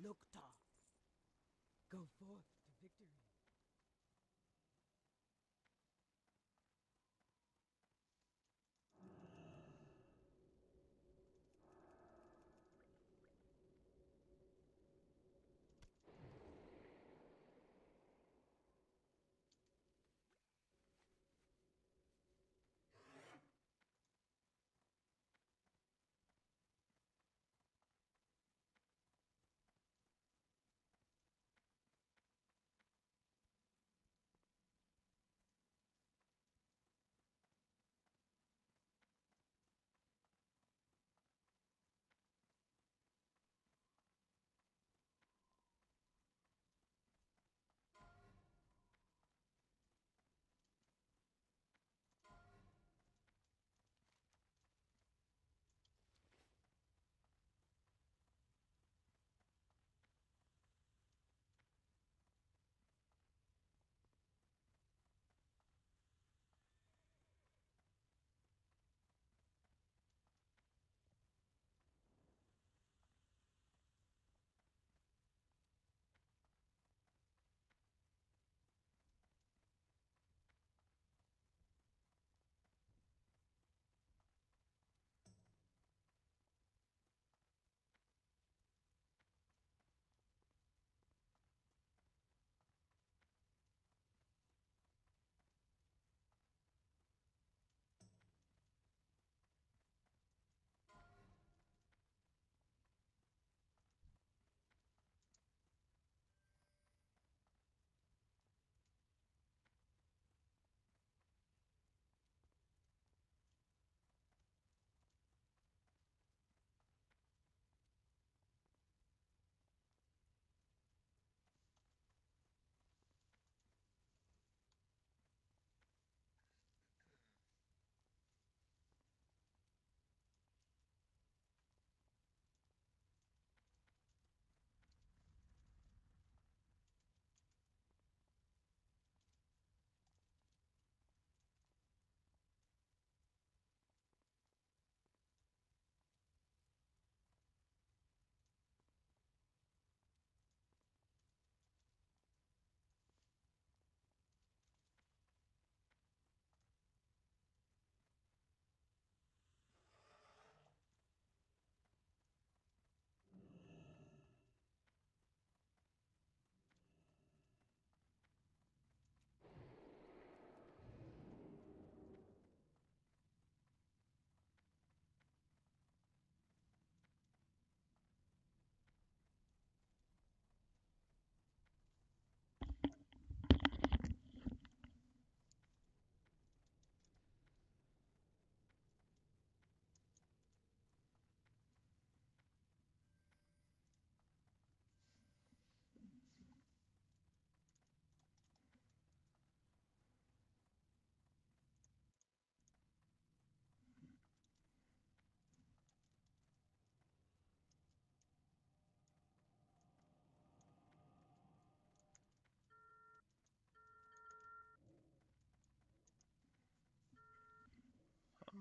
Nokta. Go forth to victory.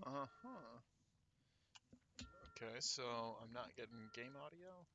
Uh-huh. Okay, so I'm not getting game audio?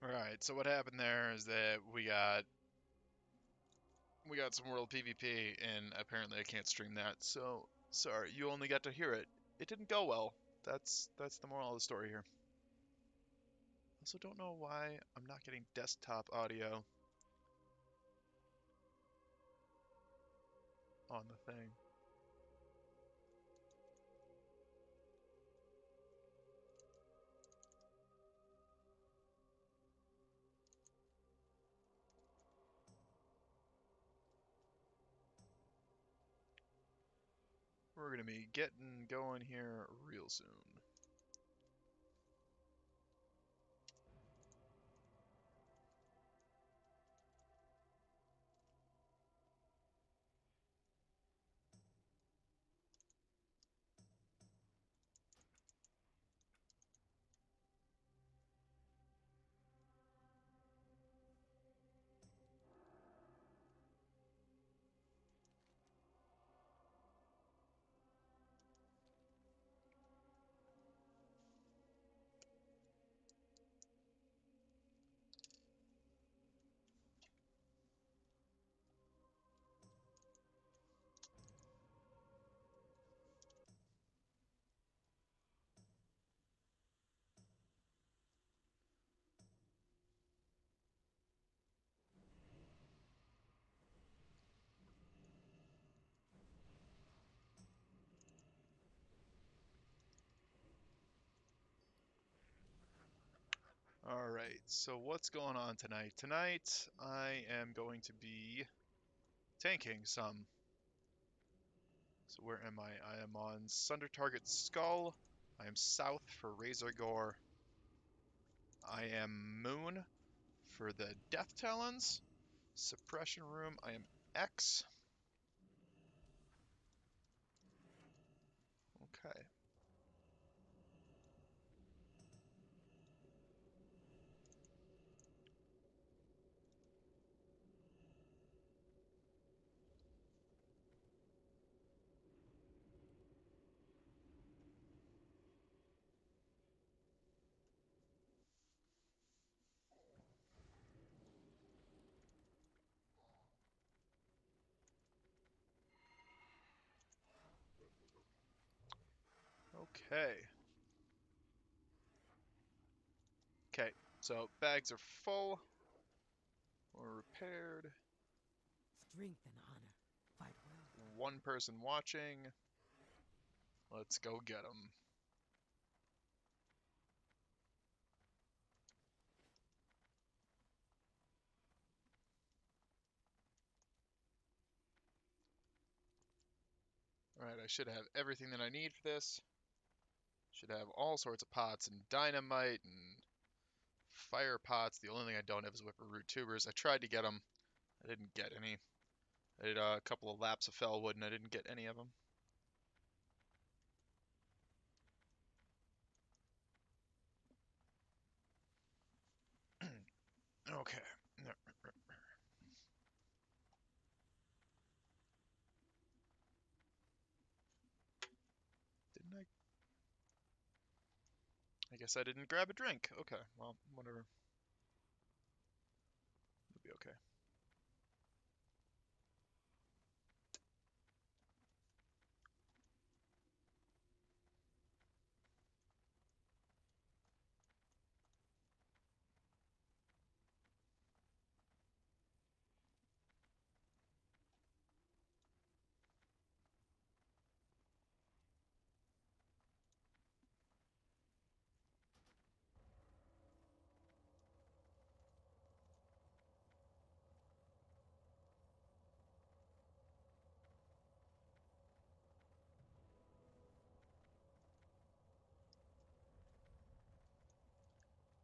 Alright, so what happened there is that we got some world PvP, and apparently I can't stream that, so sorry, you only got to hear it. It didn't go well. That's the moral of the story here. Also don't know why I'm not getting desktop audio on the thing. We're gonna be getting going here real soon. Alright, so what's going on tonight? Tonight, I am going to be tanking some. So where am I? I am on Sunder Target Skull. I am south for Razor Gore. I am moon for the Death Talons. Suppression Room, I am X. Okay. Okay. Okay, so bags are full or repaired. Strength and honor. Fight well. One person watching. Let's go get them. Alright, I should have everything that I need for this. Should have all sorts of pots and dynamite and fire pots. The only thing I don't have is whipper root tubers. I tried to get them. I didn't get any. I did a couple of laps of fellwood and I didn't get any of them. Okay. Didn't I? I guess I didn't grab a drink. Okay, well, whatever. It'll be okay.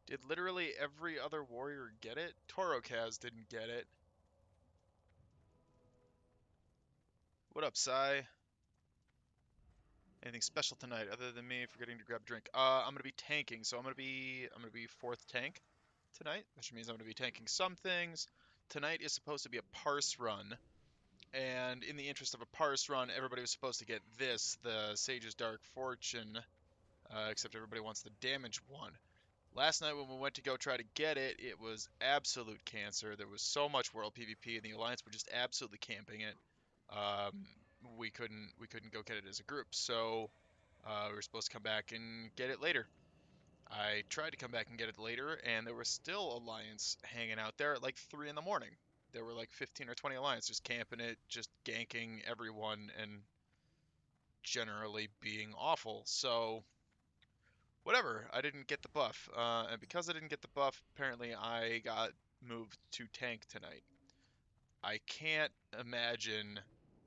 Did literally every other warrior get it? Torokaz didn't get it. What up, Sai? Anything special tonight other than me forgetting to grab a drink? I'm gonna be tanking, so I'm gonna be fourth tank tonight, which means I'm gonna be tanking some things. Tonight is supposed to be a parse run, and in the interest of a parse run, everybody was supposed to get this, the Sage's Dark Fortune, except everybody wants the damage one, Last night when we went to go try to get it, it was absolute cancer. There was so much world PvP, and the Alliance were just absolutely camping it. Um, we couldn't go get it as a group, so we were supposed to come back and get it later. I tried to come back and get it later, and there was still Alliance hanging out there at like 3 in the morning. There were like 15 or 20 Alliance just camping it, just ganking everyone, and generally being awful. So whatever, I didn't get the buff. And because I didn't get the buff, apparently I got moved to tank tonight. I can't imagine,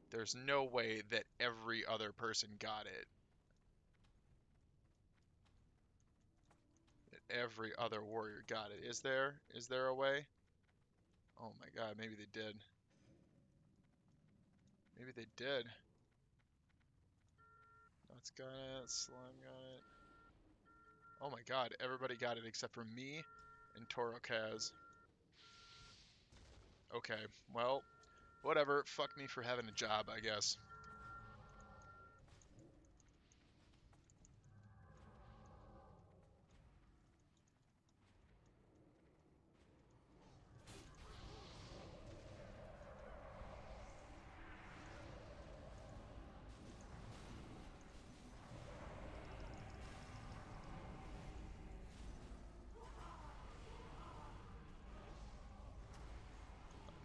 there's no way that every other person got it. That every other warrior got it. Is there? Is there a way? Oh my god, maybe they did. Maybe they did. Nuts got it, Slime got it. Oh my god, everybody got it except for me and Toro Kaz. Okay, well, whatever. Fuck me for having a job, I guess.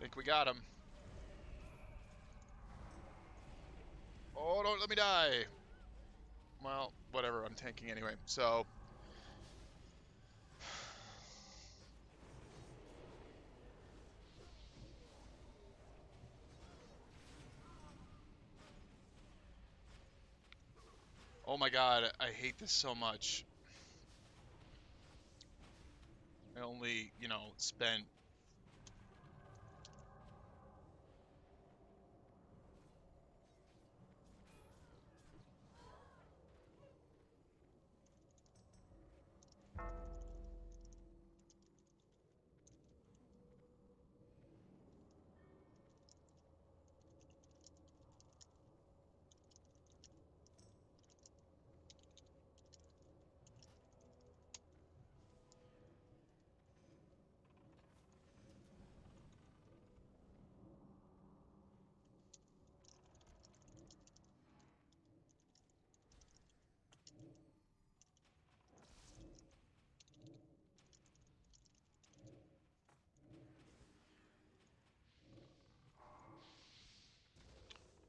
Think we got him. Oh, don't let me die. Well, whatever, I'm tanking anyway, so... Oh my god, I hate this so much. I only, spent...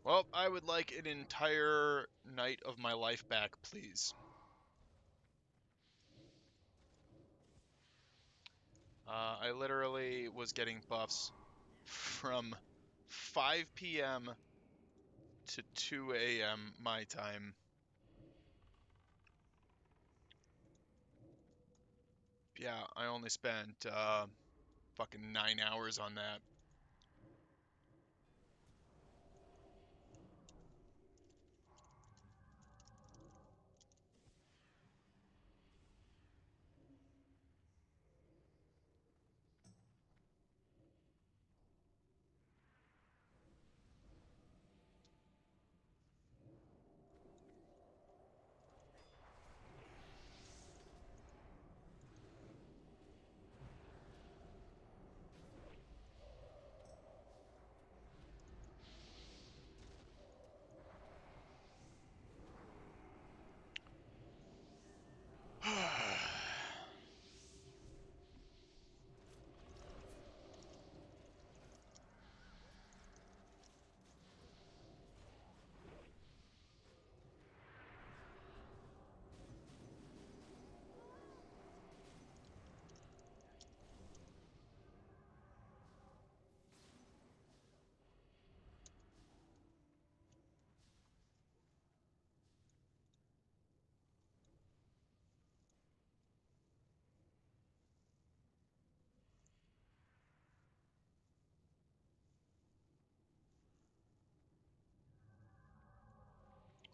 Well, I would like an entire night of my life back, please. I literally was getting buffs from 5 p.m. to 2 a.m. my time. Yeah, I only spent fucking 9 hours on that.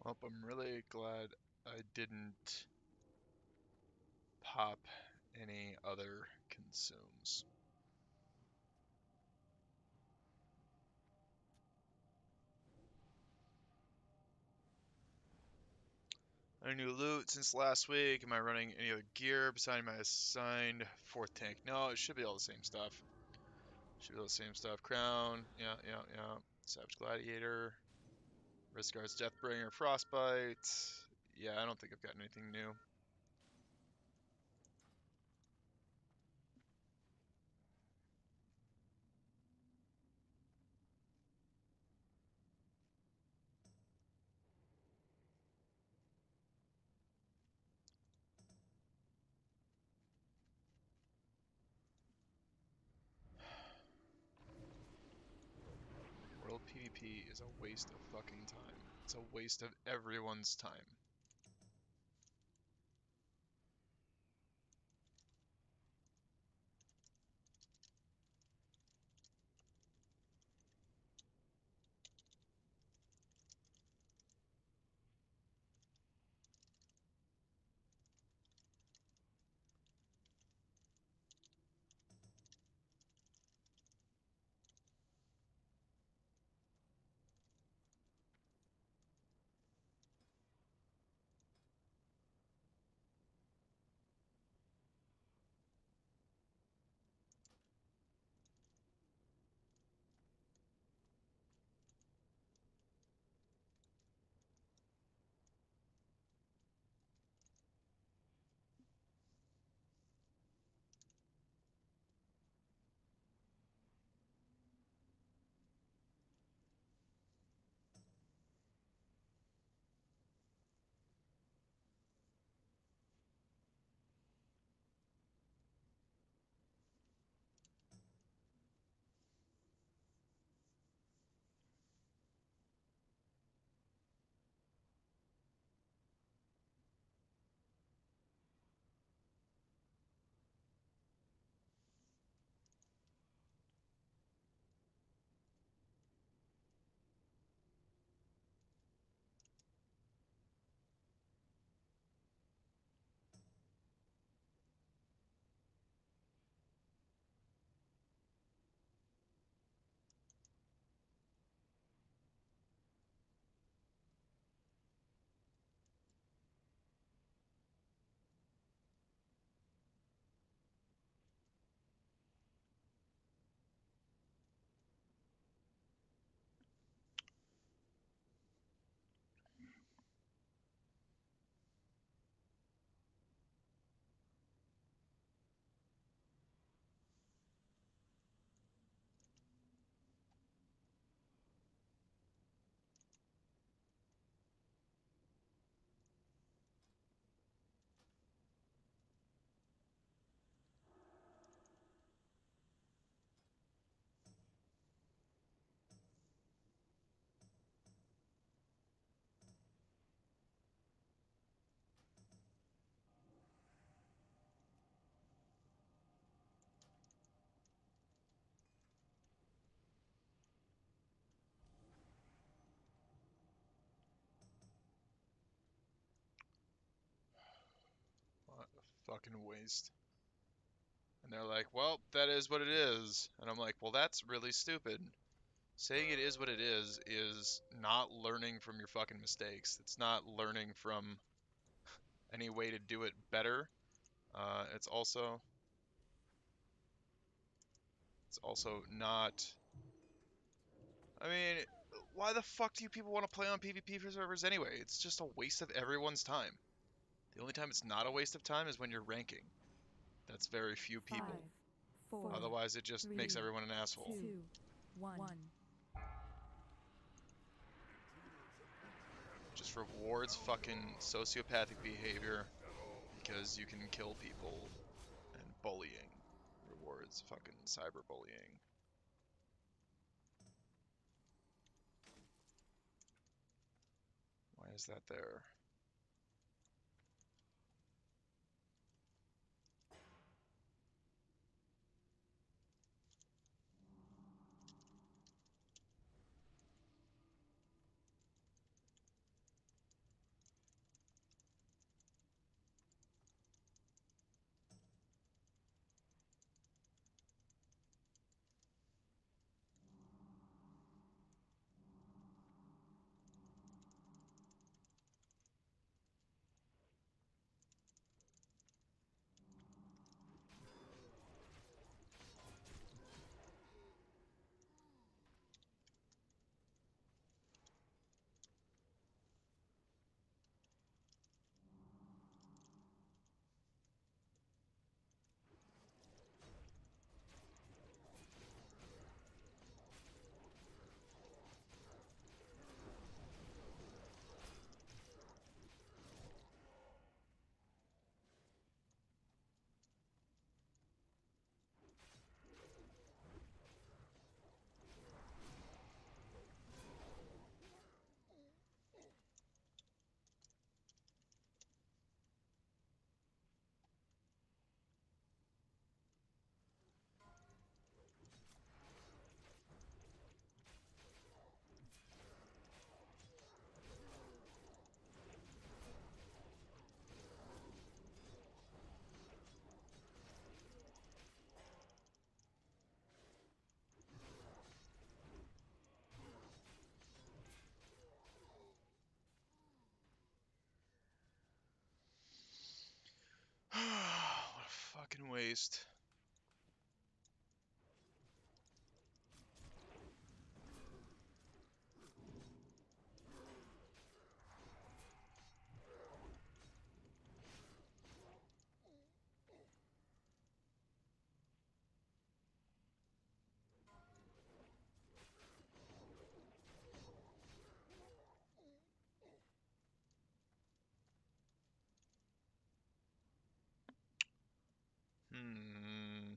Well, I'm really glad I didn't pop any other consumes. Any new loot since last week? Am I running any other gear besides my assigned fourth tank? No, it should be all the same stuff. Should be all the same stuff. Crown, yeah, yeah, yeah. Savage Gladiator, Wrist Guards, Deathbringer, Frostbite. Yeah, I don't think I've gotten anything new. World PvP is a waste of fucking time. It's a waste of everyone's time. What a fucking waste. And they're like, well, that is what it is. And I'm like, well, that's really stupid. Saying it is what it is not learning from your fucking mistakes. It's not learning from any way to do it better. It's also not. I mean, why the fuck do you people want to play on PvP servers anyway? It's just a waste of everyone's time. The only time it's not a waste of time is when you're ranking. That's very few Five, people. four, Otherwise, it just makes three, everyone an asshole. 2, 1. Just rewards fucking sociopathic behavior because you can kill people, and bullying rewards fucking cyberbullying. Why is that there? fucking waste. Hmm.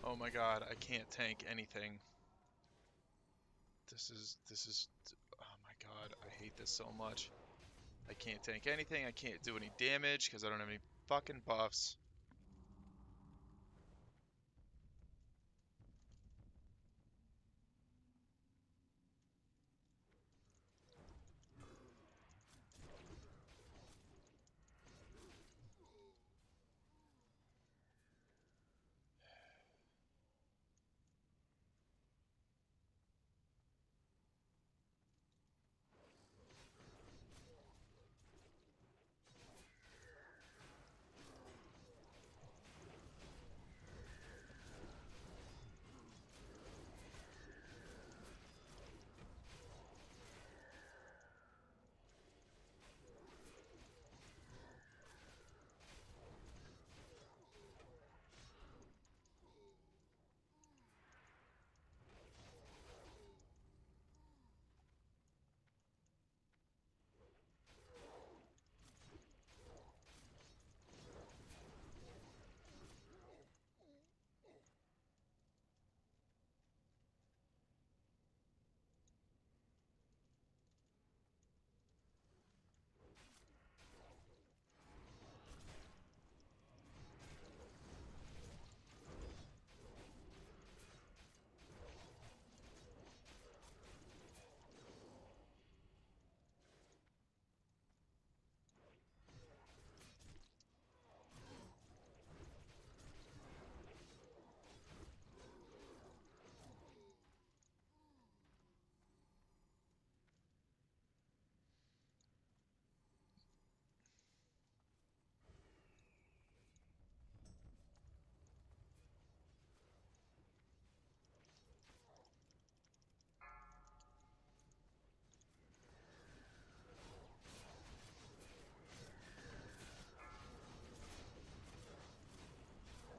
Oh my god, I can't tank anything. This is oh my god, I hate this so much. I can't tank anything, I can't do any damage because I don't have any fucking buffs.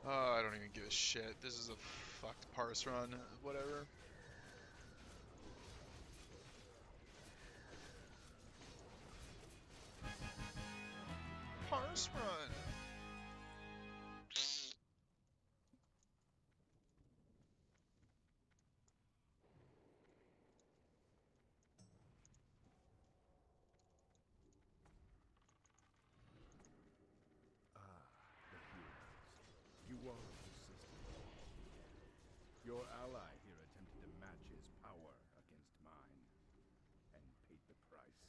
Oh, I don't even give a shit. This is a fucked parse run, whatever. Parse run. Ah, the heroes. You are persistent. Your ally here attempted to match his power against mine, and paid the price.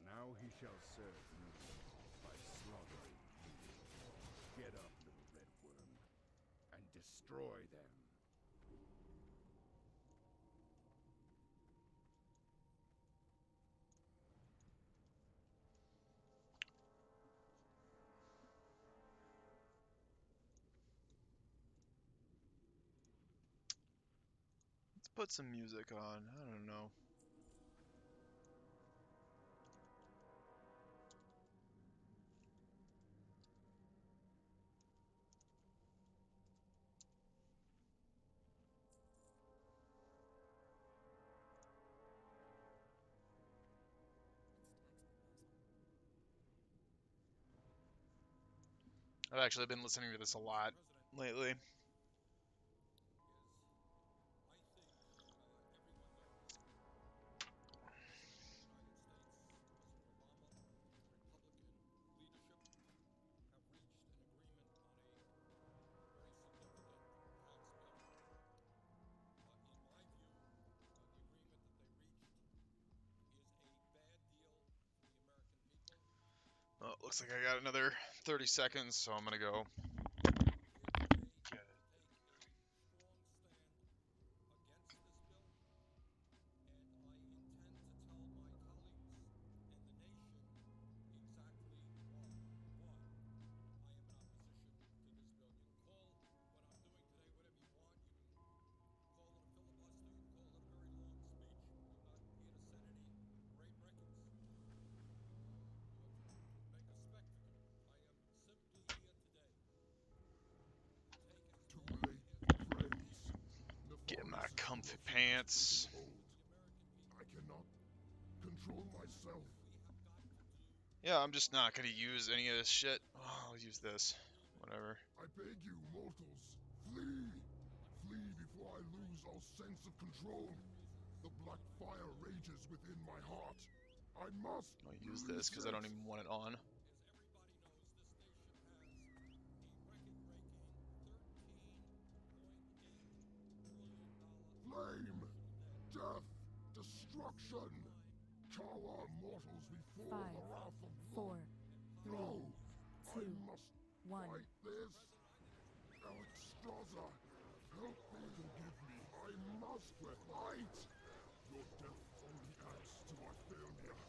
Now he shall serve me by slaughtering you. Get up, little red worm, and destroy them. Let's put some music on. I don't know. I've actually been listening to this a lot lately. Oh, looks like I got another 30 seconds, so I'm gonna go. Too late for praise. Get in my Nefaris is comfy full of pants. secrets to behold. I cannot control myself. Yeah, I'm just not gonna use any of this shit. Oh, I'll use this. Whatever. I beg you, mortals, flee! Flee before I lose all sense of control. The black fire rages within my heart. I must I'll use this release because I don't it. even want it on. Flame, death, destruction. Cower mortals before 5, the wrath of 4, 3, No, 2, I must 1. fight this. Alexstrasza, help me, forgive me. I must fight. Your death only adds to my failure.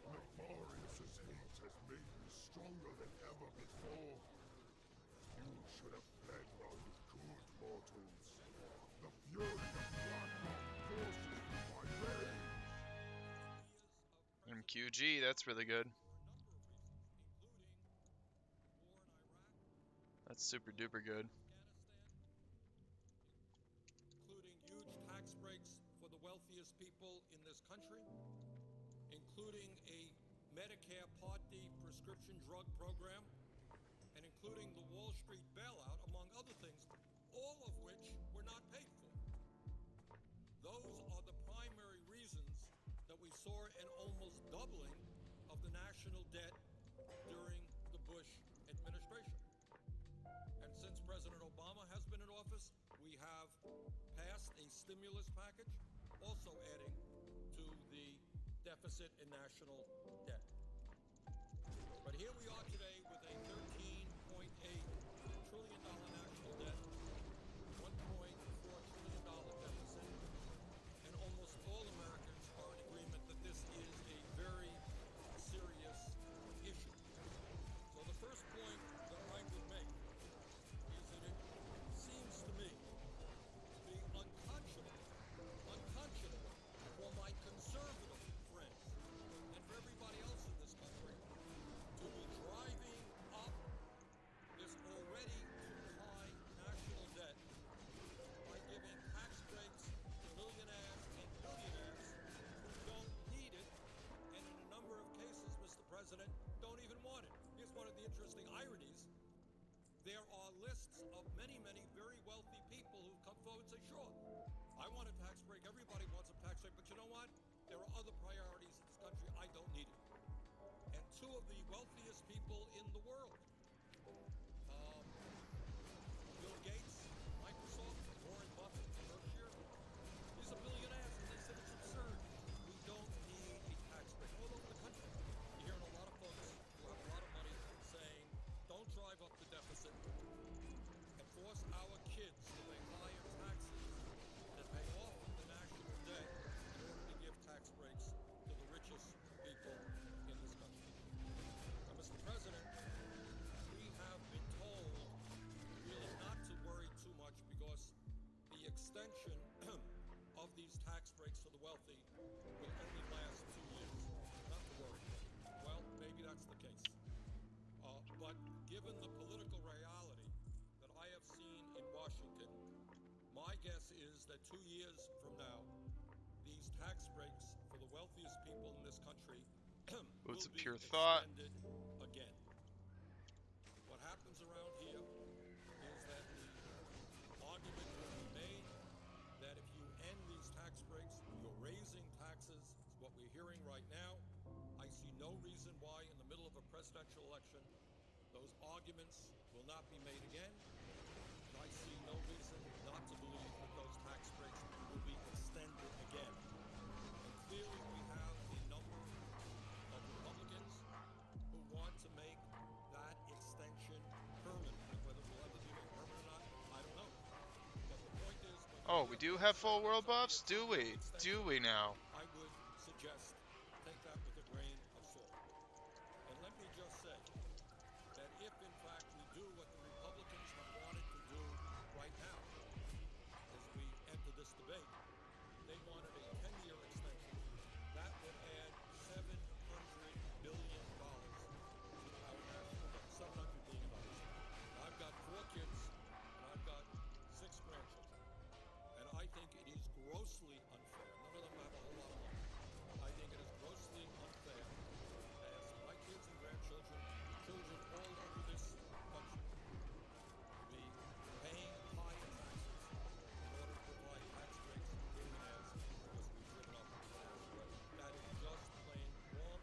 Nefarious' hate has made me stronger than ever before. You should have fled while you could, mortals. The fury of Blackwing courses through my veins. MQG, that's really good. That's super duper good. Including huge tax breaks for the wealthiest people in this country, including a Medicare Part D prescription drug program, and including the Wall Street bailout, among other things, all of which were not paid for. Those are the primary reasons that we saw an almost doubling of the national debt during the Bush administration. And since President Obama has been in office, we have passed a stimulus package, also adding to the deficit in national debt. But here we are today with a $13.8 trillion national debt, $1.4 trillion deficit, and almost all Americans are in agreement that this is a very serious issue. So the first point that I would make is that it seems to me to be unconscionable for my conservative friends and for everybody else in this country to be driving up this already too high national debt by giving tax breaks to millionaires and billionaires who don't need it, and in a number of cases, Mr. President, don't even want it. Here's one of the interesting ironies. There are lists of many, many very wealthy people who've come forward and say, sure, I want a tax break. Everybody wants a tax break. But you know what? There are other priorities in this country. I don't need it. And two of the wealthiest people in the world, Bill Gates, Microsoft, Warren Buffett, Berkshire, these are billionaires, and they said it's absurd. We don't need a tax break. All over the country, you're hearing a lot of folks who have a lot of money saying, don't drive up the deficit and force our kids to pay higher taxes and pay off the national debt in order to give tax breaks to the richest people in this country. Now, Mr. President, we have been told really not to worry too much because the extension of these tax breaks for the wealthy will only last 2 years. Not to worry. Well, maybe that's the case. But given the political reality that I have seen in Washington, My guess is that 2 years from now, these tax breaks for the wealthiest people in this country will Boots of be pure thought. extended again. What happens around here is that the argument will be made that if you end these tax breaks, you're raising taxes. Is what we're hearing right now. I see no reason why in the middle of a presidential election those arguments will not be made again. And I see no reason not to believe that those tax breaks will be extended again. And clearly we have a number of Republicans who want to make that extension permanent. Whether it will ever be made permanent or not, I don't know. But the point is, Oh, we do have full world buffs? Do we? Do we now? I would suggest take that with a grain of salt. And let me just say that if in fact we do what the Republicans have wanted to do right now, as we enter this debate, they wanted a 10-year extension that would add $700 billion to our national debt. $700 billion. I've got 4 kids and I've got 6 grandchildren. And I think it is grossly unfair. None of them have a whole lot of money. I think it is grossly unfair to ask my kids and grandchildren, children all over this country, to be paying high taxes in order to provide tax breaks to billionaires because we've driven up the tax rate. That is just plain wrong.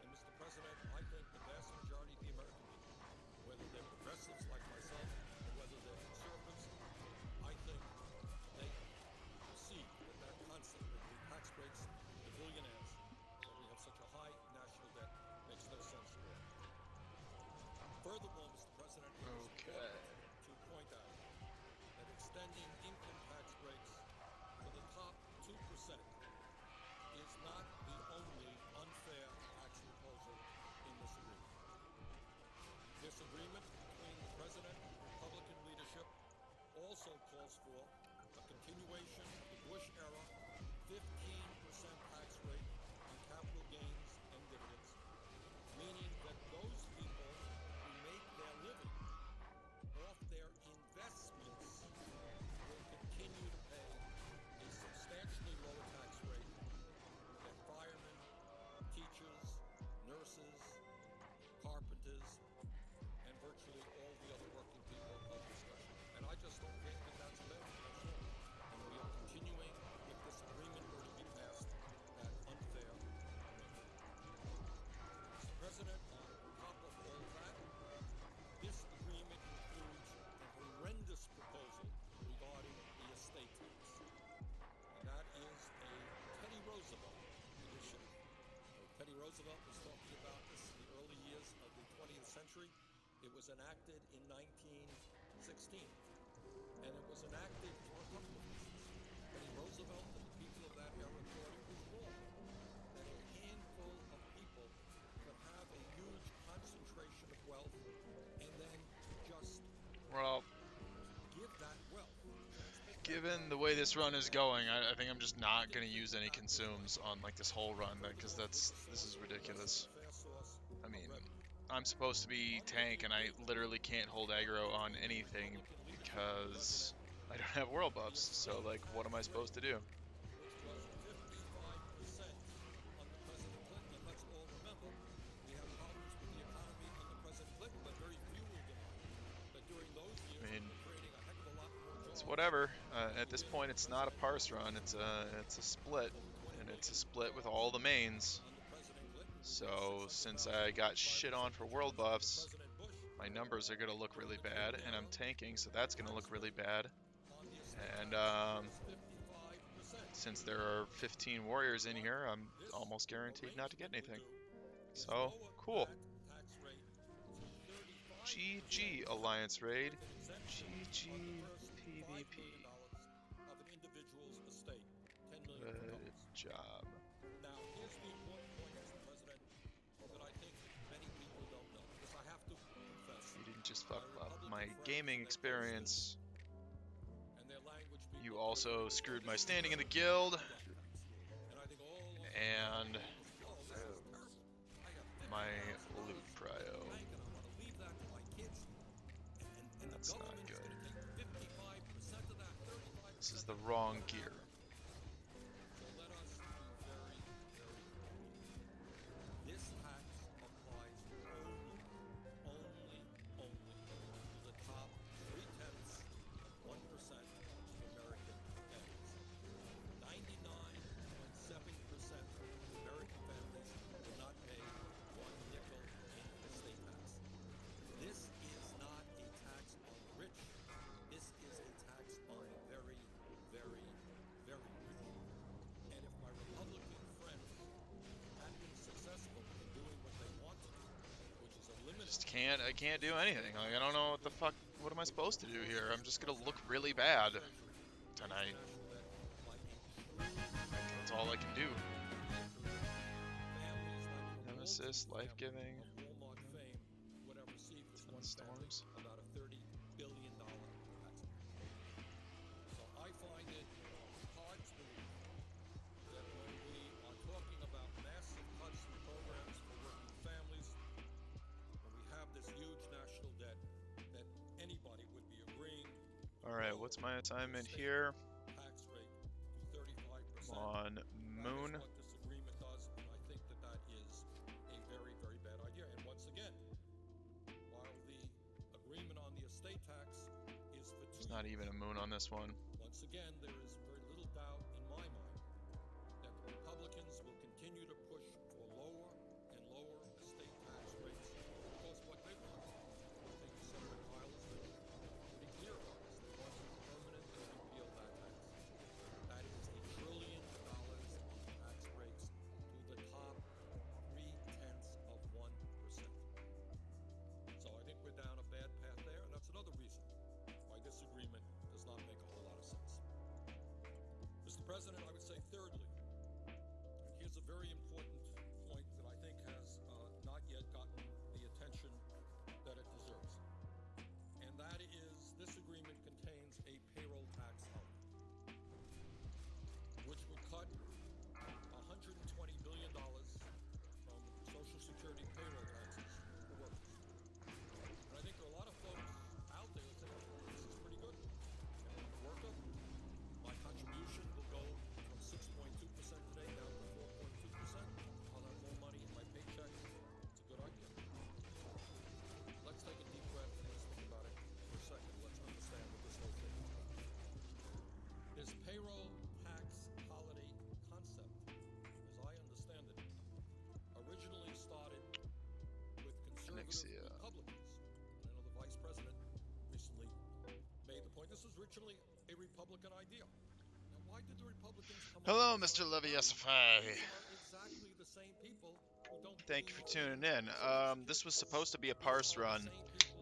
And Mr. President, I think the vast majority of the American people, whether they're progressives like myself or whether they're conservatives, I think they see that concept of the tax breaks to billionaires, that we have such a high national debt, makes no sense at all. Furthermore, Mr. President, it is important to point out that extending income tax breaks for the top 2% is not the only unfair tax proposal in this agreement. This agreement between the President and Republican leadership also calls for a continuation of the Bush-era 15% tax rate on capital gains and dividends, meaning that those people who make their living off their investments will continue to pay a substantially lower tax rate than firemen, teachers, nurses, carpenters, and virtually all the other working people of this country. And I just don't think that that's fair. That's wrong. And we are continuing with this agreement where to be passed that unfair agreement. Mr. President, on top of all that, this agreement includes a horrendous proposal regarding the estate tax. And that is a Teddy Roosevelt initiative. Teddy Roosevelt was talking about this in the early years of the 20th century. It was enacted in 1916. And it was enacted for a couple of reasons. Teddy Roosevelt and the people of that era thought it was wrong that a handful of people could have a huge concentration of wealth and then just Well, give that wealth. given the way this run is going, I think I'm just not going to use any consumes on like this whole run because this is ridiculous. I mean, I'm supposed to be tank and I literally can't hold aggro on anything because I don't have world buffs. So like, what am I supposed to do? Which was 55% under President Clinton. And let's all remember, we had problems with the economy under President Clinton, but very few will deny that during those years, I mean, we were creating a heck of a lot more jobs. it's whatever. At this point, it's not a parse run. It's a split, and it's a split with all the mains. Under President Clinton, So since I got shit on for world buffs, President Bush my numbers are gonna look really bad, and I'm tanking, so that's gonna look really bad. on the estate And tax was 55%. since there are 15 warriors in here, I'm This almost guaranteed not to get arrangement anything. would do is So, lower cool. that tax rate to 35% GG Alliance Raid. with an exemption GG on the first $5 PvP. million of an individual's estate, $10 million. Good job. Now, here's the important point, Mr. President, that I think many people don't know, because I have to confess, You didn't just fuck up my gaming experience. and their language people You also screwed my standing in the guild, and I think all of and oh, this is terrible. I got my 50,000 loot prio. bank, and I want to leave that to my kids. And That's the not government is good. going to take 55% of that, 35% the wrong gear. So let us be very, very clear. This tax applies only to the top 0.3% of American families. 99.7% of American families will not pay 1 nickel in estate tax. This is not a tax on the rich. This is a tax on the very, very, very rich. And if my Republican friends had been successful in doing what they want to do, which is eliminate I can't do anything. Like, I don't know what the fuck, what am I supposed to do here? I'm just gonna look really bad tonight. national debt by a trillion That's all I can do. families like the Nemesis, Walton life-giving, family of Walmart fame would have received this one family storms. about a $30 billion tax bill. So I find it hard to believe that when we are talking about massive cuts in programs for working families, when we have this huge national debt, that anybody would be agreeing Alright, what's my assignment here? tax rate to 35%. On Moon. That is what this agreement does, and I think that that is a very, very bad idea. And once again, while the agreement on the estate tax is for 2 There's not years, even a moon on this one. once again, there is very little doubt in my mind that the Republicans will continue to push for lower and lower estate tax rates because what they want, I think Senator Kyle is pretty clear about this. They want to permanently repeal that tax. That is $1 trillion on tax breaks to the top 0.3%. So I think we're down a bad path there, and that's another reason why this agreement does not make a whole lot of sense. Mr. President, I would say thirdly, here's a very important point that I think has not yet gotten the attention that it deserves. And that is this agreement contains a payroll tax holiday, which would cut $120 billion from Social Security payroll taxes for workers. And I think there are a lot of folks out there that say, well, this is pretty good. If I'm a worker, my contribution will go from 6.2% today down to 4.2%. I'll have more money in my paycheck. It's a good idea. Let's take a deep breath and let's think about it for a second. Let's understand what this whole thing is about. This payroll tax holiday concept, as I understand it, originally started with conservative Nixia. Republicans. And I know the Vice President recently made the point. This was originally a Republican idea. Now, why did the Republicans come up Hello, with this Mr. idea? Leviasify. These are exactly the same people who don't Thank you for believe tuning in. This was supposed to be a parse run,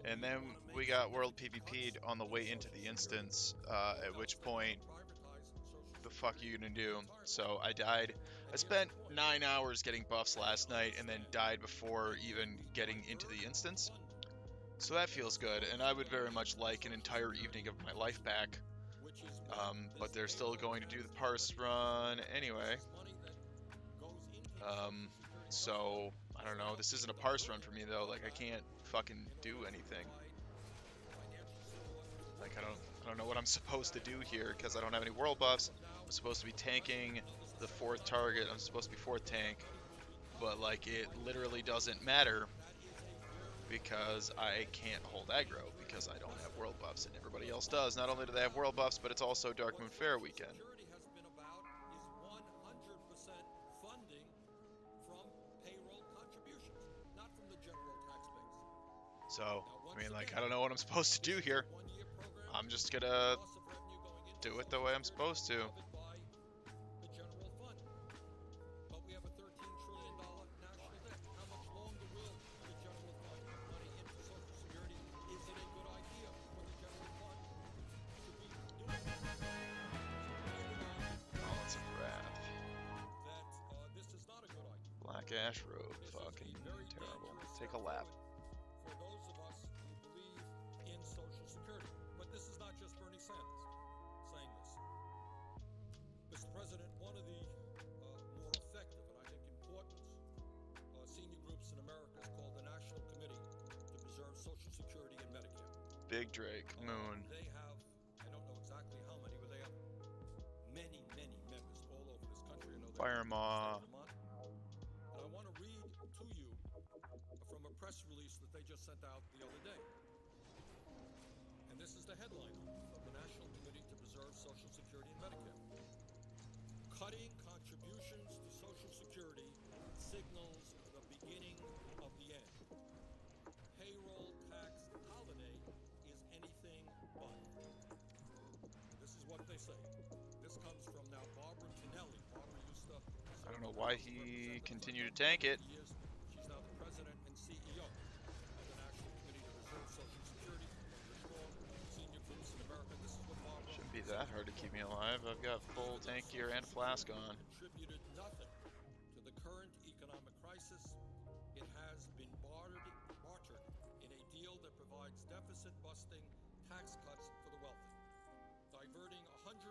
and then we got World PvP'd on the way into the instance, at which point, the fuck you gonna do? So I died. I spent 9 hours getting buffs last night, and then died before even getting into the instance. So that feels good, and I would very much like an entire evening of my life back. But they're still going to do the parse run anyway. So I don't know. This isn't a parse run for me though. Like I can't fucking do anything. Like I don't know what I'm supposed to do here because I don't have any world buffs. I'm supposed to be tanking the 4th target. I'm supposed to be 4th tank, but like it literally doesn't matter because I can't hold aggro because I don't have world buffs and everybody else does. Not only do they have world buffs, but it's also Dark Moon Fair weekend. Security has been about is 100% funding from payroll contributions, not from the general tax base. So, I mean, like, I don't know what I'm supposed to do here. One-year program, I'm just gonna loss of revenue going into do it the way I'm supposed to. covered by the general fund. But we have a $13 trillion national debt. How much longer will the general fund put money into Social Security? Is it a good idea for the general fund to be doing that? Balance of Wrath. That this is not a good idea. Black Ash Robe. This is Fucking a very terrible. dangerous Take a lap. for those of us who believe in Social Security. But this is not just Bernie Sanders saying this. Mr. President, one of the more effective and I think important senior groups in America is called the National Committee to Preserve Social Security and Medicare. Big Drake. Moon. They have, I don't know exactly how many, but they have Fire 'em off. Vermont. And I want to read to you from a press release that they just sent out the other day. And this is the headline from the National Committee to Preserve Social Security and Medicare. Cutting contributions to Social Security signals the beginning of the end. Payroll tax holiday is anything but. This is what they say. This comes from now Barbara Tinelli. Barbara used to I don't know why he continued to tank it. years. She's now the president and CEO of the National Committee to Preserve Social Security, one of the strong senior groups in America. This is what Barbara Shouldn't be that hard to keep me alive. I've got full tank gear and flask on. contributed nothing to the current economic crisis. It has been bartered in a deal that provides deficit-busting tax cuts for the wealthy, diverting $120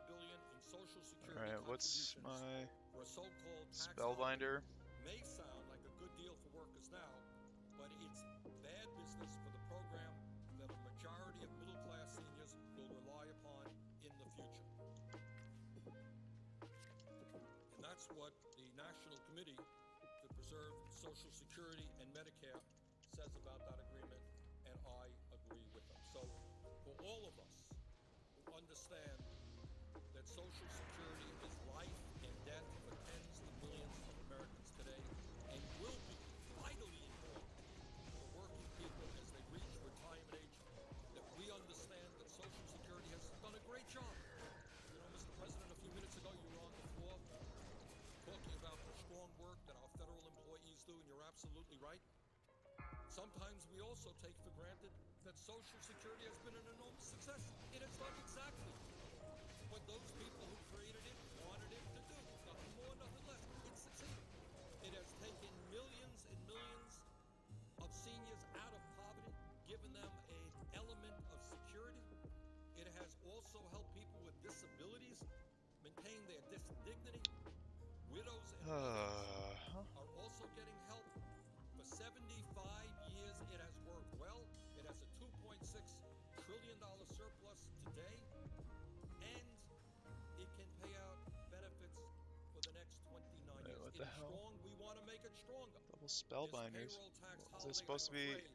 billion in Social Security Alright, what's contributions my for a so-called tax spellbinder? holiday. May sound like a good deal for workers now, but it's bad business for the program that a majority of middle-class seniors will rely upon in the future. And that's what the National Committee to Preserve Social Security and Medicare says about that agreement, and I agree with them. So, for all of us who understand that Social Security is life and death for tens of millions of Americans today, and will be vitally important for working people as they reach retirement age, that we understand that Social Security has done a great job. You know, Mr. President, a few minutes ago you were on the floor talking about the strong work that our federal employees do, and you're absolutely right. Sometimes we also take for granted that Social Security has been an enormous success. It has done exactly what those people who created it wanted it to do. Nothing more, nothing less. It succeeded. It has taken millions and millions of seniors out of poverty, given them an element of security. It has also helped people with disabilities maintain their dignity. Widows and widows are also getting help. For 75 years, it has worked well. It has a $2.6 trillion surplus today, and it can pay out benefits for the next 29 years. What It the is hell? strong. We want to make it stronger. Double This spellbinders. payroll tax Was holiday, it supposed to I'm be? afraid,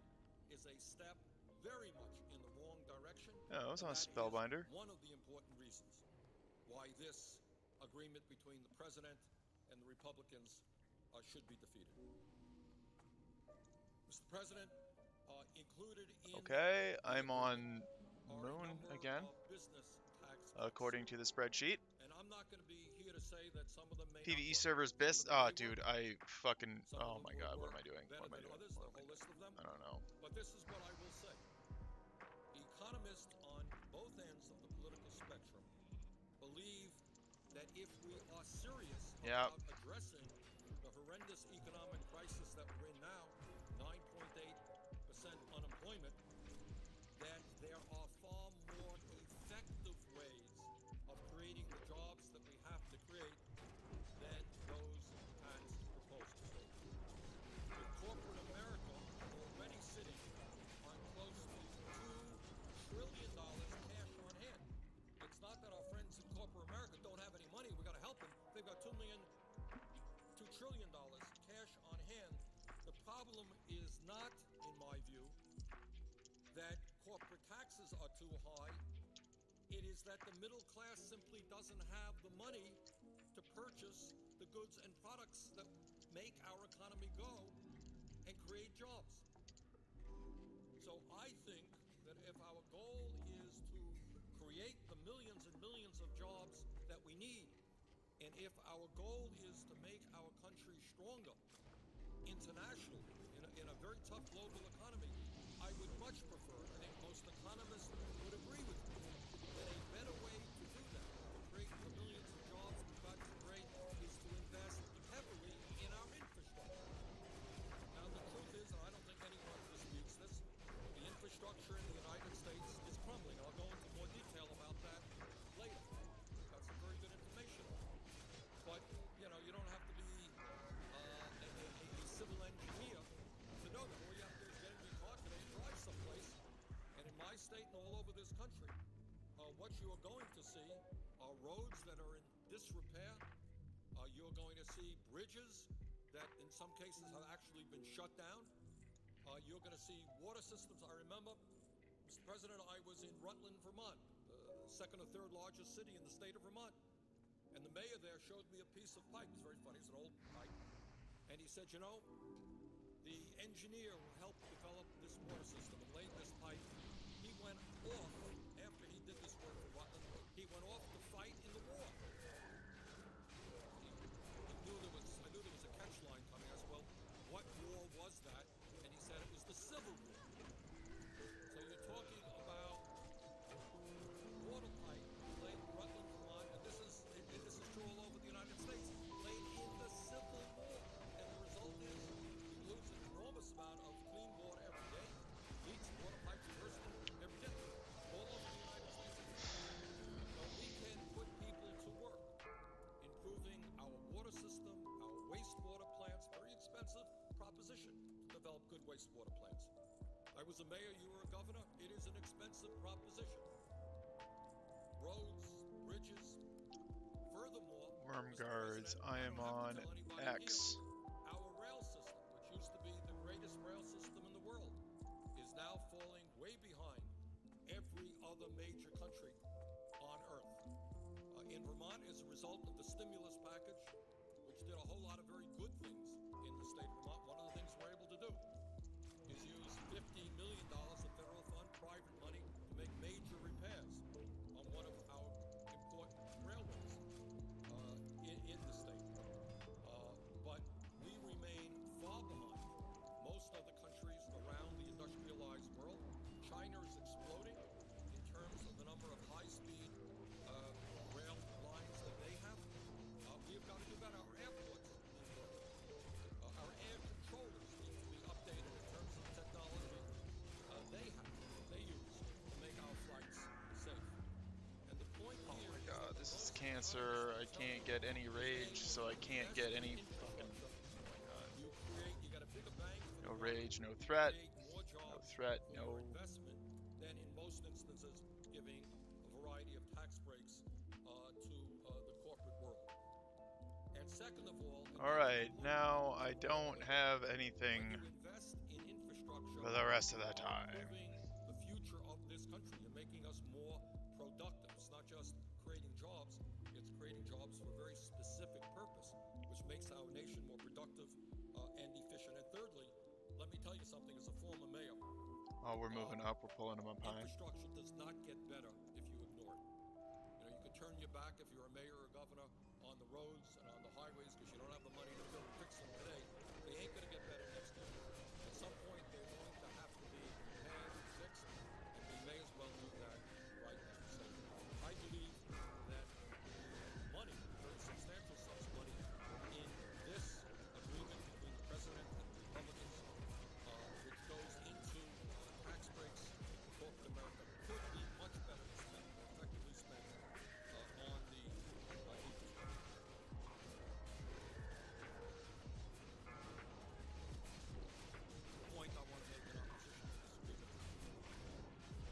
is a step very much in the wrong direction. Yeah, it was and on that is spellbinder. one of the important reasons why this agreement between the president and the Republicans should be defeated. Mr. President, included in Okay, the I'm on agreement are a Moon number again, of business tax cuts. according to the spreadsheet. And I'm not going to be here to say that some of them may PvE not work. servers Some of best. them Oh, may dude, work. I fucking. Some of Oh them my will god, what work am I doing? better What am I than doing? others. What The am I whole doing? list of them. I don't know. But this is what I will say. Economists on both ends of the political spectrum believe that if we are serious Yeah. about addressing the horrendous economic crisis that we're in now, 9.8% unemployment, that there are far more effective ways of creating the jobs that we have to create than those tax proposals. With corporate America already sitting on close to $2 trillion cash on hand. It's not that our friends in corporate America don't have any money. We got to help them. They've got $2 trillion cash on hand. The problem is not, in my view, that corporate taxes are too high. It is that the middle class simply doesn't have the money to purchase the goods and products that make our economy go and create jobs. So I think that if our goal is to create the millions and millions of jobs that we need, and if our goal is to make our country stronger internationally in a very tough global economy, I would much prefer, I think most economists would agree with me, that a better way to do that, to create the millions of jobs we've got to create, is to invest heavily in our infrastructure. Now, the truth is, and I don't think anyone disputes this, the infrastructure in the United States is crumbling. I'll go into more detail about that later. Got some very good information on it. But, you know, you don't have to be a civil engineer to know that. All you have to do is get in your car today and drive someplace. And in my state and all over this country, what you are going to see are roads that are in disrepair, You're going to see bridges that in some cases have actually been shut down. You're going to see water systems. I remember, Mr. President, I was in Rutland, Vermont, the second or third largest city in the state of Vermont. And the mayor there showed me a piece of pipe. It's very funny. It's an old pipe. And he said, you know, the engineer who helped develop this water system and laid this pipe, he went off, after he did this work for Rutland, he went off to fight in the war. I knew there was a catch line coming. I said, well, what war was that? And he said it was the Civil War. So you're talking about water pipe laid in Rutland, Vermont, and this is true all over the United States, laid in the Civil War. And the result is you lose an enormous amount of clean water every day. Leaks, water pipes bursting every day, all over the United States. So we can put people to work improving our water system, our wastewater plants. Very expensive proposition to develop good wastewater plants. I was a mayor, you were a governor. It is an expensive proposition. Roads, bridges. Furthermore, Worm Mr. guards, President, I am don't have on to tell anybody X. here, our rail system, which used to be the greatest rail system in the world, is now falling way behind every other major country on Earth. In Vermont, as a result of the stimulus package, which did a whole lot of very good things in the state of Vermont, one of the things we're able to do is use $50 million of federal fund, private money, to make major repairs on one of our important railways in the state. But we remain far behind most other countries around the industrialized world. China is exploding in terms of the number of high-speed rail lines that they have. We've got to do better. Our airports need work. Our air controllers need to be updated in terms of technology they use to make our flights safe. And the point Oh here my is god, that this is most cancer. I countries can't get any rage, so I can't get any fucking. you got a bigger bang for No the buck, rage, no threat. create more No jobs threat, for no. your investment than in most instances giving a variety of tax breaks to the corporate world. And second of all, Alright, now I don't have when anything you invest in infrastructure, for the rest of the you time. are improving the future of this country. You're making us more productive. It's not just creating jobs, it's creating jobs for a very specific purpose, which makes our nation more productive and efficient. And thirdly, let me tell you something, as a former mayor, Oh, we're moving up. We're pulling them up high. infrastructure does not get better if you ignore it. You know, you can turn your back if you're a mayor or a governor on the roads and on the highways because you don't have the money to fix them today. They ain't going to get better next year. At some point, they're going to have to be repaired and fixed, and we may as well do that right now. So I believe that money, very substantial sums of money, in this agreement between the president and the Republicans, which goes into tax breaks for corporate America, could be much better spent, more effectively spent on the infrastructure. The point I want to make in opposition to this agreement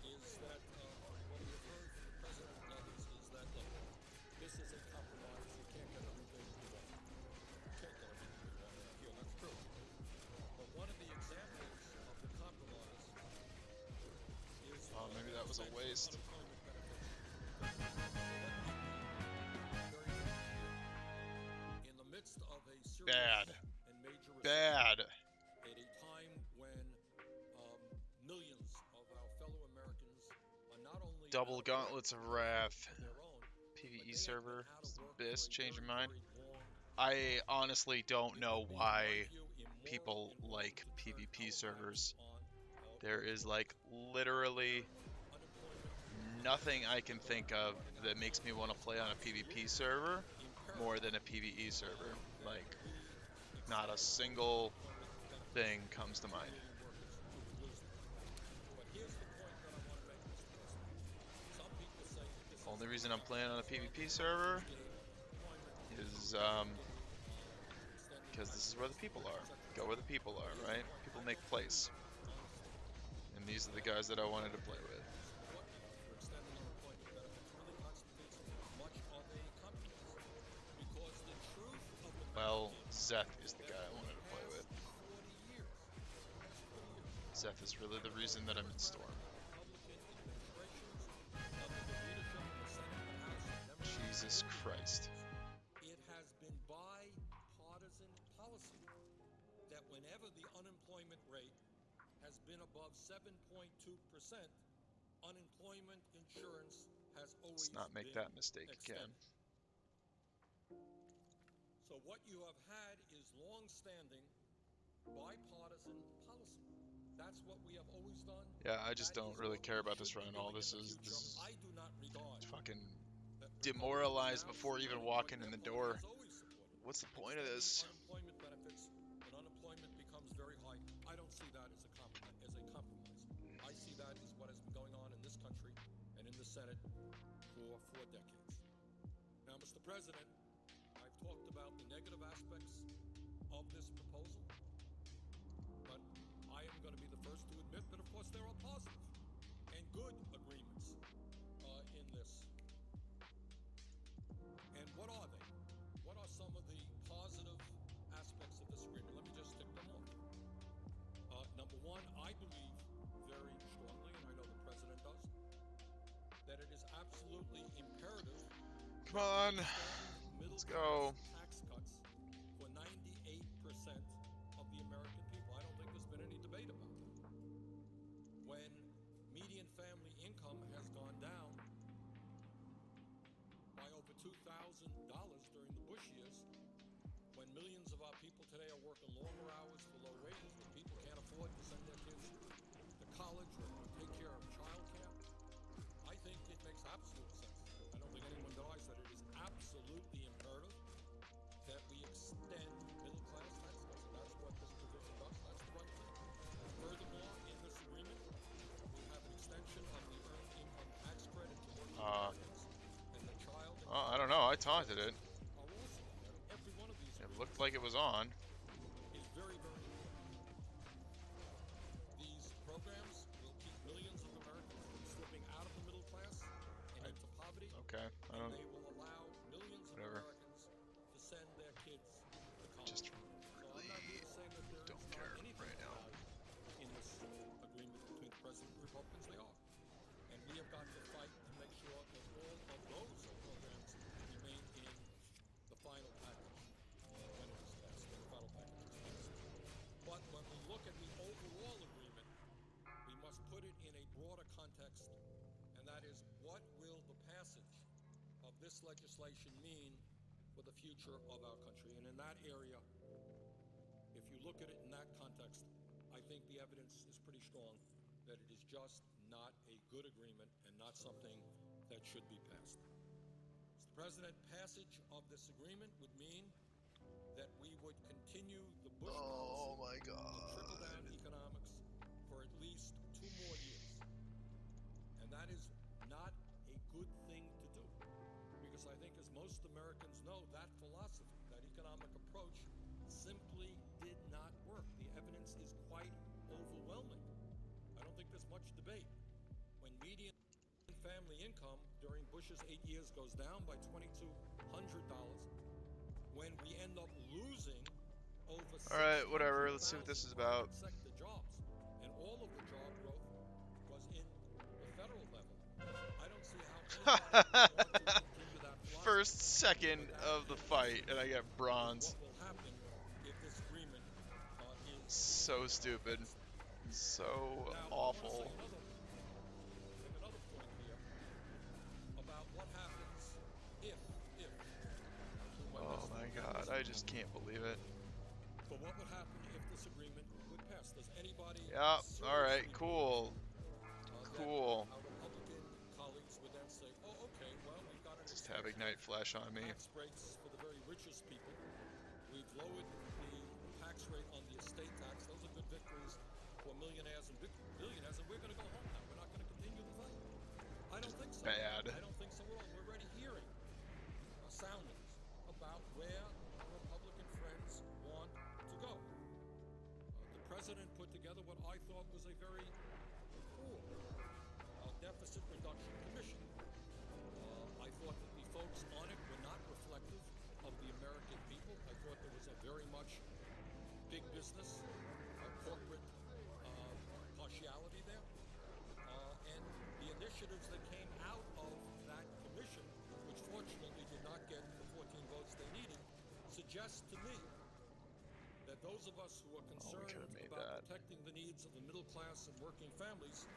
is that what we have heard from the president and others is that, look, this is a compromise. You can't get everything you want. You can't get everything you want here. That's true. But one of the examples of the compromise is Oh, maybe that was a extension of waste. unemployment benefits. In the midst of a serious Bad. and major recession, Bad. at a time when millions of our fellow Americans are not only Double out of work gauntlets of wrath. of their own, but PvE they have server. been out It's of the work for best. a Change your very, mind. very long I honestly don't It know would be, in why my view, immoral people and wrong like to turn PvP our backs servers. on our There people. is like literally Unemployment nothing I can think of that makes me want to play on a PvP server more than a PvE server. Like, not a single thing comes to mind. Only reason I'm playing on a PvP server is because this is where the people are. Go where the people are, right? People make place. And these are the guys that I wanted to play with. Because the truth Well, Zeth is the guy I wanted to play with. 40 years. 40 years. Zeth is really the reason that I'm in Storm. Republican administrations, under the leadership of the Senate and House, Democrats Jesus Christ. It has been bipartisan policy that whenever the unemployment rate has been above 7.2%, unemployment insurance has always Let's not make been that mistake again. extended. So what you have had is long-standing bipartisan policy. That's what we have always done. Yeah, I just That don't is really what care we about this should be run at all. doing This in the is future. I do not regard fucking that demoralized Republicans before now even supporting walking what in the their door. party has always supported. What's the point of this? Extending unemployment benefits when unemployment becomes very high. I don't see that as a compromise. I see that as what has been going on in this country and in the Senate for 4 decades. Now, Mr. President, I've talked about the negative aspects of this proposal, but I am going to be the first to admit that, of course, there are positive and good agreements in this. And what are they? What are some of the positive aspects of this agreement? Let me just tick them off. Number one, I believe very strongly, and I know the President does, that it is absolutely imperative. Come on. Let's go. Tax cuts for 98% of the American people. I don't think there's been any debate about that. When median family income has gone down by over $2,000 during the Bush years, when millions of our people today are working longer hours for low wages, when people can't afford to send their kids to college or take care of childcare, I think it makes absolute sense. I don't think anyone denies that it is absolutely imperative that we extend middle-class tax cuts, and that's what this provision does. That's the right thing. Furthermore, in this agreement, we have an extension of the earned income tax credit to working Americans, and the child and I don't know. I taunted it. are also every one of these It looked like it was on. is very, very important. These programs will keep millions of Americans from slipping out of the middle class and into poverty. Okay. I And don't. they will allow millions of Whatever. Americans to send their kids to college. Just So I'm really not here to say that there don't is care not anything right now. bad in this agreement between the President and the Republicans. They are. And we have got to fight to make sure that all of those programs remain in the final package when it is passed, when the final package is passed. But when we look at the overall agreement, we must put it in a broader context, and that is, what will the passage of this legislation mean for the future of our country? And in that area, if you look at it in that context, I think the evidence is pretty strong that it is just not a good agreement and not something that should be passed. Mr. President, passage of this agreement would mean that we would continue the Bush Oh policy my of God. trickle-down economics for at least 2 more years. And that is not a good thing to do, because I think, as most Americans know, that philosophy, that economic approach, simply did not work. The evidence is quite overwhelming. I don't think there's much debate. When median family income during Bush's 8 years goes down by $2,200, when we end up losing over All right, whatever. Let's see what this is 600,000 about. private sector jobs, and all of the job growth was in the federal level. I don't see how anybody would want to continue that philosophy. First second of the fight, and I get bronze. What will happen if this agreement is So stupid. So now, awful. I want to make another point here about what happens if when Oh this- my when God. this I just can't believe it. But what would happen if this agreement would pass? Does anybody Yeah. All right. seriously Cool. that Cool. our Republican colleagues would then say, "Oh, okay, well, we've got an Just have extension Ignite flash on me. tax breaks for the very richest people. We've lowered the tax rate on the estate tax. Those are good victories for millionaires and billionaires, and we're going to go home now. We're not going to continue the fight." I don't think so. Bad. I don't think so at all. We're already hearing soundings about where our Republican friends want to go. The President put together what I thought was a very cool deficit reduction commission. I thought that the folks on it were not reflective of the American people. I thought there very much big business, corporate partiality there. And the initiatives that came out of that commission, which fortunately did not get the 14 votes they needed, suggest to me that those of us who are concerned about protecting the needs of the middle class and working families,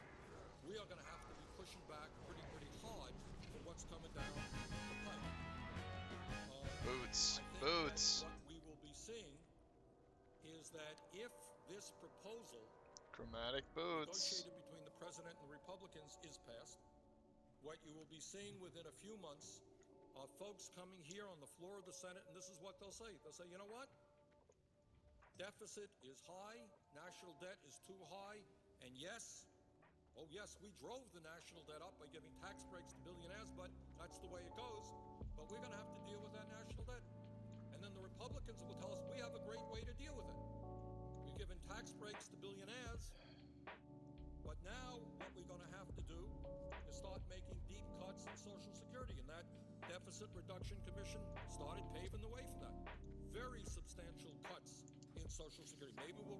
we are going to have to be pushing back pretty hard for what's coming down the pipe. Boots. I think Boots. that what we will be seeing is that if this proposal Chromatic boots. negotiated between the president and the Republicans is passed, what you will be seeing within a few months are folks coming here on the floor of the Senate, and this is what they'll say. They'll say, you know what? Deficit is high, national debt is too high, and yes, oh yes, we drove the national debt up by giving tax breaks to billionaires, but that's the way it goes. But we're going to have to deal with that national debt. And then the Republicans will tell us we have a great way to deal with it. We've given tax breaks to billionaires, but now what we're going to have to do is start making deep cuts in Social Security, and that Deficit Reduction Commission started paving the way for that. Very substantial cuts in Social Security. Maybe we'll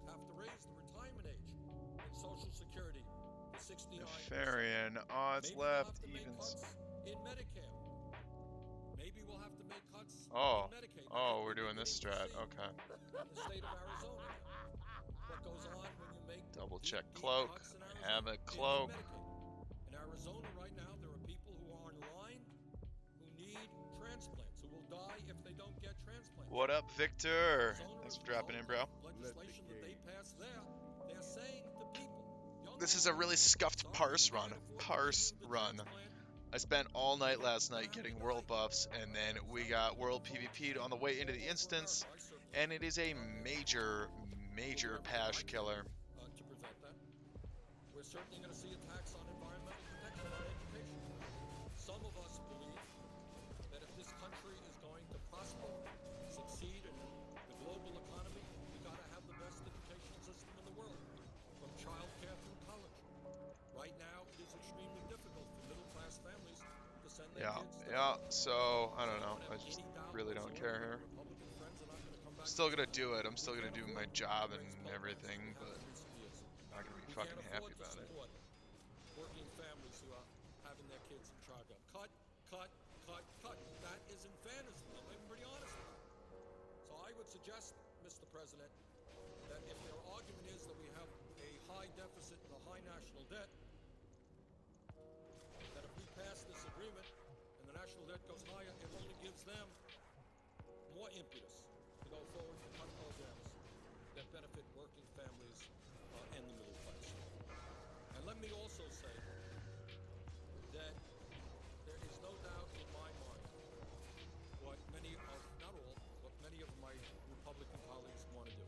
have to raise the retirement age in Social Security to 69. Farian. Odds Maybe left. We'll have to make Evens. cuts in Medicare. Maybe we'll have to make cuts Oh. in Medicaid. Oh, we're doing this strat. Okay. In the state of Arizona. What goes on when you make Double check deep cloak. cuts in I Arizona have a in cloak. Medicaid. In Arizona right now, there are people who are in line who need transplants, who will die if they don't get transplants. What up, Victor? Arizona, Thanks as for a dropping in, bro. result of legislation that they passed there, they're saying to people, young This is a really scuffed sorry, parse you run. can't afford to Parse receive the run. transplant. I spent all night last night getting world buffs, and then we got world PvP'd on the way into the instance, and it is a major pash killer. To prevent that. We're certainly going to see attacks on environmental protection, on education. Some of us believe that if this country is going to prosper, succeed in the global economy, we got to have the best education system in the world, from childcare through college. Right now, it is extremely difficult for middle-class families to send their kids to college. So I don't know. I just really don't care here. I'm still gonna do it. I'm still gonna do my job and everything, but I'm not gonna be fucking happy about it. Working families who are having their kids in childcare. Cut. That isn't fairness. I'm being pretty honest with you. So I would suggest, Mr. President, that if their argument is that we have a high deficit and a high national debt, that if we pass this agreement and the national debt goes higher, it only gives them more impetus to go forward to cut programs that benefit working families and the middle class. And let me also say that there is no doubt in my mind what many of, not all, but many of my Republican colleagues want to do.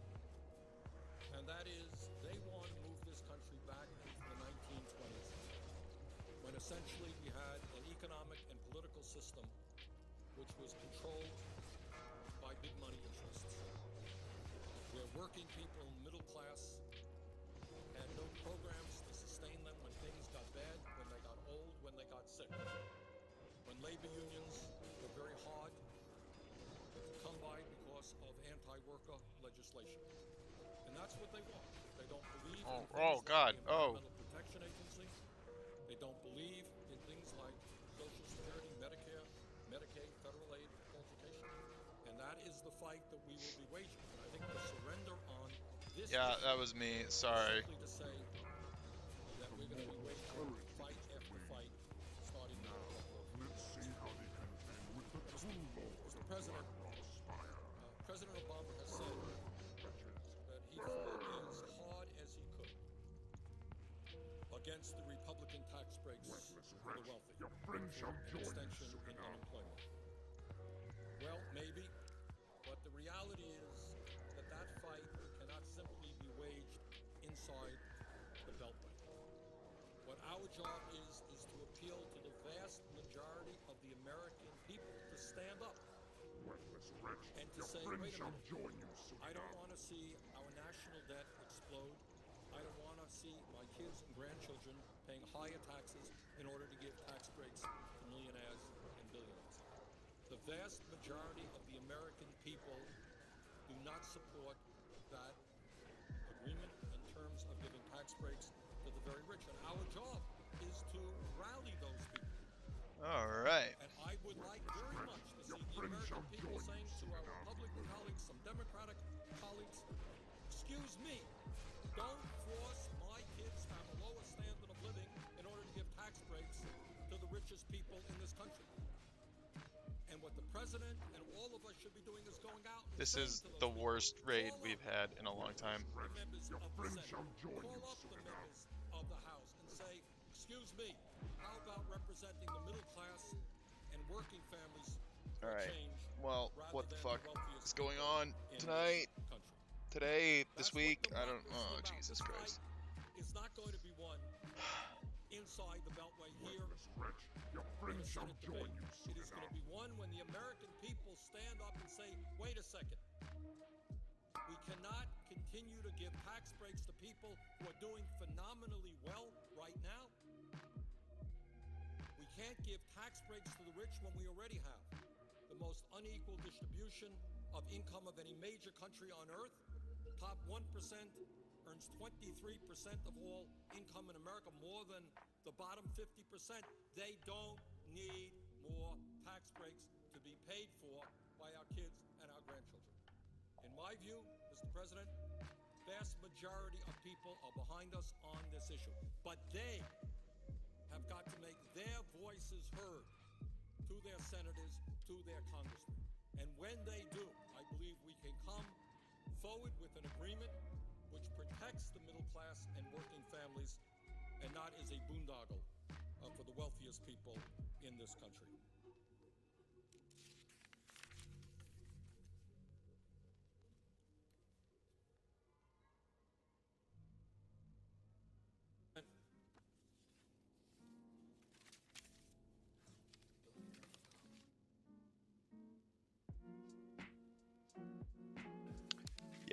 And that is, they want to move this country back into the 1920s, when essentially we had an economic and political system which was controlled by big money interests, where working people in the middle class had no programs to sustain them when things got bad, when they got old, when they got sick, when labor unions were very hard to come by because of anti-worker legislation. And that's what they want. They don't believe in things God. like the Environmental Protection Agency. They don't believe in things like Social Security, Medicare, Medicaid, federal aid for education. And that is the fight that we will be waging. And I think the surrender on this Yeah, issue that was me. Sorry. simply to say that we're going to be waging fight after fight, starting now. Let's see how they contend with the Mr. President, President Obama has said that he fought as hard as he could against the Republican tax breaks for the wealthy, Your friend shall an join you extension soon in enough. unemployment. Well, maybe, but the reality is that that fight cannot simply be waged inside the Beltway. What our job is to appeal to the vast majority of the American people to stand up Worthless wretch, and to your say, friend wait a shall minute, join you soon I don't enough. want to see our national debt explode. I don't want to see my kids and grandchildren paying higher taxes in order to give tax breaks to millionaires and billionaires. The vast majority of the American people not support that agreement in terms of giving tax breaks to the very rich. And our job is to rally those people. All right. And I would like very much to see the American people saying to our Republican colleagues, some Democratic colleagues, excuse me, don't force my kids to have a lower standard of living in order to give tax breaks to the richest people in this country. And what the president and all of us should be doing is going out and This saying is to those the people, worst raid call we've up had in a long time. the members of the Senate, call up the members of the House and say, excuse me, how about representing the middle class and working families for All right. change Well, rather what the than fuck wealthiest is going people on in tonight? this country? Today, this That's what week? I don't. democracy Oh, about. Jesus This Christ. fight is not going to be won inside the Beltway here Your in a friends shall Senate join debate. you It is going to be won when the American people stand up and say, wait a second. We cannot continue to give tax breaks to people who are doing phenomenally well right now. We can't give tax breaks to the rich when we already have the most unequal distribution of income of any major country on earth. Top 1% earns 23% of all income in America, more than the bottom 50%. They don't need more tax breaks to be paid for by our kids and our grandchildren. In my view, Mr. President, vast majority of people are behind us on this issue. But they have got to make their voices heard to their senators, to their congressmen. And when they do, I believe we can come forward with an agreement which protects the middle class and working families and not is a boondoggle for the wealthiest people in this country.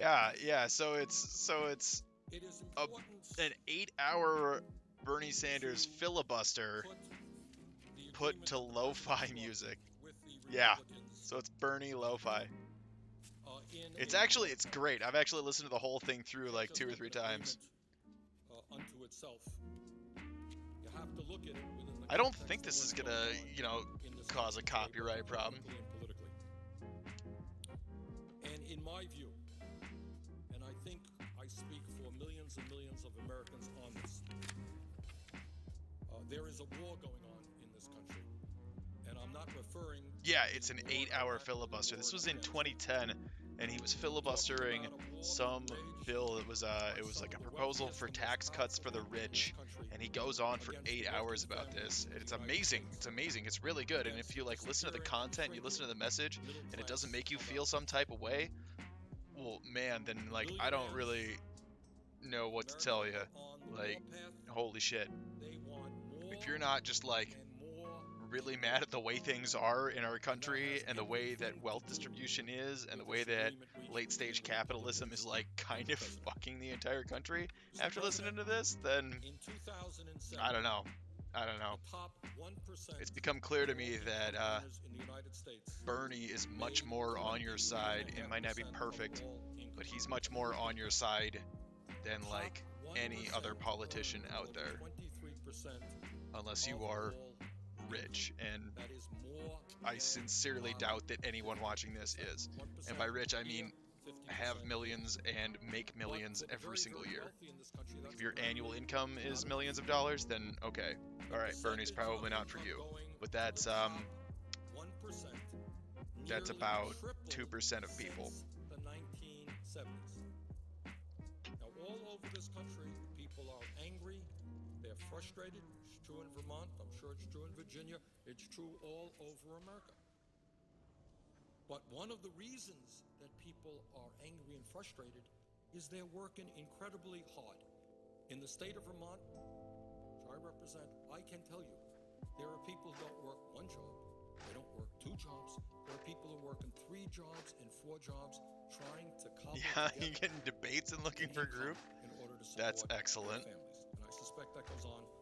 Yeah. So it's It is a, important an 8-hour Bernie Sanders filibuster put the put agreement to that the lo-fi President struck music. with the Yeah. Republicans, So it's Bernie lo-fi. in It's a- actually it's great. I've actually listened to the whole thing through like just 2 or like 3 an times. agreement, unto itself. You have to look at it within the I don't context think of this is what's gonna, going on you know, in this cause a country today, both copyright problem. economically and politically. And in my view, and I think I speak for millions and millions of Americans on this, there is a war going on in this country. And I'm not referring Yeah, to it's the an war in 8-hour Iraq, filibuster. the This war was in Afghanistan. 2010, and he was filibustering some bill that was it was like a proposal for tax cuts for the rich, and he goes on for 8 hours about this. It's amazing. It's amazing. It's really good. And if you like listen to the content, you listen to the message, and it doesn't make you feel some type of way, well, man, then like I don't really know what to tell you. Like, holy shit. If you're not just like really mad at the way things are in our country and the way that wealth distribution is and the way that late stage capitalism is like kind of fucking the entire country after listening to this, then I don't know. It's become clear to me that Bernie is much more on your side. It might not be perfect, but he's much more on your side than like any other politician out there, unless you are rich, and I sincerely doubt that anyone watching this is. And by rich, I mean have millions and make millions every single year. Like if your annual income is millions of dollars, then okay, all right, Bernie's probably not for you. But that's about 2% of people. The 1970s. Now, all over this country, people are angry. They're frustrated. It's true in Vermont. I'm sure it's true in Virginia. It's true all over America. But one of the reasons that people are angry and frustrated is they're working incredibly hard. In the state of Vermont, which I represent, I can tell you, there are people who don't work one job. They don't work 2 jobs. There are people who are working 3 jobs and 4 jobs trying to cobble Yeah, together you get in debates and looking for a group. in order to That's support their excellent. families. And I suspect that goes on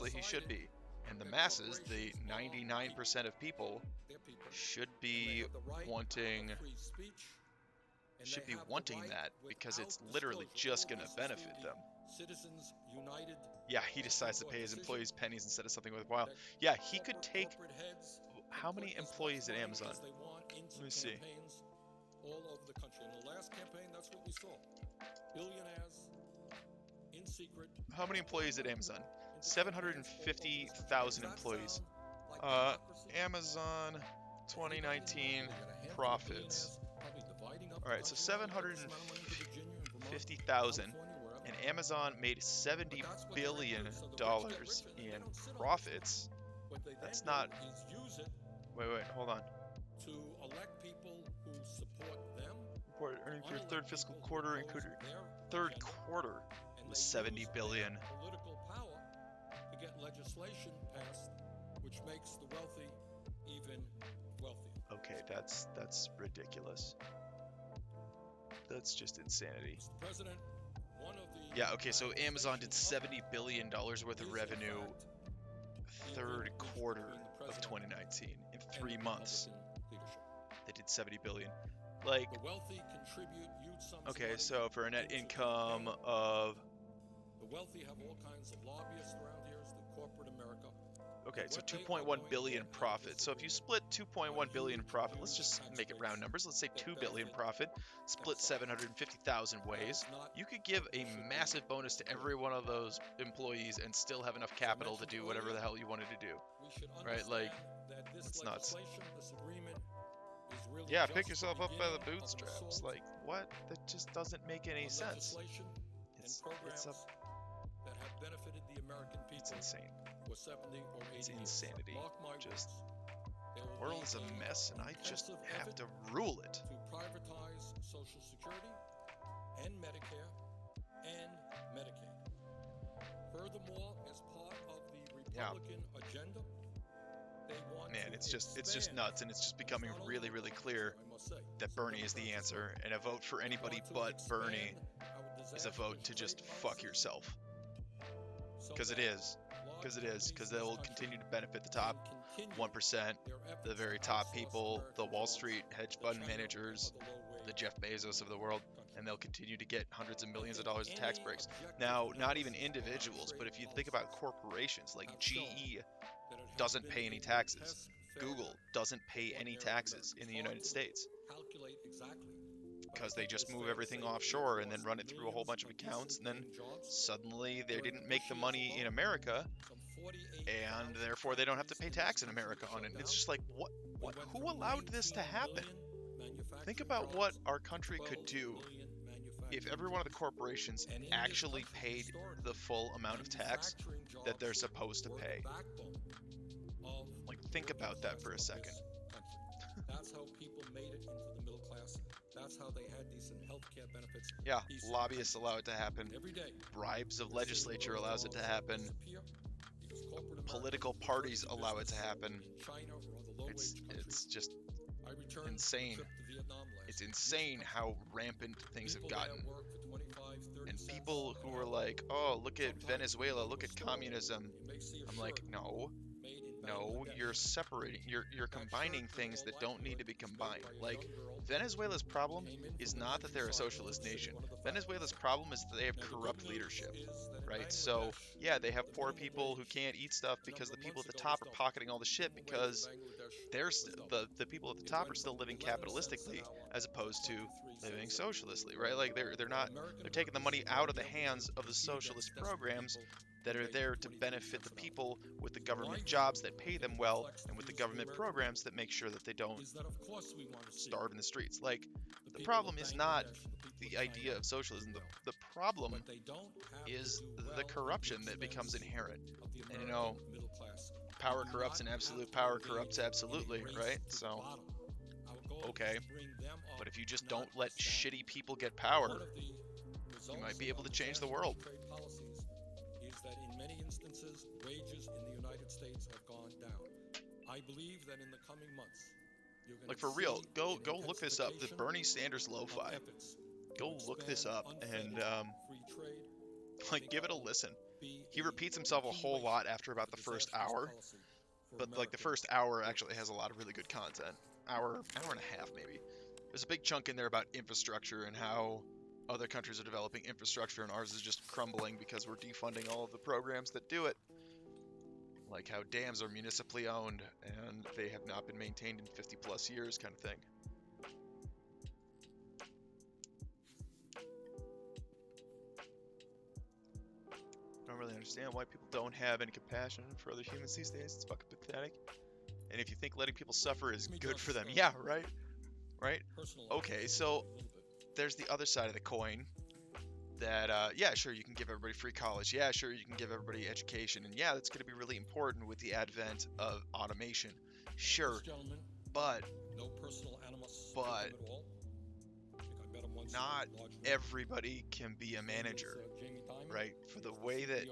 obviously he should decided be. And the masses, the 99% of people, should be wanting that because it's literally just going to benefit them. Citizens united. Yeah, he decides to pay his employees pennies instead of something worthwhile. Yeah, he could take... How many employees at Amazon? Let me see. All over the country. In the last campaign, that's what we saw. Billionaires in secret. How many employees at Amazon? 750,000 employees. Amazon 2019 profits. Alright, so 750,000, and Amazon made $70 billion in profits. That's not... Wait, hold on. To elect people who support them. Report earnings for third fiscal quarter included. Third quarter was 70 billion. Political power to get legislation passed, which makes the wealthy even wealthier. Okay, that's ridiculous. That's just insanity. Mr. President, one of the Yeah, okay, so Amazon did $70 billion worth of revenue third quarter of 2019. In 3 months, they did 70 billion. Like, the wealthy contribute huge sums. okay, so for a net income of... The wealthy have all kinds of lobbyists around here, is the corporate America. Okay, so 2.1 billion profit. So if you split 2.1 billion profit, let's just make it round numbers. Let's say 2 billion profit, split 750,000 ways. You could give a massive bonus to every one of those employees and still have enough capital to do whatever the hell you wanted to do. Right? Like, it's nuts. Yeah, pick yourself up by the bootstraps. Like, what? That just doesn't make any sense. It's that have benefited the American people. It's insane. For 70 or 80 It's years. insanity. Mark my Just, words. There the will world be is a mess, and I just intensive have to effort rule it. to privatize Social Security and Medicare and Medicaid. Furthermore, as part of the Republican agenda, they want Man, to it's just expand- nuts, and it's just becoming It's not really, only really clear I must say, that Bernie is the answer, and a vote for anybody but Bernie is a vote to just fuck yourself. Because it is. Because they will continue to benefit the top 1%, the very top people, the Wall Street hedge fund managers, the Jeff Bezos of the world, and they'll continue to get hundreds of millions of dollars in tax breaks. Now, not even individuals, but if you think about corporations, like GE doesn't pay any taxes. Google doesn't pay any taxes in the United States because they just move everything offshore and then run it through a whole bunch of accounts, and then suddenly they didn't make the money in America, and therefore they don't have to pay tax in America on it. It's just like, what? Who allowed this to happen? Think about what our country could do if every one of the corporations actually paid the full amount of tax that they're supposed to pay. Like, think about that for a second. That's how people made it into the middle class. That's how they had decent health care benefits. Yeah, lobbyists allow it to happen. Every day. Bribes of legislature allows it to happen. Political parties allow it to happen. It's just insane. It's insane how rampant things have gotten. And people who are like, oh, look at Venezuela, look at communism. I'm like, no, you're separating, you're combining things that don't need to be combined. Like, Venezuela's problem is not that they're a socialist nation. Venezuela's problem is that they have corrupt leadership, right? So, yeah, they have poor people who can't eat stuff because the people at the top are pocketing all the shit because the people at the top are still living capitalistically as opposed to living socialistly, right? Like, they're taking the money out of the hands of the socialist programs that are there to benefit the people with the government jobs that pay them well and with the government programs that make sure that they don't starve in the streets. Like, the problem is not the idea of socialism. The problem is the corruption that becomes inherent. And, power corrupts and absolute power corrupts absolutely, right? So, okay. But if you just don't let shitty people get power, you might be able to change the world. That in many instances, wages in the United States have gone down. I believe that in the coming months, you're going to like, for real, go look this up. The Bernie Sanders lo-fi. Go look this up and like, give it a listen. He repeats himself a whole lot after about the first hour, but like the first hour actually has a lot of really good content. Hour and a half maybe. There's a big chunk in there about infrastructure and how other countries are developing infrastructure and ours is just crumbling because we're defunding all of the programs that do it. Like how dams are municipally owned and they have not been maintained in 50 plus years, kind of thing. I don't really understand why people don't have any compassion for other humans these days. It's fucking pathetic. And if you think letting people suffer is good for them, yeah, right? Right? Okay, so there's the other side of the coin. That, yeah, sure, you can give everybody free college. Yeah, sure, you can give everybody education. And yeah, that's going to be really important with the advent of automation. Sure, but not everybody can be a manager, right? For the way that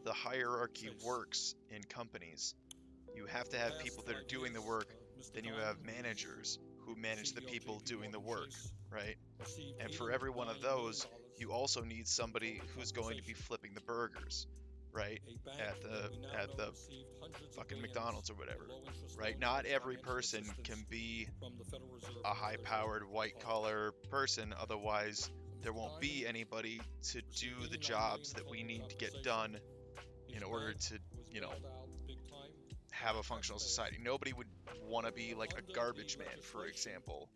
the hierarchy works in companies, you have to have people that are doing the work, then you have managers who manage the people doing the work, right? And for every one of those, you also need somebody who's going to be flipping the burgers, right? At the fucking McDonald's or whatever, right? Not every person can be a high-powered white-collar person, otherwise there won't be anybody to do the jobs that we need to get done in order to, you know, have a functional society. Nobody would want to be like a garbage man, for example,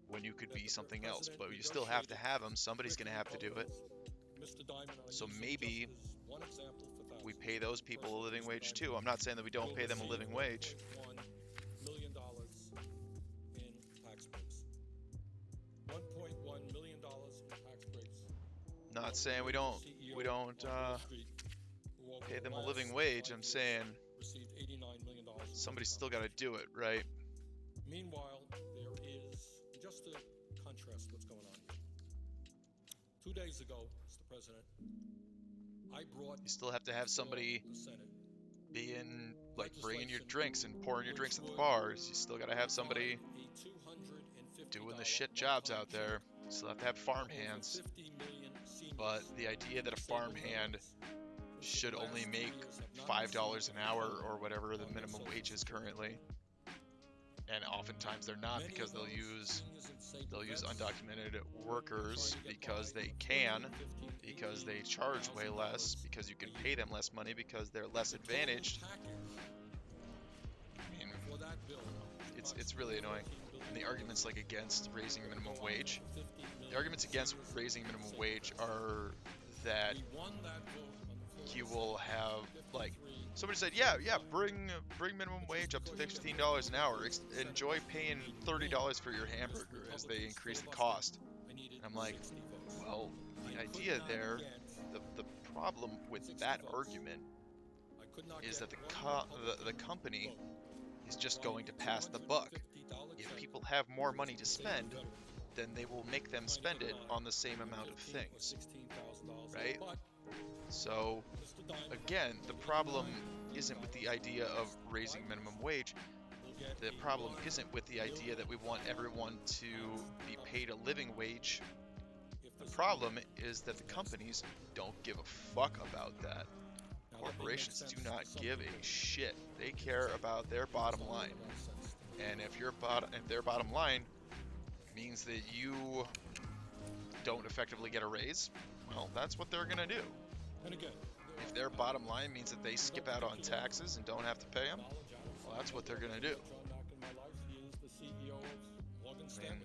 when you could be something else, but you still have to have them. Somebody's going to have to do it. So maybe we pay those people a living wage too. I'm not saying that we don't pay them a living wage. $1 million in tax breaks. $1.1 million in tax breaks. Not saying we don't pay them a living wage. I'm saying somebody's still got to do it, right? Meanwhile, there is, just to contrast what's going on here. 2 days ago, Mr. President, I brought You still have to have somebody the Senate being like bringing your drinks and pouring your drinks at the bars. You still got to have somebody doing the shit jobs out there. You still have to have farm hands. But the idea that a farm hand should only make $5 an hour or whatever the minimum wage is currently, and oftentimes they're not, because they'll use undocumented workers because they can, because they charge way less, because you can pay them less money, because they're less advantaged. I mean, it's really annoying. And the arguments like against raising minimum wage, the arguments against raising minimum wage are that you will have, like, somebody said, yeah, bring minimum wage up to $15 an hour. Enjoy paying $30 for your hamburger as they increase the cost. And I'm like, well, the idea there, the problem with that argument is that the company is just going to pass the buck. If people have more money to spend, then they will make them spend it on the same amount of things, right? So, again, the problem isn't with the idea of raising minimum wage. The problem isn't with the idea that we want everyone to be paid a living wage. The problem is that the companies don't give a fuck about that. Corporations do not give a shit. They care about their bottom line. And if their bottom line means that you don't effectively get a raise, well, that's what they're gonna do. If their bottom line means that they skip out on taxes and don't have to pay them, well, that's what they're gonna do. I mean,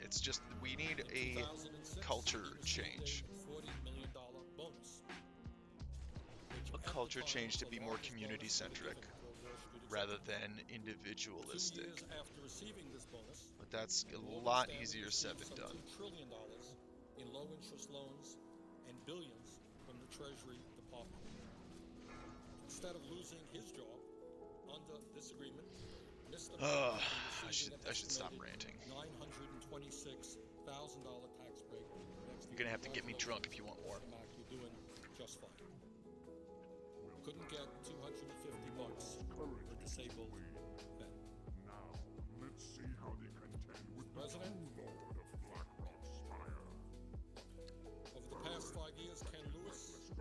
it's just, we need a culture change. A culture change to be more community-centric rather than individualistic. But that's a lot easier said than done. $2 trillion in low-interest loans and billions from the Treasury Department. Instead of losing his job under this agreement, Mr. I should stop ranting. $926,000 tax break. You're gonna have to get me drunk if you want more. You're doing just fine. Couldn't get $250 for disabled vet. Now, let's see how they contend with President? the Lord of Blackrock's Spire. Over the past 5 years, Ken Lewis, the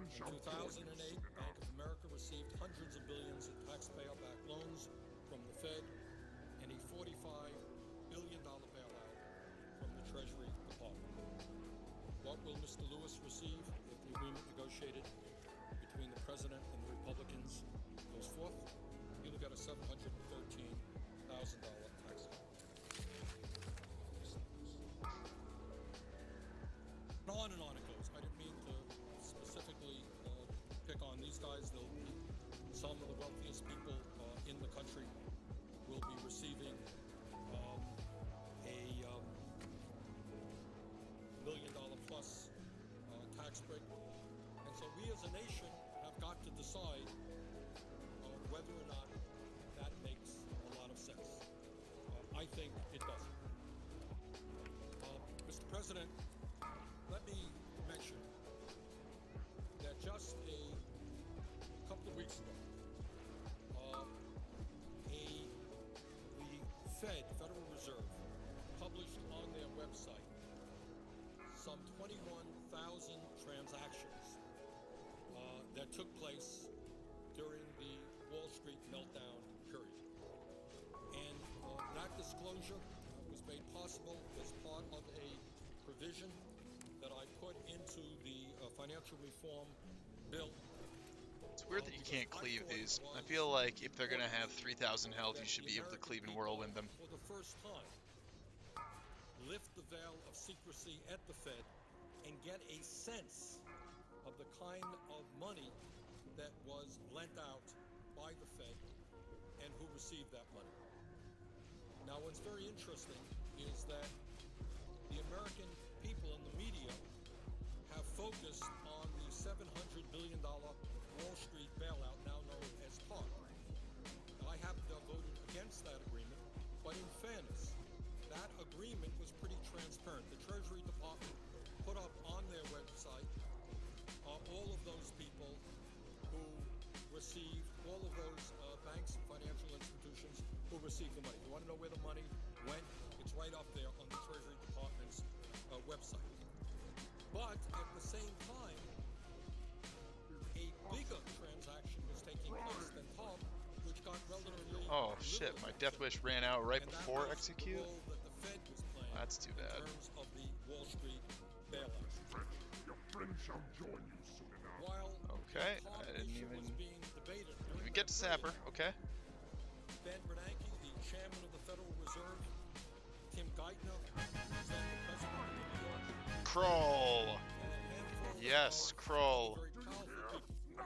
In 2008, Bank of America received hundreds of billions in taxpayer-backed loans from the Fed and a $45 billion bailout from the Treasury Department. What will Mr. Lewis receive if the agreement negotiated between the President and the Republicans goes forth? He'll get a $713,000 tax cut. And on it goes. I didn't mean to specifically pick on these guys. They'll be some of the wealthiest people in the country will be receiving a $1 million plus tax break. And so we as a nation have got to decide whether or not that makes a lot of sense. I think it doesn't. Mr. President, let me mention that just a couple of weeks ago, the Federal Reserve, published on their website some 21,000 transactions that took place during the Wall Street meltdown period. And that disclosure was made possible as part of a provision that I put into the financial reform bill. It's weird that you can't cleave these. I feel like if they're gonna have 3,000 health, you should be able to cleave and whirlwind them. For the first time, lift the veil of secrecy at the Fed and get a sense of the kind of money that was lent out by the Fed and who received that money. Now, what's very interesting is that the American people in the media have focused on the $700 billion Wall Street bailout, now known as TARP. Now, I happen to have voted against that agreement, but in fairness, that agreement was pretty transparent. The Treasury Department put up on their website all of those people who received, all of those banks and financial institutions who received the money. You want to know where the money went? It's right up there on the Treasury Department's website. But at the same time, a bigger transaction was taking place than TARP, which got relatively Oh shit, my death wish ran out right before execute? That the Fed was playing That's too bad. in terms of the Wall Street bailout. Your friend shall join you soon enough. While Okay, the TARP I didn't issue even was being debated during even get to that Sapper. period, Okay. Ben Bernanke, the chairman of the Federal Reserve, Tim Geithner, who's then the president of the New York, Kroll. and a handful of Yes, Kroll. very powerful people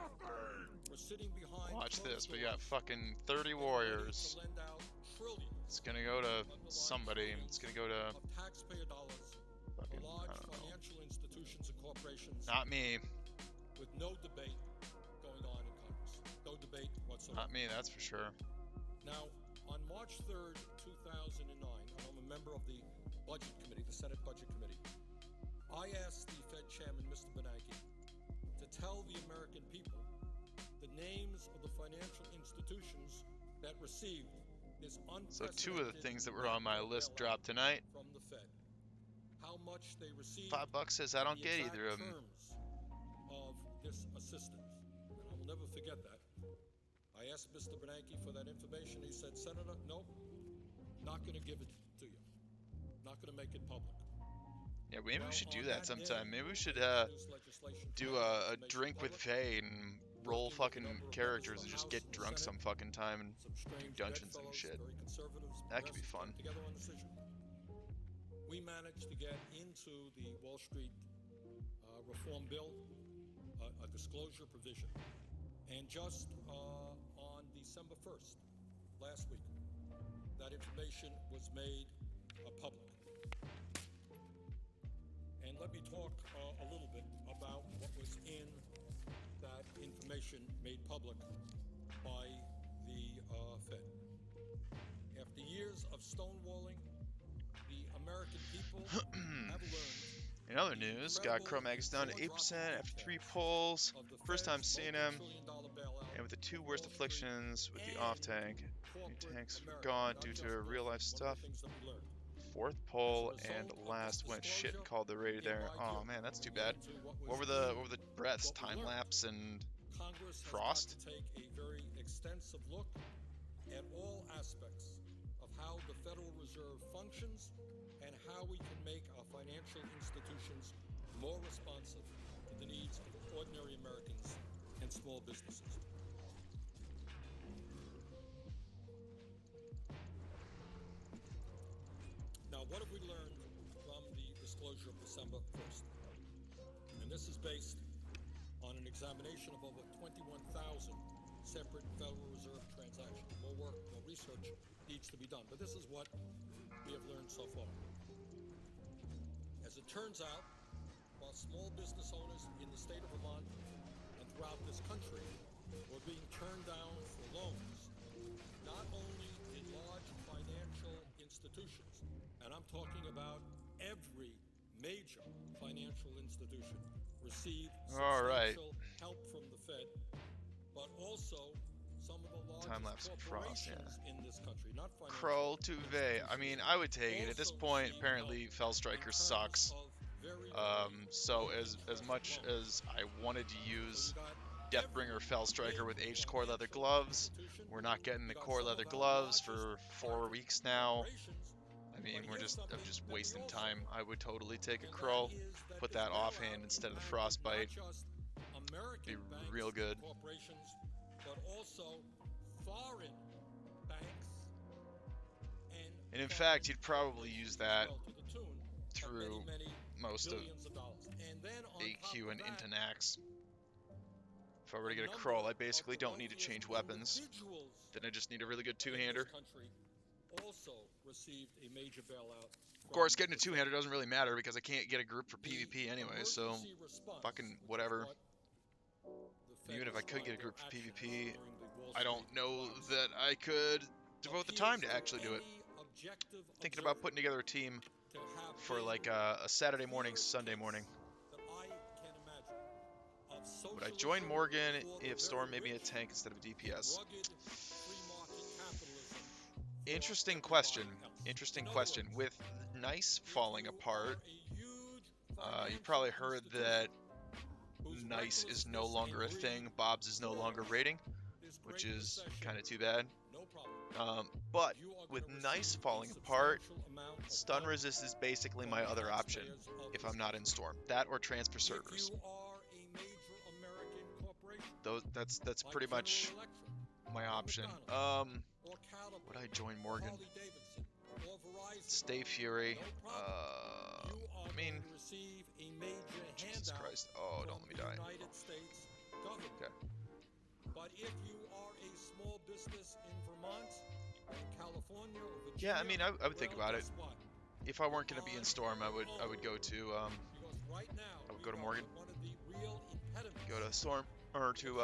were sitting behind Watch this. closed We doors got fucking 30 ready warriors. to lend out trillions It's gonna go to underlying somebody. trillions It's gonna go to of taxpayer dollars fucking, to I large don't know. financial institutions and corporations Not me. with no debate going on in Congress. No debate whatsoever. Not me, that's for sure. Now, on March 3rd, 2009, and I'm a member of the Budget Committee, the Senate Budget Committee, I asked the Fed Chairman, Mr. Bernanke, to tell the American people the names of the financial institutions that received this So unprecedented two of the things that were on my list dropped tonight. from the Fed. How much they received, $5 says I don't the get exact either of them. terms of this assistance. And I will never forget that. I asked Mr. Bernanke for that information. He said, Senator, nope, not going to give it to you. Not going to make it public. Yeah, maybe Now, we should do on that that sometime. day, Maybe we should introduced legislation do to a make it drink with public. Faye and roll Working with a fucking number of characters members of and the just House get and the drunk some Senate, fucking time and some strange dungeons and bedfellows, shit. very conservatives, That could be progressives, fun. got together on this issue. We managed to get into the Wall Street reform bill a disclosure provision, and just on December 1st, last week, that information was made public. And let me talk a little bit about what was in that information made public by the Fed. After years of stonewalling, the American people have learned In other news, got Cro-Mags down to 8% after 3 polls. of the First time Fed's seeing him. multi-trillion-dollar bailout. And with the 2 worst Wall Street afflictions with the and off tank. New corporate tanks were America, gone not due just to Bill. real life One of stuff. the things that we learned. 4th pull and last went shit and called the raid there. Oh man, that's too bad. What were the breaths? Time lapse and Congress has Frost? got to take a very extensive look at all aspects of how the Federal Reserve functions and how we can make our financial institutions more responsive to the needs of ordinary Americans and small businesses. Now, what have we learned from the disclosure of December 1st? And this is based on an examination of over 21,000 separate Federal Reserve transactions. More work, more research needs to be done. But this is what we have learned so far. As it turns out, while small business owners in the state of Vermont and throughout this country were being turned down for loans, not only did large financial institutions, and I'm talking about every major financial institution, receive substantial help from the Fed, but also some of the largest corporations in this country, not financial. Kroll to Vey. I mean, I would take it. At this point, apparently, Fellstriker sucks. So as much as I wanted to use Deathbringer Fellstriker with aged core leather gloves, we're not getting the core leather gloves for 4 weeks now. I mean, I'm just wasting time. I would totally take a Kroll, put that offhand instead of the Frostbite. Be real good. But also foreign banks and in fact, you'd probably use that through most of AQ and Intanax. If I were to get a Kroll, I basically don't need to change weapons. Then I just need a really good two-hander. Of course, getting a two-hander doesn't really matter because I can't get a group for PvP anyway, so fucking whatever. Even if I could get a group for PvP, I don't know that I could devote the time to actually do it. Thinking about putting together a team for like a Saturday morning, Sunday morning. Would I join Morgan if Storm made me a tank instead of a DPS? Interesting question. Interesting question. With Nice falling apart, you probably heard that Nice is no longer a thing. Bob's is no longer rating, which is kind of too bad. But with Nice falling apart, stun resist is basically my other option if I'm not in Storm. That or transfer servers. That's pretty much my option. Would I join Morgan? Stay Fury. I mean, Jesus Christ. Oh, don't let me die. Okay. But if you are a small business in Vermont, California, or Virginia, yeah, I mean, I would think about it. If I weren't going to be in Storm, I would go to Morgan. Go to Storm or to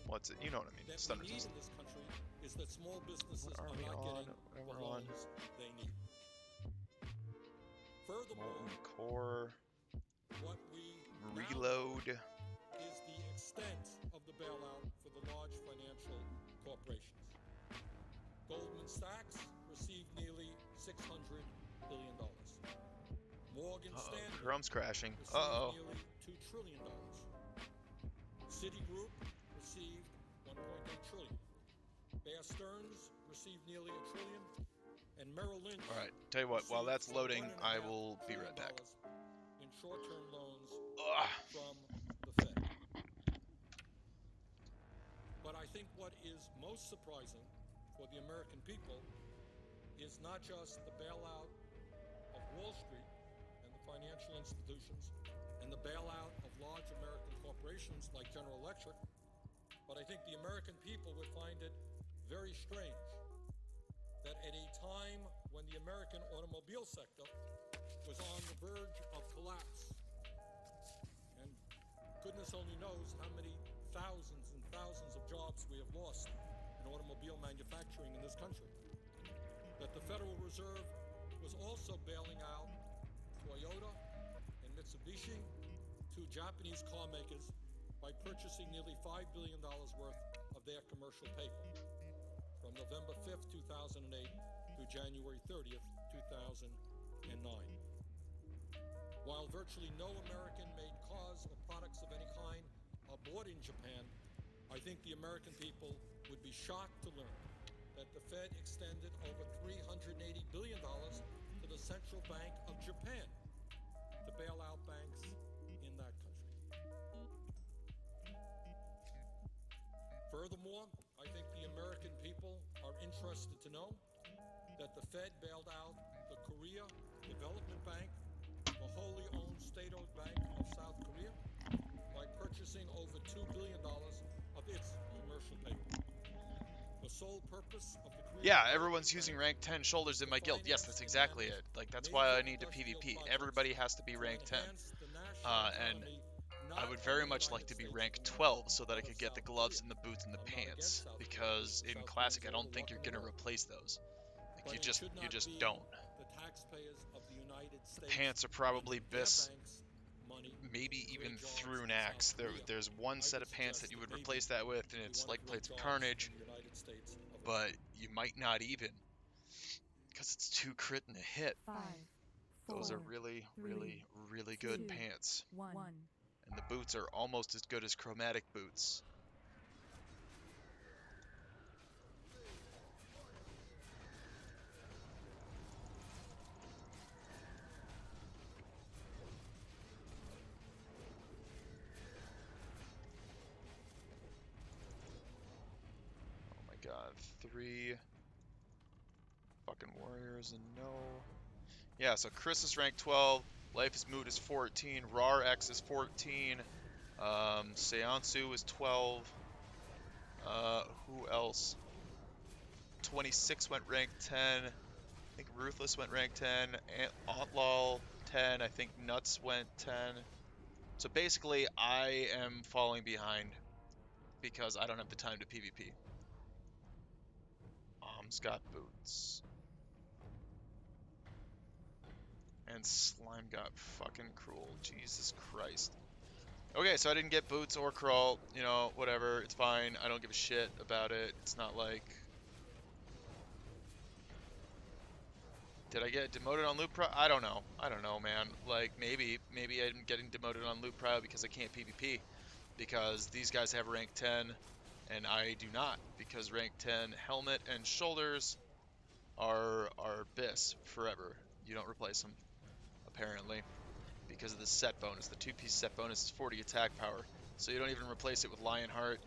what's it? You know what I mean? Stun resist. What are we on? We're on Molten Core. Reload. Is the extent of the bailout for the large financial corporations. Goldman Sachs received nearly $600 billion. Morgan Stanley Chrome's crashing. received nearly $2 trillion. Citigroup received $1.8 trillion. Bear Stearns received nearly $1 trillion. And Merrill Lynch. All right. Tell you what. While that's loading, I will be right back. In short-term loans from the Fed. But I think what is most surprising for the American people is not just the bailout of Wall Street and the financial institutions and the bailout of large American corporations like General Electric, but I think the American people would find it very strange that at a time when the American automobile sector was on the verge of collapse, and goodness only knows how many thousands and thousands of jobs we have lost in automobile manufacturing in this country, that the Federal Reserve was also bailing out Toyota and Mitsubishi, two Japanese car makers, by purchasing nearly $5 billion worth of their commercial paper from from November 5th, 2008 through January 30th, 2009. While virtually no American-made cars or products of any kind are bought in Japan, I think the American people would be shocked to learn that the Fed extended over $380 billion to the Central Bank of Japan to bail out banks in that country. Furthermore, I think the American people are interested to know that the Fed bailed out the Korea Development Bank, the wholly owned state-owned bank of South Korea, by purchasing over $2 billion of its commercial paper. The sole purpose of the Korea Yeah, Development everyone's using Bank rank 10 shoulders in my guild. Yes, that's finance and exactly manage it. Like, that's why I major need to industrial PvP. projects Everybody has to be to rank 10. enhance the national And economy, I not would of very the much like United to be States rank of 12 America, so that I but could of get the South gloves Korea. and the boots and the I'm not pants. against South Korea. Because in South Classic, I Koreans are don't think you're overlooking gonna the world. replace those. Like, But you it just should not be don't. the taxpayers of the United The States pants are probably spending their bis, banks' money maybe to even create jobs through in Nax. South Korea. There's one I set would of pants that suggest you would maybe replace that with, and we it's want like to create Plates of jobs Carnage, in the United States of but America. you might not even. Because it's 2 crit and a hit. 5, Those are 4, really, 3, really, really good 2, pants. 1. And the boots are almost as good as chromatic boots. Oh my god, 3 fucking warriors and no. Yeah, so Chris is rank 12, Life is Moot is 14, Rar X is 14, Seansu is 12, who else? 26 went rank 10, I think Ruthless went rank 10, Autlal 10, I think Nuts went 10. So basically, I am falling behind because I don't have the time to PvP. Got boots. And Slime got fucking cruel. Jesus Christ. Okay, so I didn't get boots or crawl. You know, whatever. It's fine. I don't give a shit about it. It's not like... Did I get demoted on loot pro? I don't know. I don't know, man. Like, maybe I'm getting demoted on loot pro because I can't PvP. Because these guys have rank 10, and I do not. Because rank 10 helmet and shoulders are bis forever. You don't replace them, apparently. Because of the set bonus. The 2-piece set bonus is 40 attack power. So you don't even replace it with Lionheart.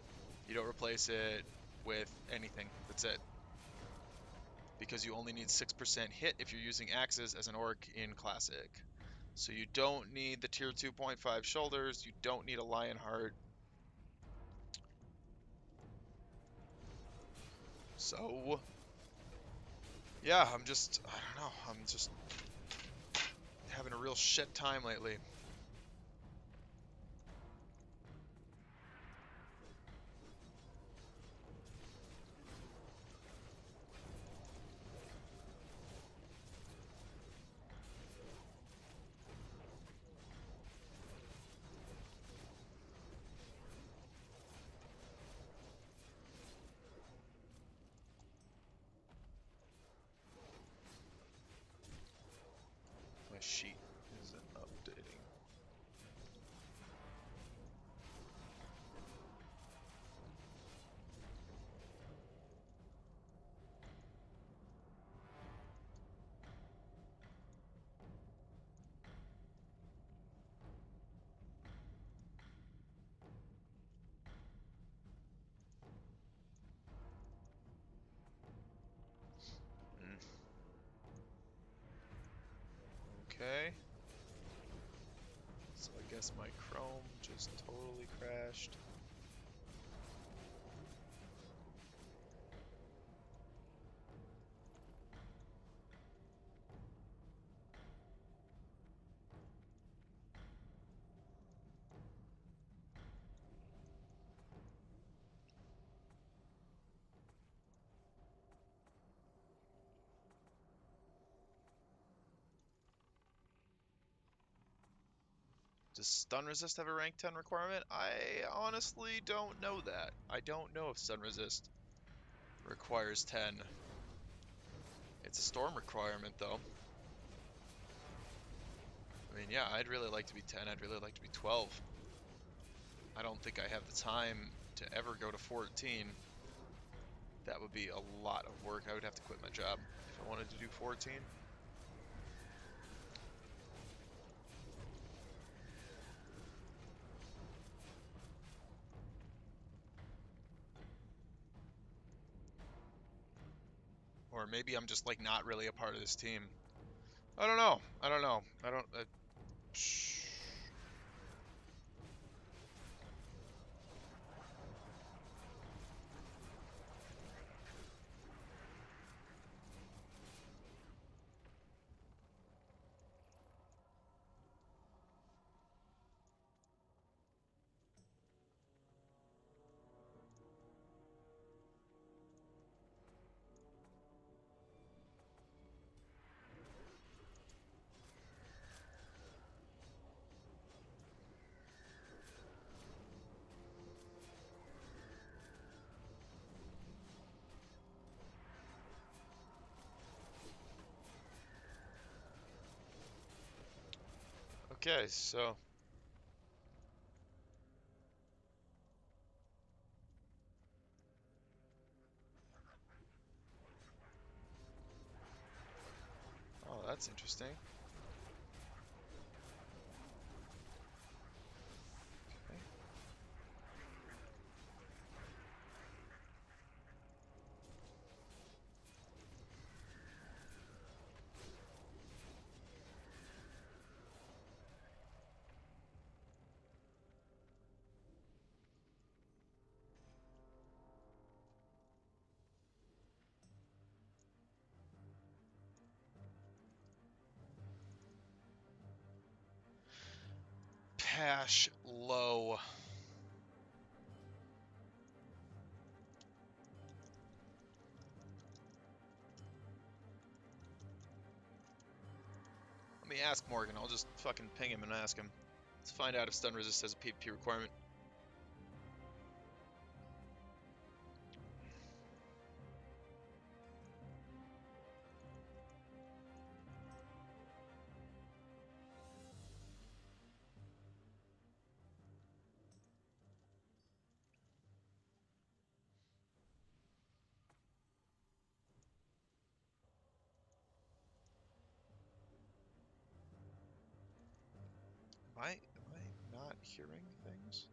You don't replace it with anything. That's it. Because you only need 6% hit if you're using axes as an orc in Classic. So you don't need the tier 2.5 shoulders. You don't need a Lionheart. So, yeah, I don't know. I'm just having a real shit time lately. My sheet isn't updating. Okay. So I guess my Chrome just totally crashed. Does stun resist have a rank 10 requirement? I honestly don't know that. I don't know if stun resist requires 10. It's a storm requirement, though. I mean, yeah, I'd really like to be 10. I'd really like to be 12. I don't think I have the time to ever go to 14. That would be a lot of work. I would have to quit my job if I wanted to do 14. Or maybe I'm just like not really a part of this team. I don't know. I don't know. I don't. Okay, so oh, that's interesting. Okay. Pash low. Let me ask Morgan. I'll just fucking ping him and ask him. Let's find out if stun resist has a PvP requirement. Am I not hearing things?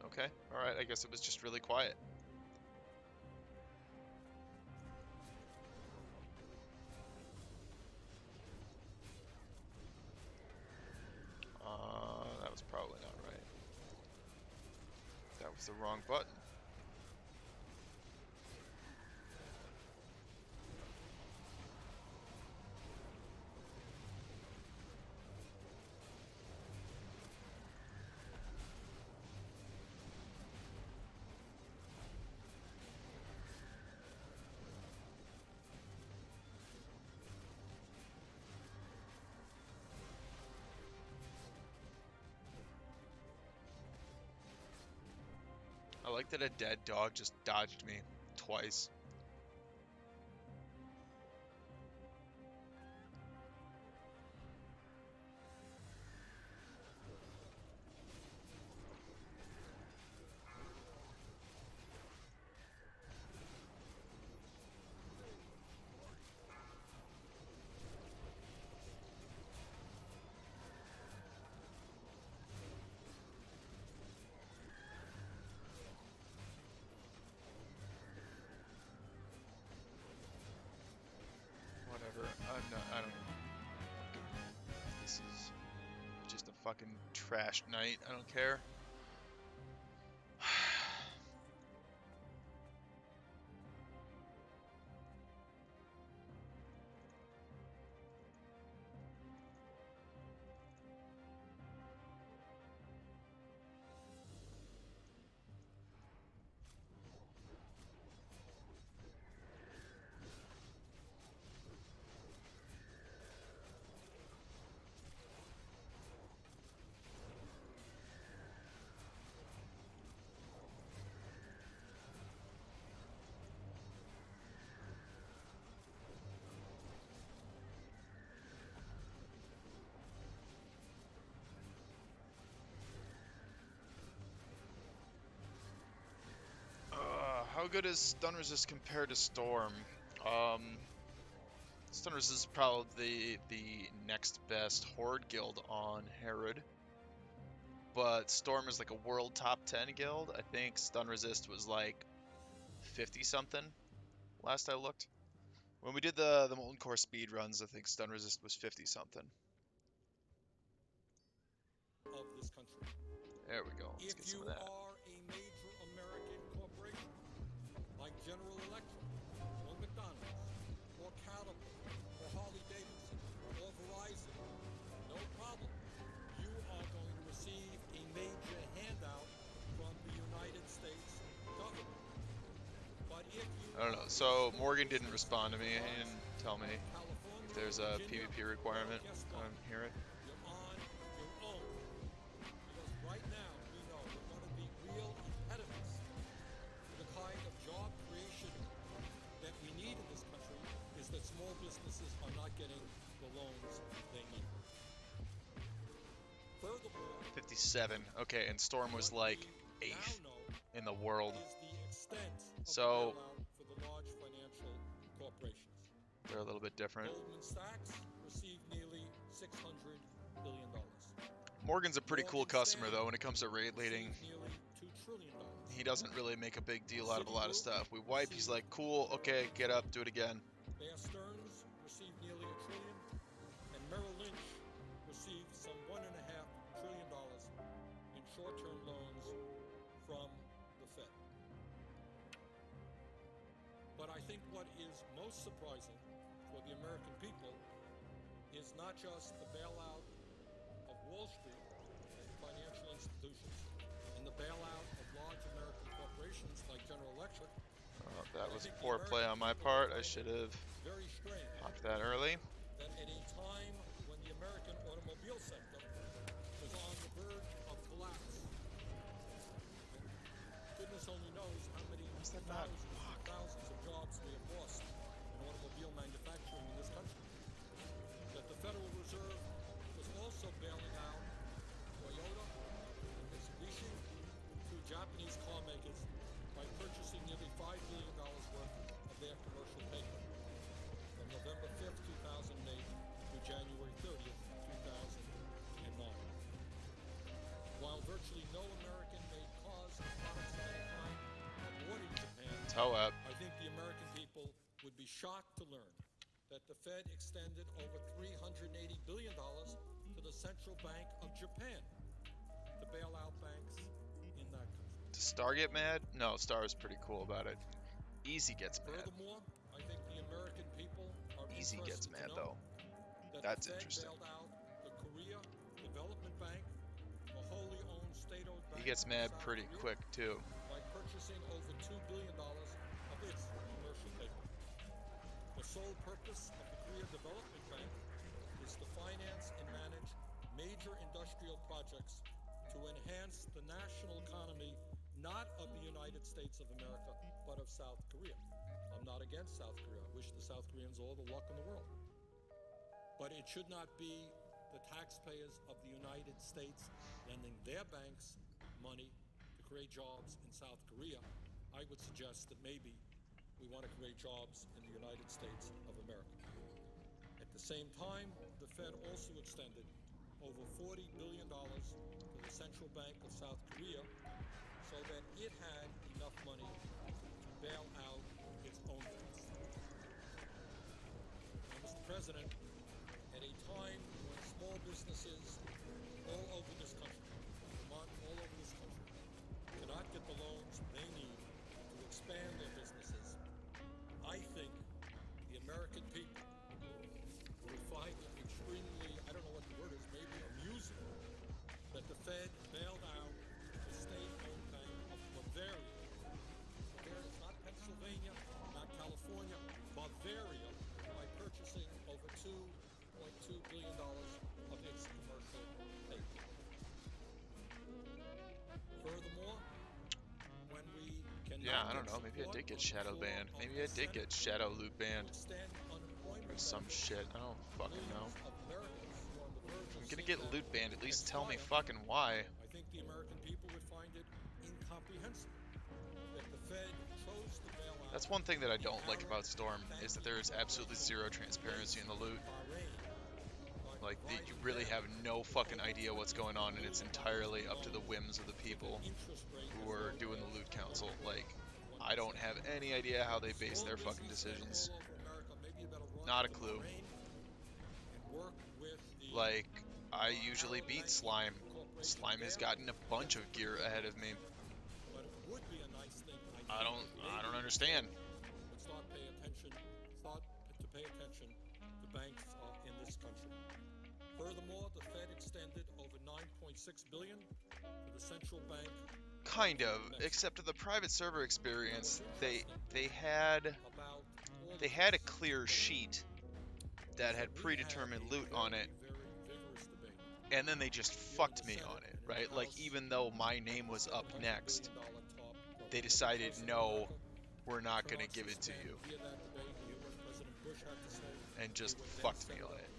Okay, alright, I guess it was just really quiet. That was probably not right. That was the wrong button. I like that a dead dog just dodged me twice. Whatever. I don't. This is just a fucking trash night. I don't care. good is Stun Resist compared to Storm? Stun Resist is probably the next best Horde guild on Herod. But Storm is like a world top 10 guild. I think Stun Resist was like 50 something last I looked. When we did the Molten Core speed runs, I think Stun Resist was 50 something. Of this country. There we go. Let's If get you some of that. are a major American corporation, like General Electric, or McDonald's, or Caterpillar, or Harley-Davidson, or Verizon, no problem. You are going to receive a major handout from the United States government. But if you I don't know. So Morgan didn't respond to me. He didn't tell me if there's a PvP requirement on Herod. You're on your own. Because right now, we know that one of the real impediments to the kind of job creation that we need in this country is that small businesses are not getting the loans they need. Furthermore, 57. Okay, and Storm was like we 8th now know in the world. is the extent of So- the bailout for the large financial corporations. They're a little bit different. Goldman Sachs received nearly $600 billion. Morgan's a pretty cool Morgan customer Stanley though when it comes to rate leading. received nearly $2 trillion. He doesn't really make a big deal out of a lot of stuff. We wipe, he's like, cool, okay, get up, do it again. Bear Stearns received nearly $1 trillion, and Merrill Lynch received some $1.5 trillion in short-term loans from the Fed. But I think what is most surprising for the American people is not just the bailout of Wall Street and financial institutions and the bailout of large American corporations like General Electric. That was poor play on my part. I should have Very strange popped that early. that at a time when the American automobile sector was on the verge of collapse, goodness only knows how many that not thousands of jobs we have lost in automobile manufacturing in this country. That the Federal Reserve was also bailing out Toyota and Mitsubishi, two Japanese car makers, by purchasing nearly $5 billion worth of their commercial paper from November 5th, 2008 to January 30th, 2009. While virtually no American made cars and products of any kind are bought in Japan, Toe up. I think the American people would be shocked to learn that the Fed extended over $380 billion to the Central Bank of Japan to bail out banks in that country. Does Star get mad? No, Star is pretty cool about it. Easy gets mad. Furthermore, I think the American people are Easy gets interested to mad know though. that That's the Fed interesting. bailed out the Korea Development Bank, a wholly owned state-owned bank. He gets in mad South pretty Korea, quick too. by purchasing over $2 billion of its commercial paper. The sole purpose of the Korea Development Bank is to finance and manage major industrial projects to enhance the national economy, not of the United States of America, but of South Korea. I'm not against South Korea. I wish the South Koreans all the luck in the world. But it should not be the taxpayers of the United States lending their banks money to create jobs in South Korea. I would suggest that maybe we want to create jobs in the United States of America. At the same time, the Fed also extended over $40 billion to the Central Bank of South Korea so that it had enough money to bail out its own banks. Now, Mr. President, at a time when small businesses all over this country, Vermont, all over this country, cannot get the loans they need to expand their businesses, I think the American people would find it extremely, I don't know what the word is, maybe amusing, that the Fed bailed out the state-owned bank of Bavaria. Bavaria is not Pennsylvania, not California, Bavaria, by purchasing over $2.2 billion of its commercial paper. Furthermore, when we can Yeah, I don't know. Maybe I did get shadow banned. Maybe I did get shadow loot banned. Or some shit. I don't fucking know. I'm gonna get loot banned. At least tell me fucking why. I think the American people would find it incomprehensible that the Fed chose to bail out That's one thing that I don't the like Arab about Storm, banking is that there is absolutely zero transparency in the loot. Like, you really have no fucking idea what's going on, and it's entirely up to the whims of the people who are doing the loot council. Like, I don't have any idea how they base their fucking decisions. Not a clue. Like, I usually beat Slime. Slime has gotten a bunch of gear ahead of me. I don't understand. Start to pay attention to banks in this country. Furthermore, the Fed extended over $9.6 billion to the central bank. Kind of, except in the private server experience, they had a clear sheet that had predetermined loot on it, and then they just fucked me on it, right? Like, even though my name was up next, they decided, no, we're not going to give it to you, and just fucked me on it.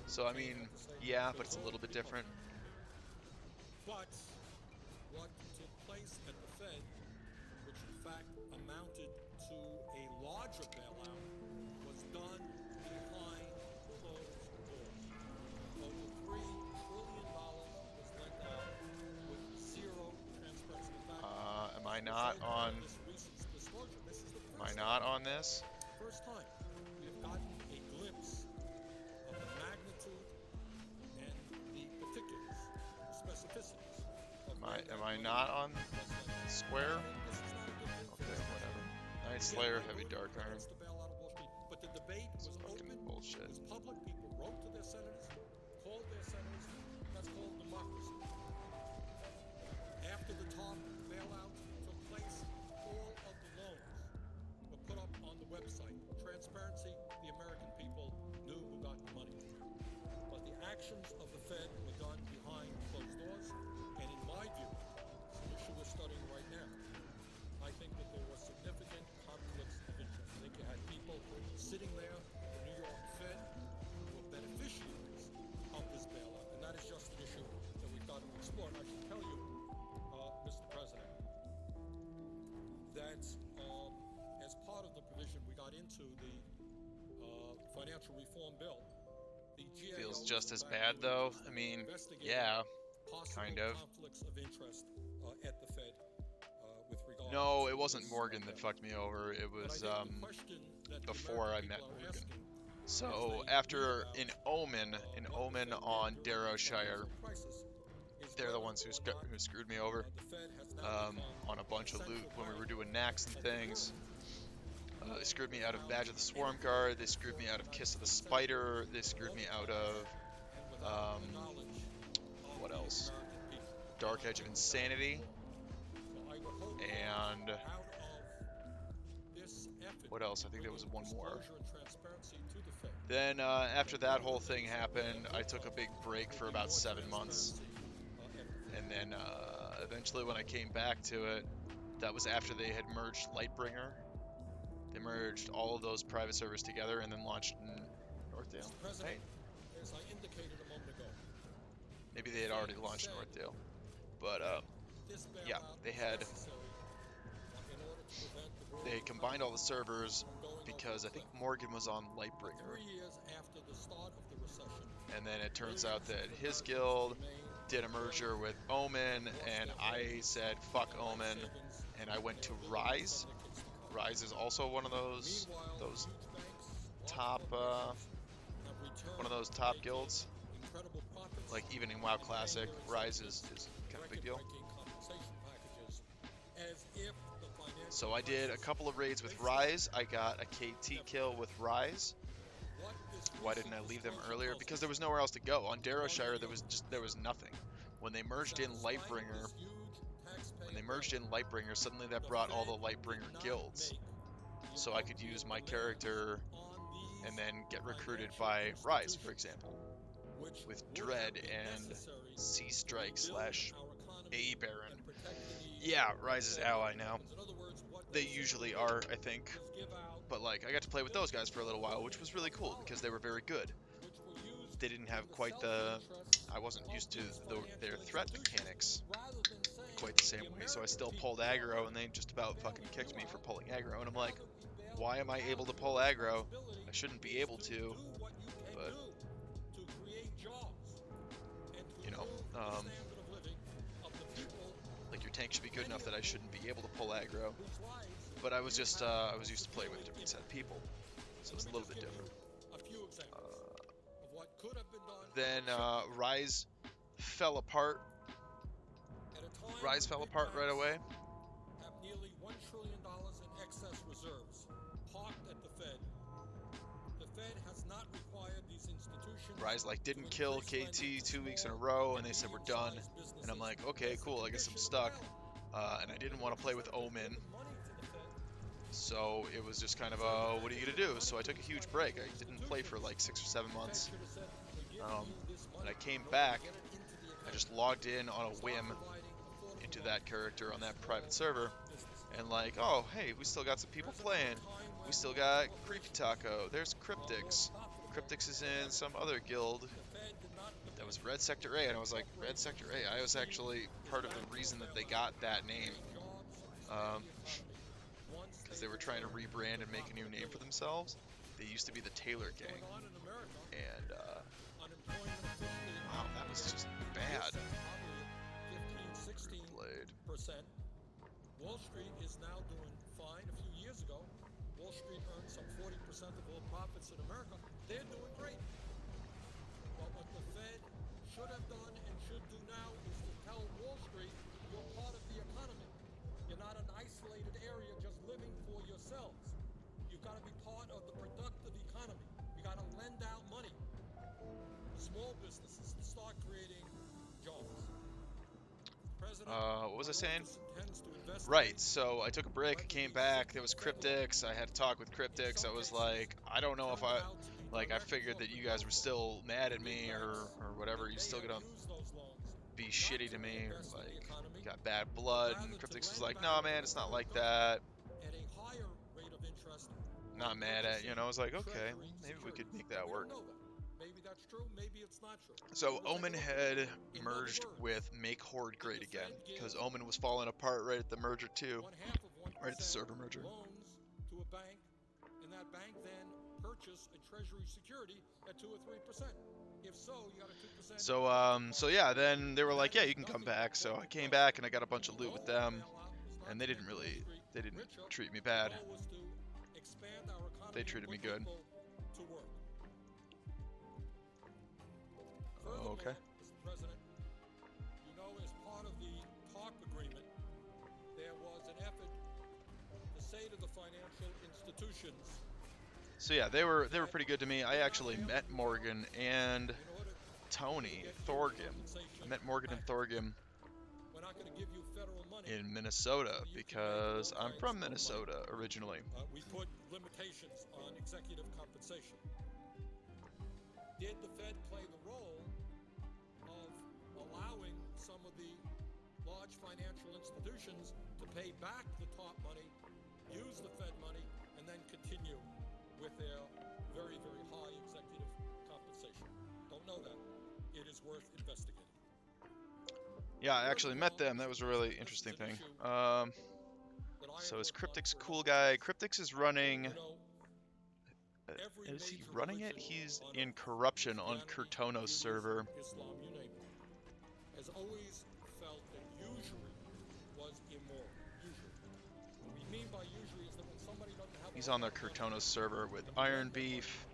So, I mean, yeah, but it's a little bit different. But what took place at the Fed, which in fact amounted to a larger bailout, was done behind closed doors. Over $3 trillion was lent out with zero transparency. In fact, Am I not on? this recent disclosure, this is the Am I not on this? first time we have gotten a glimpse of the magnitude and the particulars, the specificities of Am I not on Square? Okay, whatever. Night Slayer, Heavy Dark Iron. But the debate was Fucking open, bullshit. it was public, people wrote to their senators, called their senators. That's called democracy. After the top bailout took place, all of the loans were put up on the website. Transparency, the American people knew who got the money. But the actions of the Fed were done behind closed doors, and in my view, it's an issue we're studying right now. I think that there were significant conflicts of interest. I think you had people sitting there at the New York Fed who were beneficiaries of this bailout, and that is just an issue that we've got to explore. And I should tell you, Mr. President, that as part of the provision we got into the financial reform bill, the GAO Feels just as bad, though. I mean, yeah, kind of. conflicts of interest at the Fed with regard No, to it wasn't this Morgan that bill. fucked me over. It But I was, think the question that the before I American met people are Morgan. asking So, as they after read in about Omen what the Fed on did during the Darrowshire, financial crisis is they're the whether ones or not, who screwed me over the Fed has now become on a bunch of central loot when we bank were doing knacks and of the things. world. They screwed me out of Badge of the Swarm Guard, they screwed me out of Kiss of the Spider, they screwed me out of, And without the knowledge of what the else? American people. Dark Edge of Insanity, So I would hope and out of this effort what else? I think there was one more. disclosure and transparency to the Fed, Then, after that whole thing happened, I took a big break for about 7 months. And then, eventually when I came back to it, that was after they had merged Lightbringer. They merged all of those private servers together and then launched in Northdale. Mr. President, Right? as I indicated a moment ago, Maybe they had already launched Northdale. But, this yeah, bailout they was had necessary in order to prevent the world they had combined all the servers from going because off I think the cliff. Morgan was on Lightbringer. 3 years after the start of the recession, And then it turns out that his guild did a merger with Omen, and I said fuck Omen, and I went to Rise. Rise is also one of those top guilds. Like even in WoW Classic, Rise is kind of a big deal. So I did a couple of raids with Rise. I got a KT kill with Rise. Why didn't I leave them earlier? Because there was nowhere else to go. On Darrowshire, there was nothing. When they merged in Lightbringer, suddenly that brought all the Lightbringer guilds. So I could use my character and then get recruited by Rise, for example, with Dread and Sea Strike / A Baron. Yeah, Rise is ally now. They usually are, I think. But like, I got to play with those guys for a little while, which was really cool because they were very good. they didn't have quite the, I wasn't used to their threat mechanics quite the same way, so I still pulled aggro, and they just about fucking kicked me for pulling aggro, and I'm like, why am I able to pull aggro? I shouldn't be able to, but, you know, like your tank should be good enough that I shouldn't be able to pull aggro, but I was just, I was used to playing with a different set of people, so it's a little bit different. Then Rise fell apart. Rise fell apart right away. Have nearly $1 trillion in excess reserves parked at the Fed. The Fed has not required these institutions. Rise like didn't kill KT 2 weeks in a row, and they said we're done. And I'm like, okay, cool. I guess I'm stuck. And I didn't want to play with Omen, so it was just kind of a, what are you gonna do? So I took a huge break. I didn't play for like 6 or 7 months. And I came back. I just logged in on a whim into that character on that private server, and like, oh hey, we still got some people playing. We still got Creepy Taco. There's Cryptix. Cryptix is in some other guild that was Red Sector A, and I was like, Red Sector A. I was actually part of the reason that they got that name, because they were trying to rebrand and make a new name for themselves. They used to be the Taylor Gang, and wow, that was just bad. Played. Wall Street is now doing fine. A few years ago, Wall Street earned some 40% of all profits in America. They're doing great. But what the Fed should have done and should do now is to tell Wall Street you're part of the economy. You're not an isolated area just living for yourselves. You've got to be part of the productive economy. You got to lend out money to small businesses to start creating jobs. What was I saying? Right, so I took a break, came back, there was Cryptix, I had to talk with Cryptix. I was like, I don't know if I figured that you guys were still mad at me or whatever, you're still gonna be shitty to me, or like, you got bad blood, and Cryptix was like, no man, it's not like that. Not mad at you, and I was like, okay, maybe we could make that work. Maybe that's true, maybe it's not true. So Omen had merged with Make Horde great again, because Omen was falling apart right at the merger too, right at the server merger. Loans to a bank, and that bank then purchased a treasury security at 2 or 3%. If so, you got a 2%. So yeah, then they were like, yeah, you can come back. So I came back and I got a bunch of loot with them, and they didn't treat me bad. They treated me good. Okay. Mr. President, you know, as part of the TARP agreement, there was an effort to say to the financial institutions. So yeah, they were pretty good to me. I actually met Morgan and Tony Thorgim. I met Morgan and Thorgim in Minnesota because I'm from Minnesota originally. We put limitations on executive compensation. Did the Fed play the role of allowing some of the large financial institutions to pay back the top money, use the Fed money, and then continue with their very, very high executive compensation? Don't know that. It is worth investigating. Yeah, I actually met them. That was a really interesting thing. So is Cryptix a cool guy? Cryptix is running... is he running it? He's in corruption on Kurtono's server. Islam, you name it, has always felt that usury was immoral. Usury. What we mean by usury is that when somebody doesn't have... He's on the Kurtono's server with Iron Beef.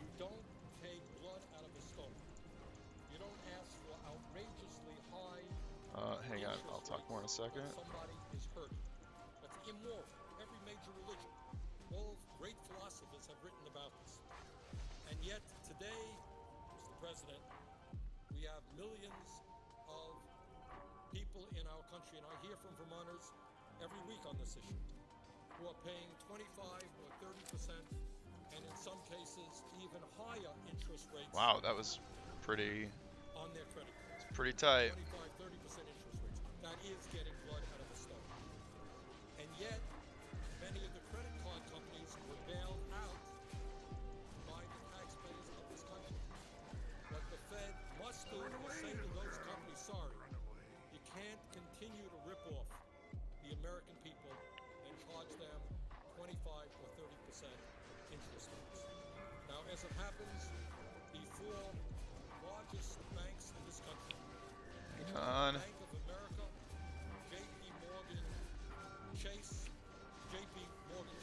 You don't take blood out of a stone. You don't ask for outrageously high... Hang on, I'll talk more in a second. Somebody is hurting. That's immoral. Every major religion. All great philosophers have written about this. And yet, today, Mr. President, we have millions of people in our country, and I hear from Vermonters every week on this issue, who are paying 25 or 30%, and in some cases, even higher interest rates. Wow, that was pretty... on their credit cards. It's pretty tight. 25, 30% interest rates. That is getting blood out of a stone. And yet, many of the credit card companies were bailed out by the taxpayers of this country. as it happens, the four largest banks in this country, Hang on. Bank of America, J.P. Morgan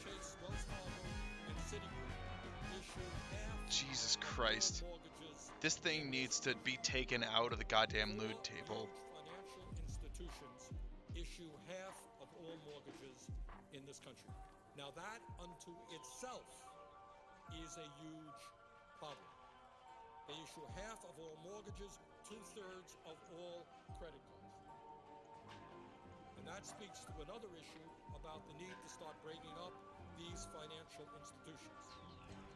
Chase, Wells Fargo, and Citigroup issue half Jesus of Christ. all mortgages. This thing needs to be taken out of the goddamn loot table. Huge financial institutions issue half of all mortgages in this country. Now that unto itself is a huge problem. They issue half of all mortgages, 2/3 of all credit cards. And that speaks to another issue about the need to start breaking up these financial institutions.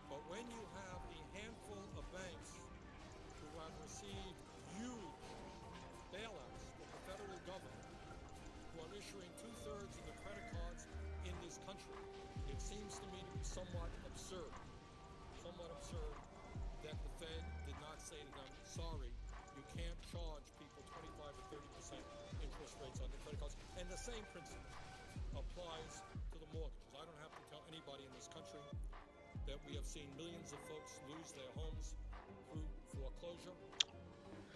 But when you have a handful of banks who have received huge bailouts from the federal government, who are issuing 2/3 of the credit cards in this country, it seems to me to be somewhat absurd that the Fed did not say to them, sorry, you can't charge people 25 or 30% interest rates on their credit cards. And the same principle applies to the mortgages. I don't have to tell anybody in this country that we have seen millions of folks lose their homes through foreclosure.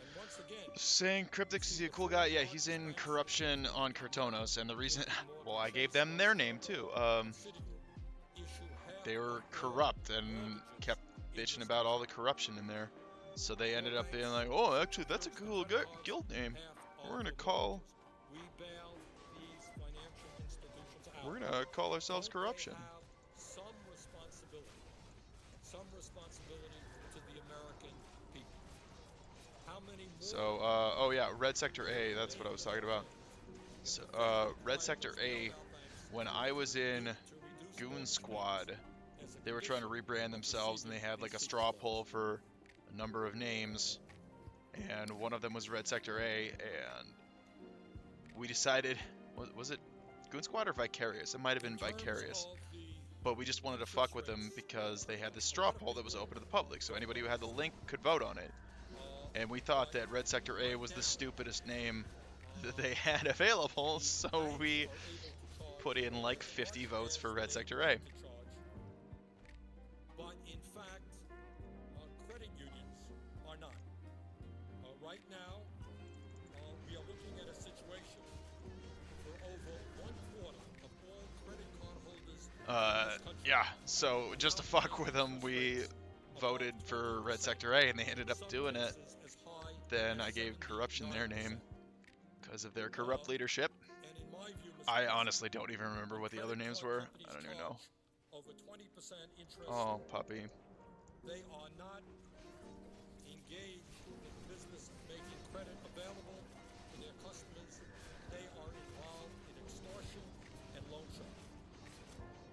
And once again, Saying Cryptix is he a cool guy? Yeah, he's in corruption on Cartonos, and the reason, well, I gave them their name too. They were corrupt and kept bitching about all the corruption in there. So they ended up being like, oh, actually, that's a cool guild name. We're gonna call ourselves corruption. Some responsibility to the American people. How many more So, oh yeah, Red Sector A, that's what I was talking about. So, Red Sector A, when I was in Goon Squad, they were trying to rebrand themselves, and they had like a straw poll for a number of names, and one of them was Red Sector A, and we decided, was it Goon Squad or Vicarious? It might have been Vicarious. But we just wanted to fuck with them because they had this straw poll that was open to the public, so anybody who had the link could vote on it. And we thought that Red Sector A was the stupidest name that they had available, so we put in like 50 votes for Red Sector A. But in fact, credit unions are not. Right now, we are looking at a situation where over 1/4 of all credit card holders in this country, Yeah, so just to fuck with them, we voted for Red Sector A, and they ended up doing it. Then I gave corruption their name because of their corrupt leadership. and in my view, Mr. I President, honestly don't even remember what the other names were. I don't even know. over 20% interest. Oh, puppy. They are not engaged in the business of making credit available to their customers. They are involved in extortion and loan sharking.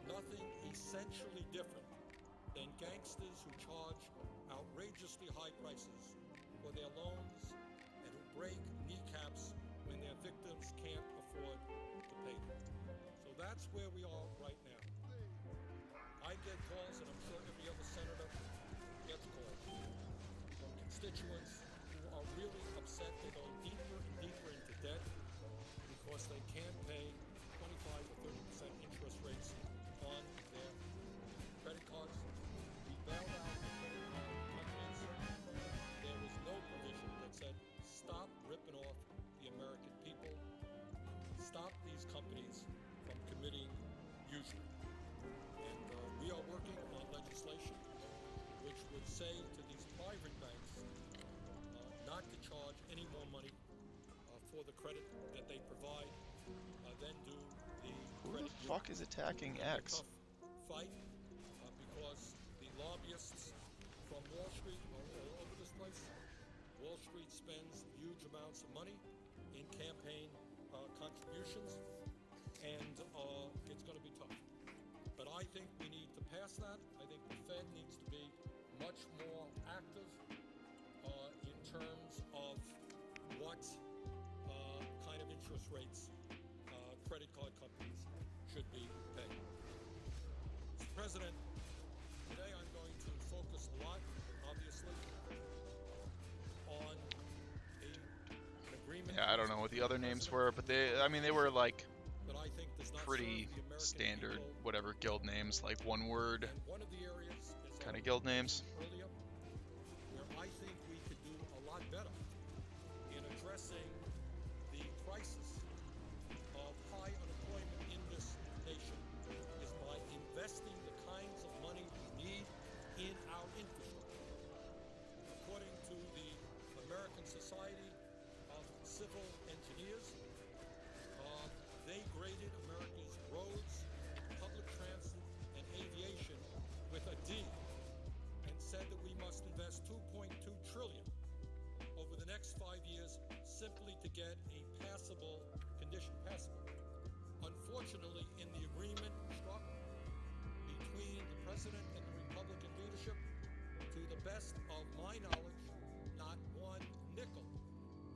Nothing essentially different than gangsters who charge outrageously high prices for their loans and who break kneecaps when their victims can't afford to pay them. So that's where we are right now. I get calls, and I'm sure every other senator gets calls from constituents who are really upset. They're going deeper and deeper into debt because they can't pay 25 or 30% interest rates on their credit cards. We bailed out the credit card companies. There was no provision that said, stop ripping off the American people. Stop these companies from committing usury. And we are working on legislation which would say to these private banks not to charge any more money for the credit that they provide than do the Who credit the fuck is attacking X? tough fight because the lobbyists from Wall Street are all over this place. Wall Street spends huge amounts of money in campaign contributions, and it's going to be tough. But I think we need to pass that. I think the Fed needs to be much more active in terms of what kind of interest rates credit card companies should be paying. Mr. President, today I'm going to focus a lot, obviously, on an agreement. Yeah, I don't know what the other names were, but they were like that I think does not pretty serve the American standard, people. whatever guild names, like one word And one of the areas is kind of guild names. earlier addressing the crisis of high unemployment in this nation is by investing the kinds of money we need in our infrastructure. According to the American Society of Civil Engineers, they graded America's roads, public transit, and aviation with a D, and said that we must invest $2.2 trillion over the next 5 years simply to get a passable condition. Unfortunately, in the agreement struck between the president and the Republican leadership, to the best of my knowledge, not one nickel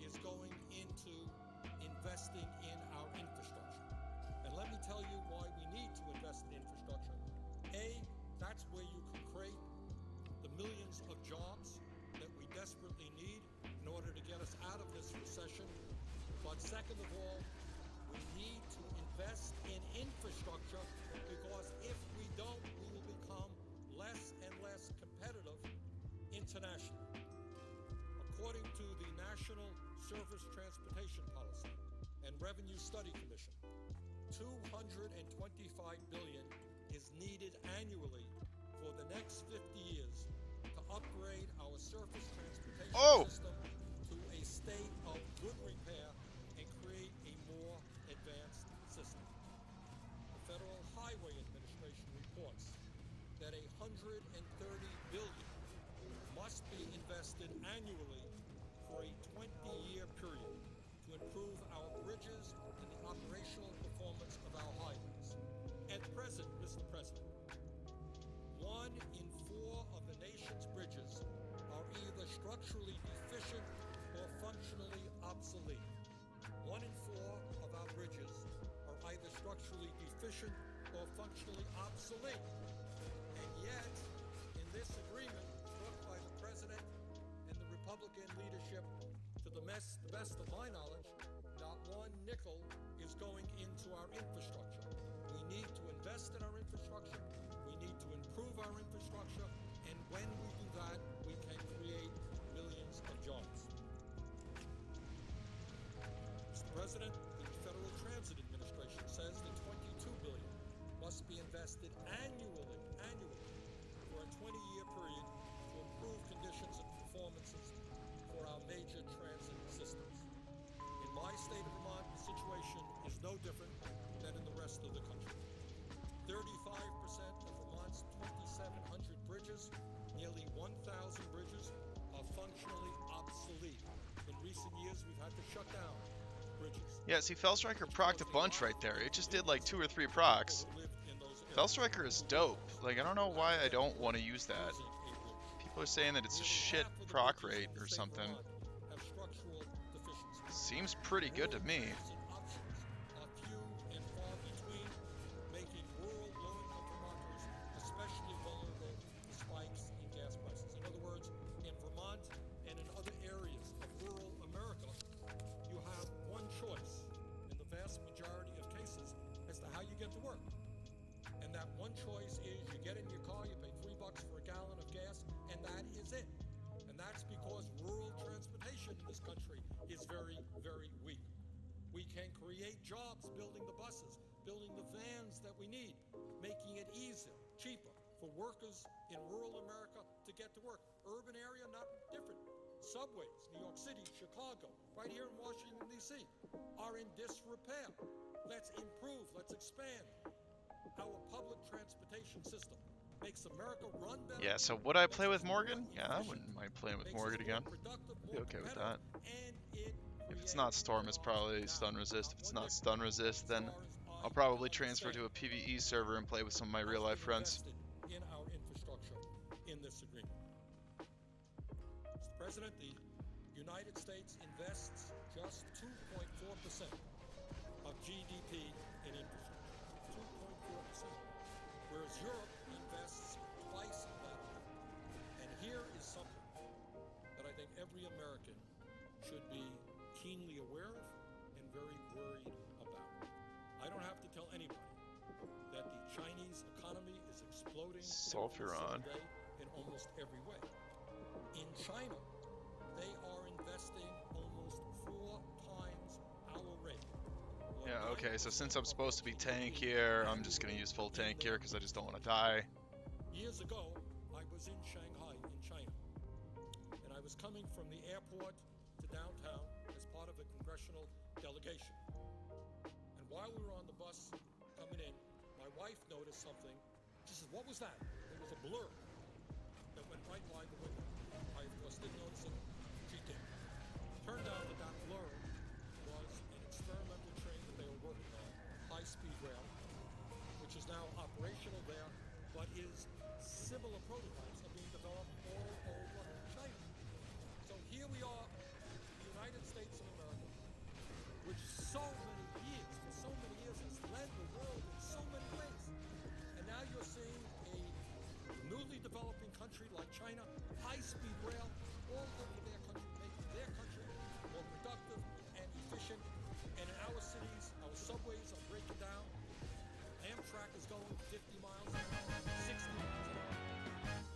is going into investing in our infrastructure. And let me tell you why we need to invest in infrastructure. A, that's where you can create the millions of jobs that we desperately need in order to get us out of this recession. But second of all, we need to invest in infrastructure, because if we don't, we will become less and less competitive internationally. According to the National Surface Transportation Policy and Revenue Study Commission, $225 billion is needed annually for the next 50 years to upgrade our surface transportation system to a state of good repair and create a more advanced system. The Federal Highway Administration reports that $130 billion must be invested annually for a 20-year period to improve our bridges and the operational performance of our highways. At present, Mr. President, 1 in 4 of the nation's bridges are either structurally deficient or functionally obsolete. 1 in 4 of our bridges are either structurally deficient or functionally obsolete. And yet, in this agreement struck by the President and the Republican leadership, to the best of my knowledge, not one nickel is going into our infrastructure. We need to invest in our infrastructure. We need to improve our infrastructure. And when we do that, we can create millions of jobs. Mr. President, the Federal Transit Administration says that $22 billion must be invested annually for a 20-year period to improve conditions and performances for our major transit systems. In my state of Vermont, the situation is no different than in the rest of the country. 35% of Vermont's 2,700 bridges, nearly 1,000 bridges, are functionally obsolete. In recent years, we've had to shut down bridges. Yeah, see, Fellstriker procced a bunch right there. It just did like 2 or 3 procs. Fellstriker is dope. Like, I don't know why I don't want to use that. People are saying that it's a shit proc rate or something. Seems pretty good to me. Choice is you get in your car, you pay $3 for a gallon of gas, and that is it. And that's because rural transportation in this country is very, very weak. We can create jobs building the buses, building the vans that we need, making it easier, cheaper for workers in rural America to get to work. Urban area, not different. Subways, New York City, Chicago, right here in Washington, D.C., are in disrepair. Let's improve, let's expand our public transportation system. Makes America run better. Yeah, so would I play with Morgan? Yeah, I wouldn't mind playing with Morgan again. I'd be okay with that. If it's not Storm, it's probably Stun Resist. If it's not Stun Resist, then I'll probably transfer to a PvE server and play with some of my real life friends. In our infrastructure in this agreement. Mr. President, the United States invests just 2.4% of GDP in infrastructure. 2.4%. Whereas Europe invests twice that. And here is something that I think every American should be keenly aware of and very worried about. I don't have to tell anybody that the Chinese economy is exploding Sulfuron in almost every way. In China, they are investing almost $4 Yeah, okay, so since I'm supposed to be tank here, I'm just gonna use full tank here because I just don't want to die. Years ago, I was in Shanghai, in China, and I was coming from the airport to downtown as part of a congressional delegation. And while we were on the bus coming in, my wife noticed something. She says, "What was that?" There was a blur that went right by the window. I, of course, didn't notice it. She did. Turned out that that blur was an experimental train that they were working on, high-speed rail, which is now operational there, but is similar prototypes are being developed all over China. So here we are, the United States of America, which for so many years has led the world in so many ways. And now you're seeing a newly developing country like China, high-speed rail all over their country, making their country more productive and efficient. And in our cities, our subways are breaking down. Amtrak is going 50 miles an hour, 60 miles an hour.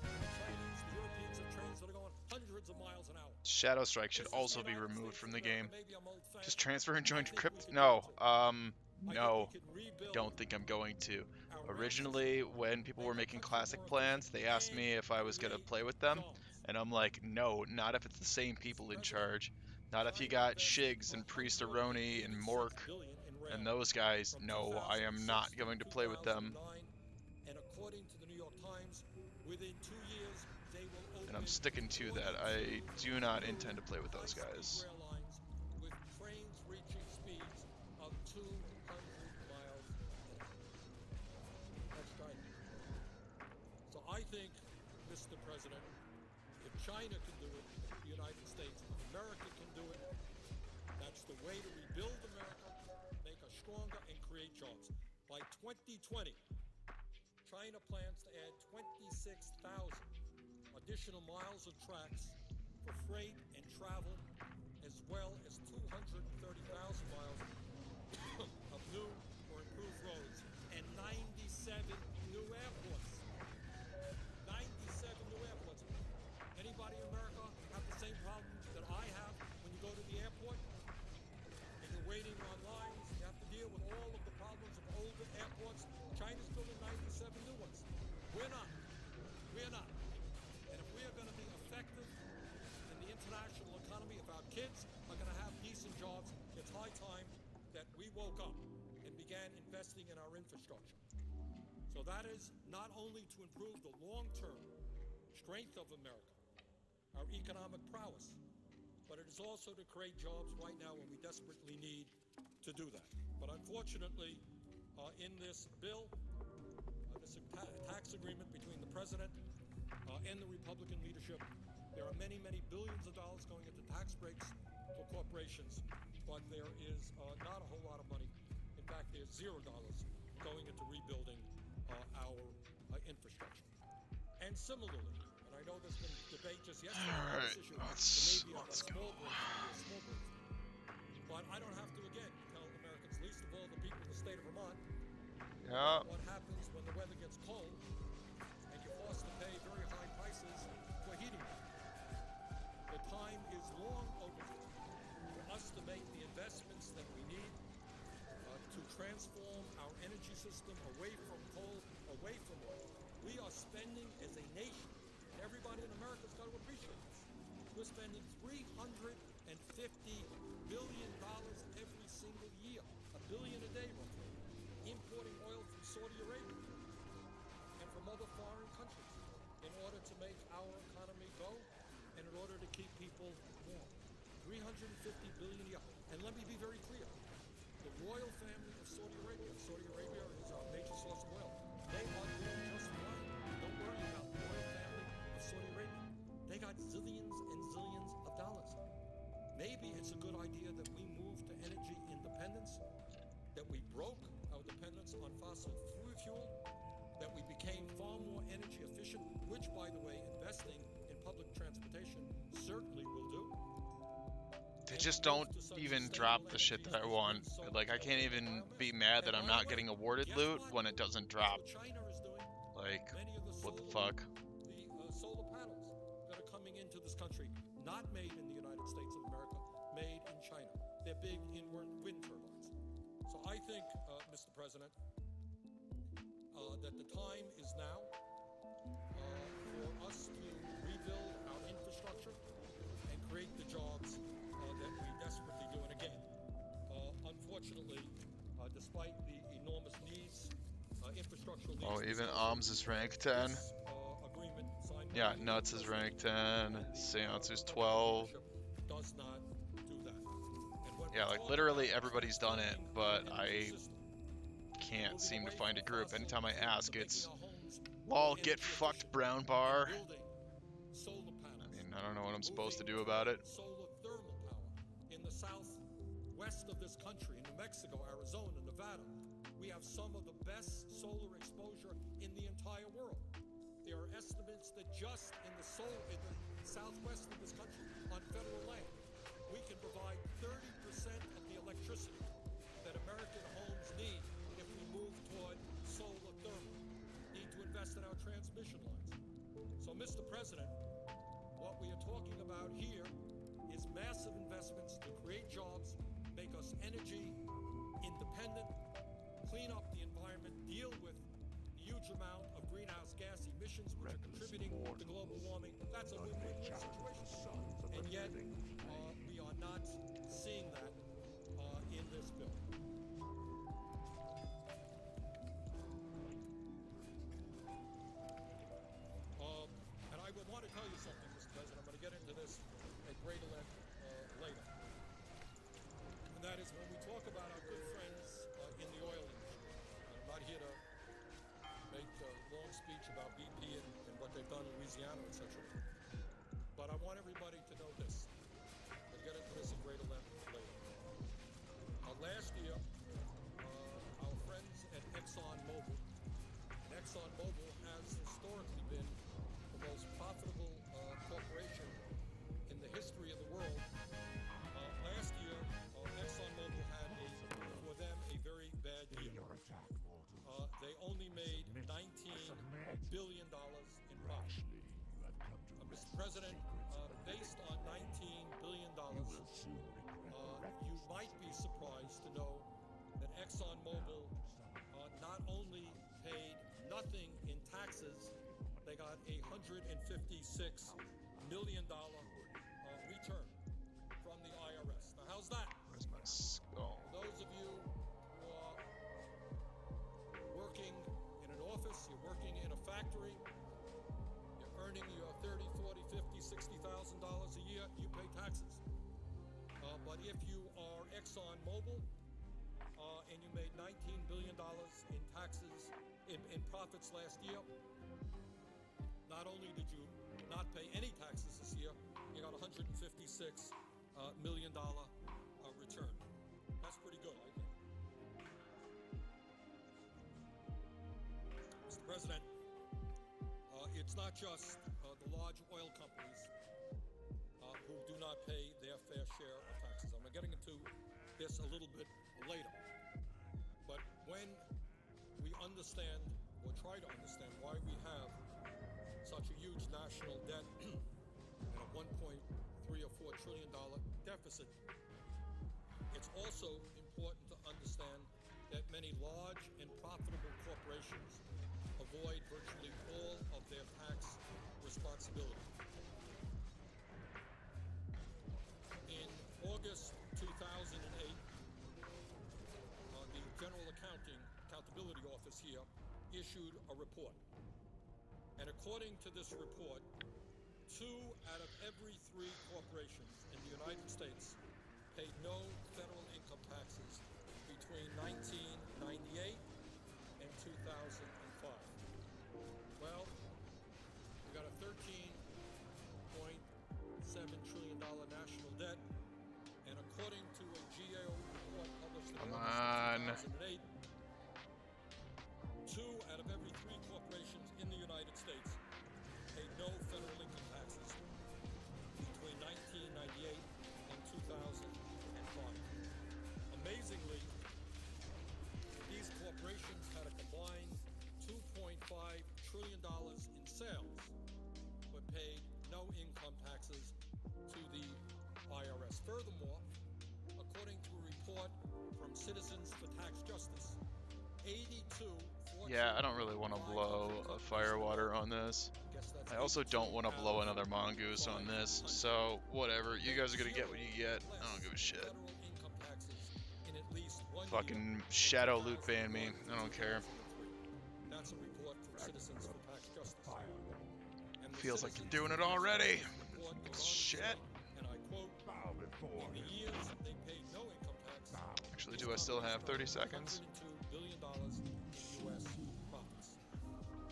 The Chinese, the Europeans have trains that are going hundreds of miles an hour. Shadow Strike should This is also the be United removed States from of the America. game. Maybe I'm old-fashioned. Just transfer and join I think Crypt. we can No, do it. no. I think we can rebuild Don't think I'm going to. our rail Originally, system, when people make were our making country classic more plans, efficient, they asked me and if I was gonna create play with them, jobs. and I'm like, no, not if it's the same Mr. people in President, charge. Not if you China got invested Shigs and Priest-A-Roni and Mork 186 billion in rail and those guys. from No, I am 2006 not to going to play with them, 2009, and according to the New York Times, within 2 years they will and I'm open sticking to that. 42 I do not new intend to play with those high-speed guys. rail lines with trains reaching speeds of 200 miles an hour. That's China. So I think, Mr. President, if China can do it, the United States of America can do it. That's the way to rebuild America, make us stronger, and create jobs. By 2020, China plans to add 26,000 additional miles of tracks for freight and travel, as well as 230,000 miles of new or improved roads, and 97 new airports. 97 new airports. Anybody in America have the same problem that I have when you go to the airport and you're waiting on lines? You have to deal with all of the problems of older airports. China's building 97 new ones. We're not. We're not. And if we are going to be effective in the international economy, if our kids are going to have decent jobs, it's high time that we woke up and began investing in our infrastructure. So that is not only to improve the long-term strength of America, our economic prowess, but it is also to create jobs right now when we desperately need to do that. But unfortunately, in this bill, this tax agreement between the president and the Republican leadership, there are many, many billions of dollars going into tax breaks for corporations, but there is not a whole lot of money. In fact, there's $0 going into rebuilding our infrastructure. And similarly, and I know there's been debate just yesterday on this issue, Let's go. small break. But I don't have to, again, tell Americans, least of all the people in the state of Vermont, Yeah. what happens when the weather gets cold and you're forced to pay very high prices for heating. The time is long overdue for us to make the investments that we need to transform our energy system away from coal, away from oil. We are spending as a nation, and everybody in America has got to appreciate this. We're spending $350 billion every single year, $1 billion a day roughly, importing oil from Saudi Arabia and from other foreign countries in order to make our economy go and in order to keep people warm. $350 billion a year. And let me be very clear. The royal family of Saudi Arabia is our major source of oil. They are doing just fine. Don't worry about the royal family of Saudi Arabia. They got zillions and zillions of dollars. Maybe it's a good idea that we move to energy independence, that we broke our dependence on fossil fuel, that we became far more energy efficient, which, by the way, investing in public transportation certainly will do. They just don't even drop the shit that I want. Like, I can't even be mad that I'm not getting awarded loot when it doesn't drop. China is doing. Like, Many of the what the solar- fuck? The solar panels that are coming into this country, not made in the United States of America, made in China. They're big in wind turbines. So I think, Mr. President, that the time is now for us to rebuild our infrastructure and create the jobs that we desperately do. And again, unfortunately, despite the enormous needs, infrastructural needs. Oh, even Arms is rank 10. This, agreement signed by Yeah, the Nuts is rank 10. and the Seance is Republican 12. leadership does not do that. And when Yeah, we like talk literally about everybody's done it, transforming but our energy I system, can't moving seem to away find a from group. fossil Anytime I fuels ask, to it's making our homes lol, more get energy fucked, efficient, brown bar. building solar I panels, mean, I don't know what I'm supposed to moving do about it. toward solar thermal power in the southwest of this country, in New Mexico, Arizona, Nevada. We have some of the best solar exposure in the entire world. There are estimates that just in the southwest of this country, on federal land, we can provide 30% of the electricity that American homes need if we move toward solar thermal. Need to invest in our transmission lines. So, Mr. President, what we are talking about here is massive investments to create jobs, make us energy independent, clean up the environment, deal with the huge amount of greenhouse gas emissions which are contributing to global warming. That's a win-win situation. And yet, we are not seeing that in this bill. And I would want to tell you something, Mr. President. I'm going to get into this at greater length later. And that is when we talk about our good friends in the oil industry. And I'm not here to make a long speech about BP and what they've done in Louisiana, etc. But I want everybody to know this. We'll get into this in greater length later. Last year, our friends at ExxonMobil, and ExxonMobil has historically been the most profitable corporation in the history of the world. Last year, ExxonMobil had, for them, a very bad year. They only made $19 billion in profit. Mr. President, based on $19 billion, you might be surprised to know that ExxonMobil not only paid nothing in taxes, they got a $156 million return from the IRS. Now, how's that? Where's my skull? Those of you who are working in an office, you're working in a factory, you're earning your $30, $40, $50, $60,000 a year, you pay taxes. But if you are ExxonMobil and you made $19 billion in taxes, in profits last year, not only did you not pay any taxes this year, you got a $156 million return. That's pretty good, I think. Mr. President, it's not just the large oil companies who do not pay their fair share of taxes. I'm getting into this a little bit later. But when we understand, or try to understand, why we have such a huge national debt and a $1.3 or $4 trillion deficit, it's also important to understand that many large and profitable corporations avoid virtually all of their tax responsibility. In August 2008, the General Accountability Office here issued a report. And according to this report, 2 out of every 3 corporations in the United States paid no federal income taxes between 1998 and 2005. Well, we got a $13.7 trillion national debt, and according to a GAO report published in August 2008, 2 out of every 3 corporations in the United States paid no federal income taxes between 1998 and 2005. Amazingly, these corporations had a combined $2.5 trillion in sales, but paid no income taxes to the IRS. Furthermore, according to a report from Citizens for Tax Justice. 82 Yeah, I don't really want to blow a firewater on this. I also don't want to blow another mongoose on this, so whatever. You guys are gonna get what you get. I don't give a shit. Fucking shadow loot ban me. I don't care. That's a report from Citizens for Tax Justice. And the Feels like you're Citizens doing it for Tax already. Justice report goes on to Shit. say, and I quote, in the years they paid no income tax, Actually, do I still have 30 seconds? $102 billion in U.S. profits.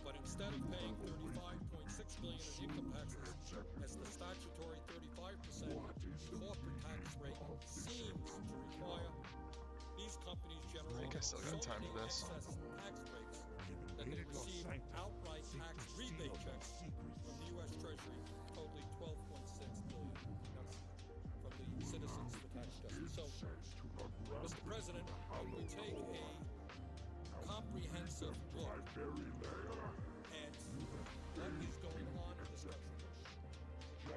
But instead of paying $35.6 billion in income taxes, as the statutory 35% corporate tax rate seems to require, these companies generate I still got time for this. excess tax breaks that they receive outright tax rebate checks from the U.S. Treasury, totaling $12.6 billion. That's from the Citizens for Tax Justice. So, Mr. President, when we take a comprehensive look at what is going on in this country,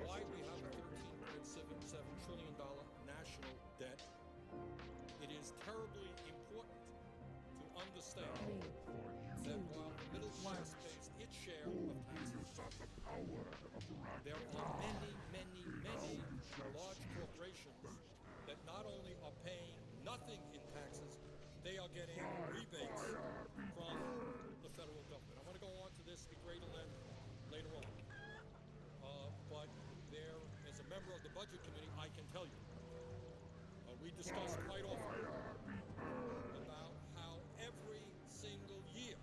why we have a $13.77 trillion national debt, it is terribly important to understand that while the middle class pays its share of taxes, there are many large corporations that not only are paying nothing in taxes, they are getting rebates from the federal government. I'm going to go on to this at greater length later on. But there, as a member of the Budget Committee, I can tell you, we discuss quite often about how every single year,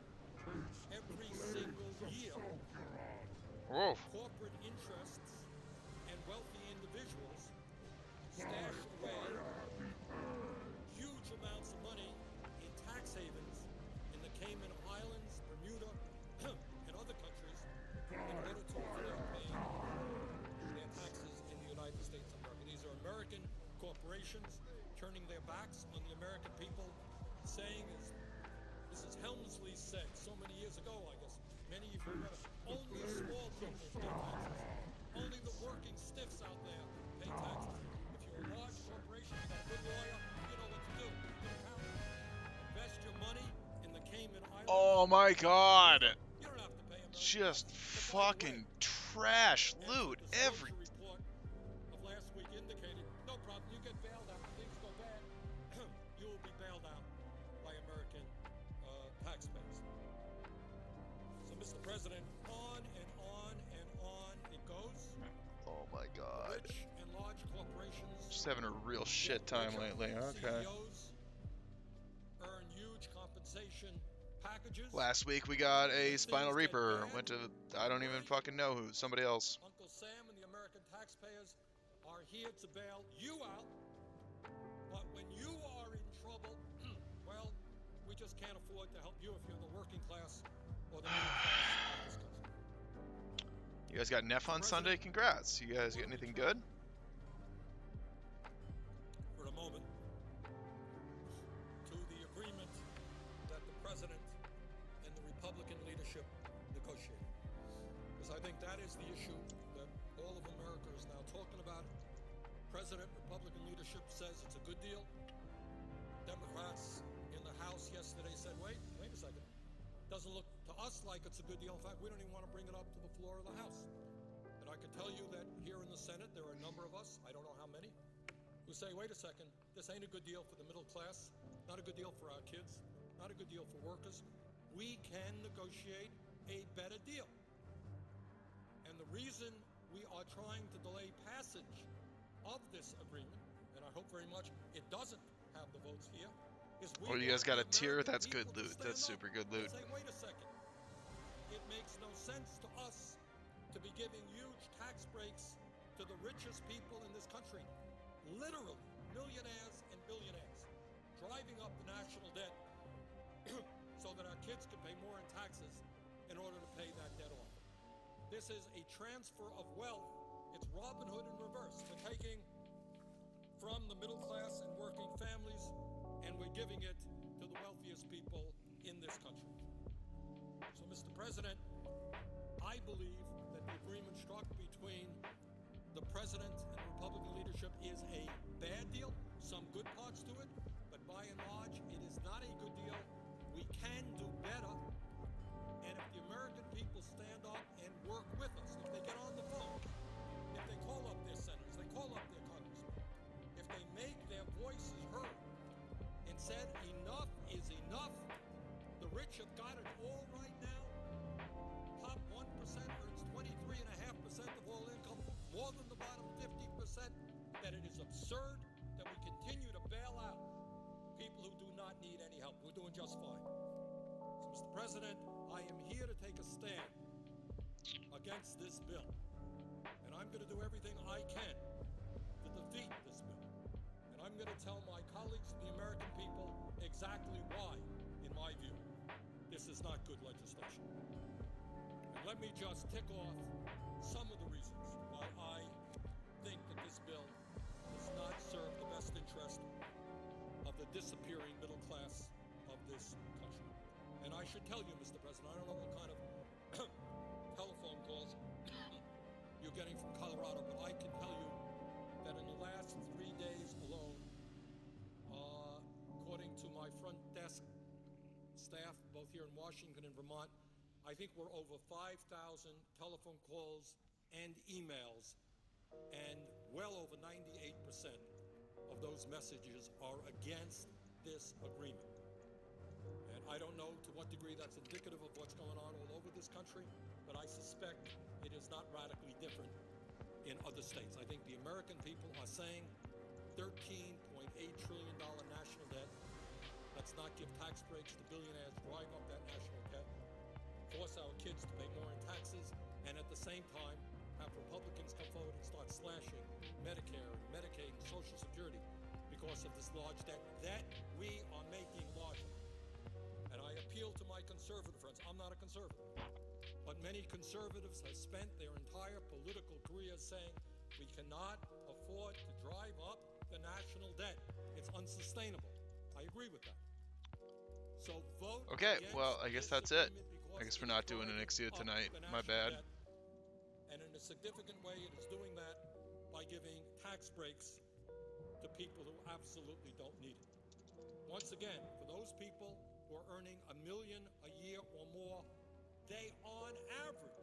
Whoa. corporate interests and wealthy individuals stash away huge amounts of money in tax havens in the Cayman Islands, Bermuda, and other countries in order to avoid paying their taxes in the United States of America. These are American corporations turning their backs on the American people, saying, as Mrs. Helmsley said so many years ago, I guess, many of you read it, only small people pay taxes. Only the working stiffs out there pay taxes. If you're a large corporation, you got a good lawyer, you know what to do. Good accountant. Invest your money in the Cayman Islands. Oh my god. You don't have to pay American Just taxes. But by the fucking way, trash as loot the disclosure every. report of last week indicated, no problem, you get bailed out, things go bad, you will be bailed out by American taxpayers. So, Mr. President, on and on and on it goes. Oh my god. Rich and large corporations Just having a real shit time lately. Okay. CEOs earn huge compensation packages. Last week we got a Spinal Reaper. Went to, I don't even fucking know who, somebody else. Uncle Sam and the American taxpayers are here to bail you out. But when you are in trouble, well, we just can't afford to help you if you're the working class or the middle class of this country. You guys got Neff on Sunday? Congrats. You guys get anything good? For a moment, to the agreement that the president and the Republican leadership negotiated. Because I think that is the issue that all of America is now talking about. President, Republican leadership says it's a good deal. Democrats in the House yesterday said, wait a second. Doesn't look to us like it's a good deal. In fact, we don't even want to bring it up to the floor of the House. And I can tell you that here in the Senate, there are a number of us, I don't know how many, who say, wait a second, this ain't a good deal for the middle class, not a good deal for our kids, not a good deal for workers. We can negotiate a better deal. And the reason we are trying to delay passage of this agreement, and I hope very much it doesn't have the votes here, is we Oh, you guys got want a the tier? American That's good people to loot. stand That's up super good and loot. say, wait a second, it makes no sense to us to be giving huge tax breaks to the richest people in this country, literally millionaires and billionaires, driving up the national debt so that our kids can pay more in taxes in order to pay that debt off. This is a transfer of wealth. It's Robin Hood in reverse. We're taking from the middle class and working families, and we're giving it to the wealthiest people in this country. So, Mr. President, I believe that the agreement struck between the President and the Republican leadership is a bad deal, some good parts to it, but by by and large, it is not a good deal. We can do better. And if the American people stand up and work with us, if they get on the phone, if they call up their senators, they call up their congressmen, if they make their voices heard and said enough is enough, the rich have got it all right now. Top 1% earns 23.5% of all income, more than the bottom 50%, that it is absurd that we continue to bail out people who do not need any help. We're doing just fine. So, Mr. President, I am here to take a stand against this bill. And I'm going to do everything I can to defeat this bill. And I'm going to tell my colleagues, the American people, exactly why, in my view, this is not good legislation. And let me just tick off some of the reasons why I think that this bill does not serve the best interest of the disappearing middle class of this country. And I should tell you, Mr. President, I don't know what kind of telephone calls you're getting from Colorado, but I can tell you that in the last 3 days alone, according to my front desk staff, both here in Washington and Vermont, I think we're over 5,000 telephone calls and emails, and well over 98% of those messages are against this agreement. And I don't know to what degree that's indicative of what's going on all over this country, but I suspect it is not radically different in other states. I think the American people are saying $13.8 trillion national debt. Let's not give tax breaks to billionaires, drive up that national debt, force our kids to pay more in taxes, and at the same time have Republicans come forward and start slashing Medicare, Medicaid, and Social Security because of this large debt that we are making larger. And I appeal to my conservative friends. I'm not a conservative, but many conservatives have spent their entire political careers saying we cannot afford to drive up the national debt. It's unsustainable. I agree with that. So vote. Okay, well, I guess that's it. I guess we're not doing an Ixia tonight. My bad. And in a significant way, it is doing that by giving tax breaks to people who absolutely don't need it. Once again, for those people who are earning $1 million a year or more, they on average,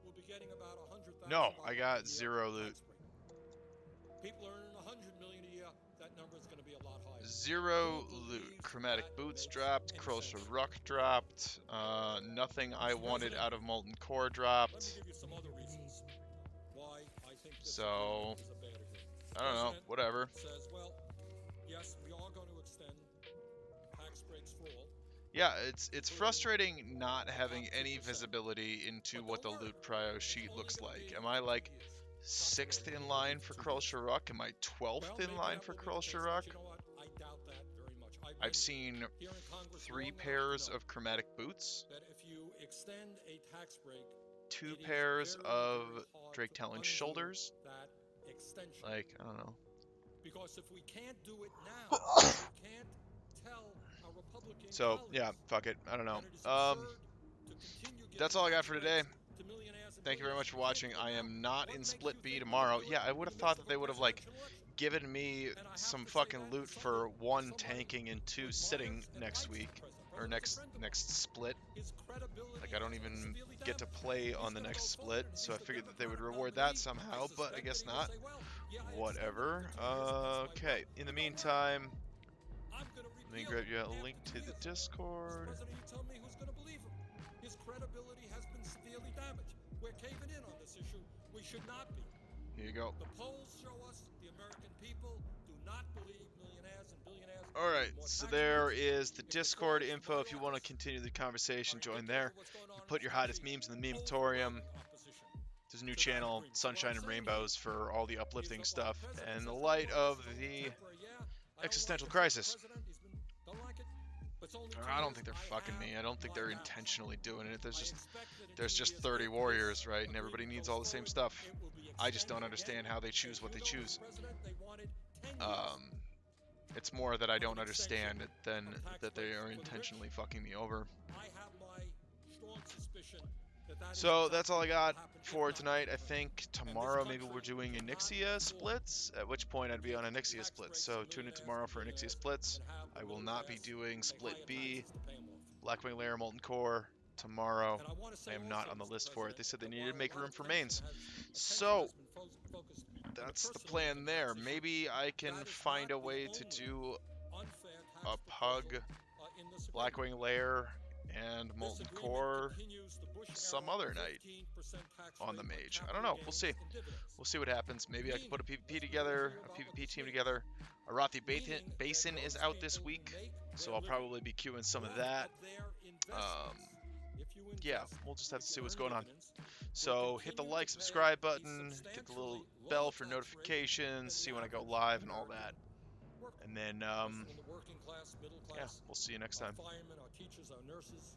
will be getting about $100,000. No, I got zero loot. People earning $100 million a year, that number is going to be a lot higher. Zero loot. Chromatic boots dropped. Krosha Ruck dropped. Nothing I wanted out of Molten Core dropped. Let me give you some other reasons why I think this So, is a bad agreement. I don't know. Whatever. Says, well, yes, we are going to extend tax breaks for all. Yeah, it's frustrating not having any visibility into what the loot prio sheet looks like. Am I like 6th in line for Krosha Ruck? Am I 12th in line for Krosha Ruck? You know what? I doubt that very much. I've seen 3 pairs of chromatic boots, that if you extend a tax break, 2 pairs of Drake Talon shoulders. that extension. Like, I don't know. Because if we can't do it now, we can't tell our Republican So, colleagues yeah, fuck it. I don't know. that it is absurd to continue That's giving all I got tax for today. breaks to millionaires and Thank you very much for billionaires. watching. I am not What in makes Split you B think tomorrow. we're gonna Yeah, do I it would have in the thought midst that they of a would have, like, presidential election? given me And I have some to say fucking that loot somebody- for 1 somebody tanking and 2 who sitting admires and next likes the week. president. Or President's a friend of next split. His credibility Like, I don't has been even severely get to damaged. play He's on the gonna next go split, forward and so I he's the figured that they would Democratic reward nominee. that somehow, but I suspect guess that he will not. say, well, yeah, I Whatever. extended it for 2 years, that's my Okay, right. in the But don't worry, meantime, I'm gonna let me repeal grab it you a after link 2 to the years. Mr. Discord. President, you tell me who's going to believe him. His credibility has been severely damaged. We're caving in on this issue. We should not be. Here you go. The polls show us the American people do not believe millionaires and billionaires. Alright, more so tax there breaks. is the If the Discord cause info my if you want to office continue the conversation, are join indicative there. of what's going on You in put this your hottest country, memes in the Memetorium. overwhelming opposition There's a new to that channel, agreement. So Sunshine what and I'm saying Rainbows, for all the is uplifting that stuff. while the president And in the says, light "Well, of this is only the temporary," yeah, I don't existential like it. crisis. The president, don't like it. It's only 2 I don't years. think they're I fucking have me. I don't think my they're doubts. intentionally doing it. There's I just expect that in there's 2 just years 30 after warriors, this right? And everybody agreement needs goes all the same forward, stuff. it will be I just don't extended understand again. how they As choose what you they know, choose. Mr. President, they wanted 10 years It's more that I of don't an extension understand it than of tax that they breaks are for the rich. intentionally fucking me over. I have my strong suspicion So that's all I got for tonight. I think tomorrow maybe we're doing Onyxia splits, at which point I'd be on Onyxia splits. So tune in tomorrow for Onyxia splits. I will not be doing split B, Blackwing Lair, Molten Core tomorrow. I am not on the list for it. They said they needed to make room for mains. So that's the plan there. Maybe I can find a way to do a Pug, Blackwing Lair, and Molten Core some other night on the Mage. I don't know. We'll see. We'll see what happens. Maybe I can put a PvP together, a PvP team together. Arathi Basin is out this week, so I'll probably be queuing some of that. Yeah, we'll just have to see what's going on. So hit the like, subscribe button, get the little bell for notifications, see when I go live and all that. And then, yeah, we'll see you next time. Our firemen, our teachers, our nurses,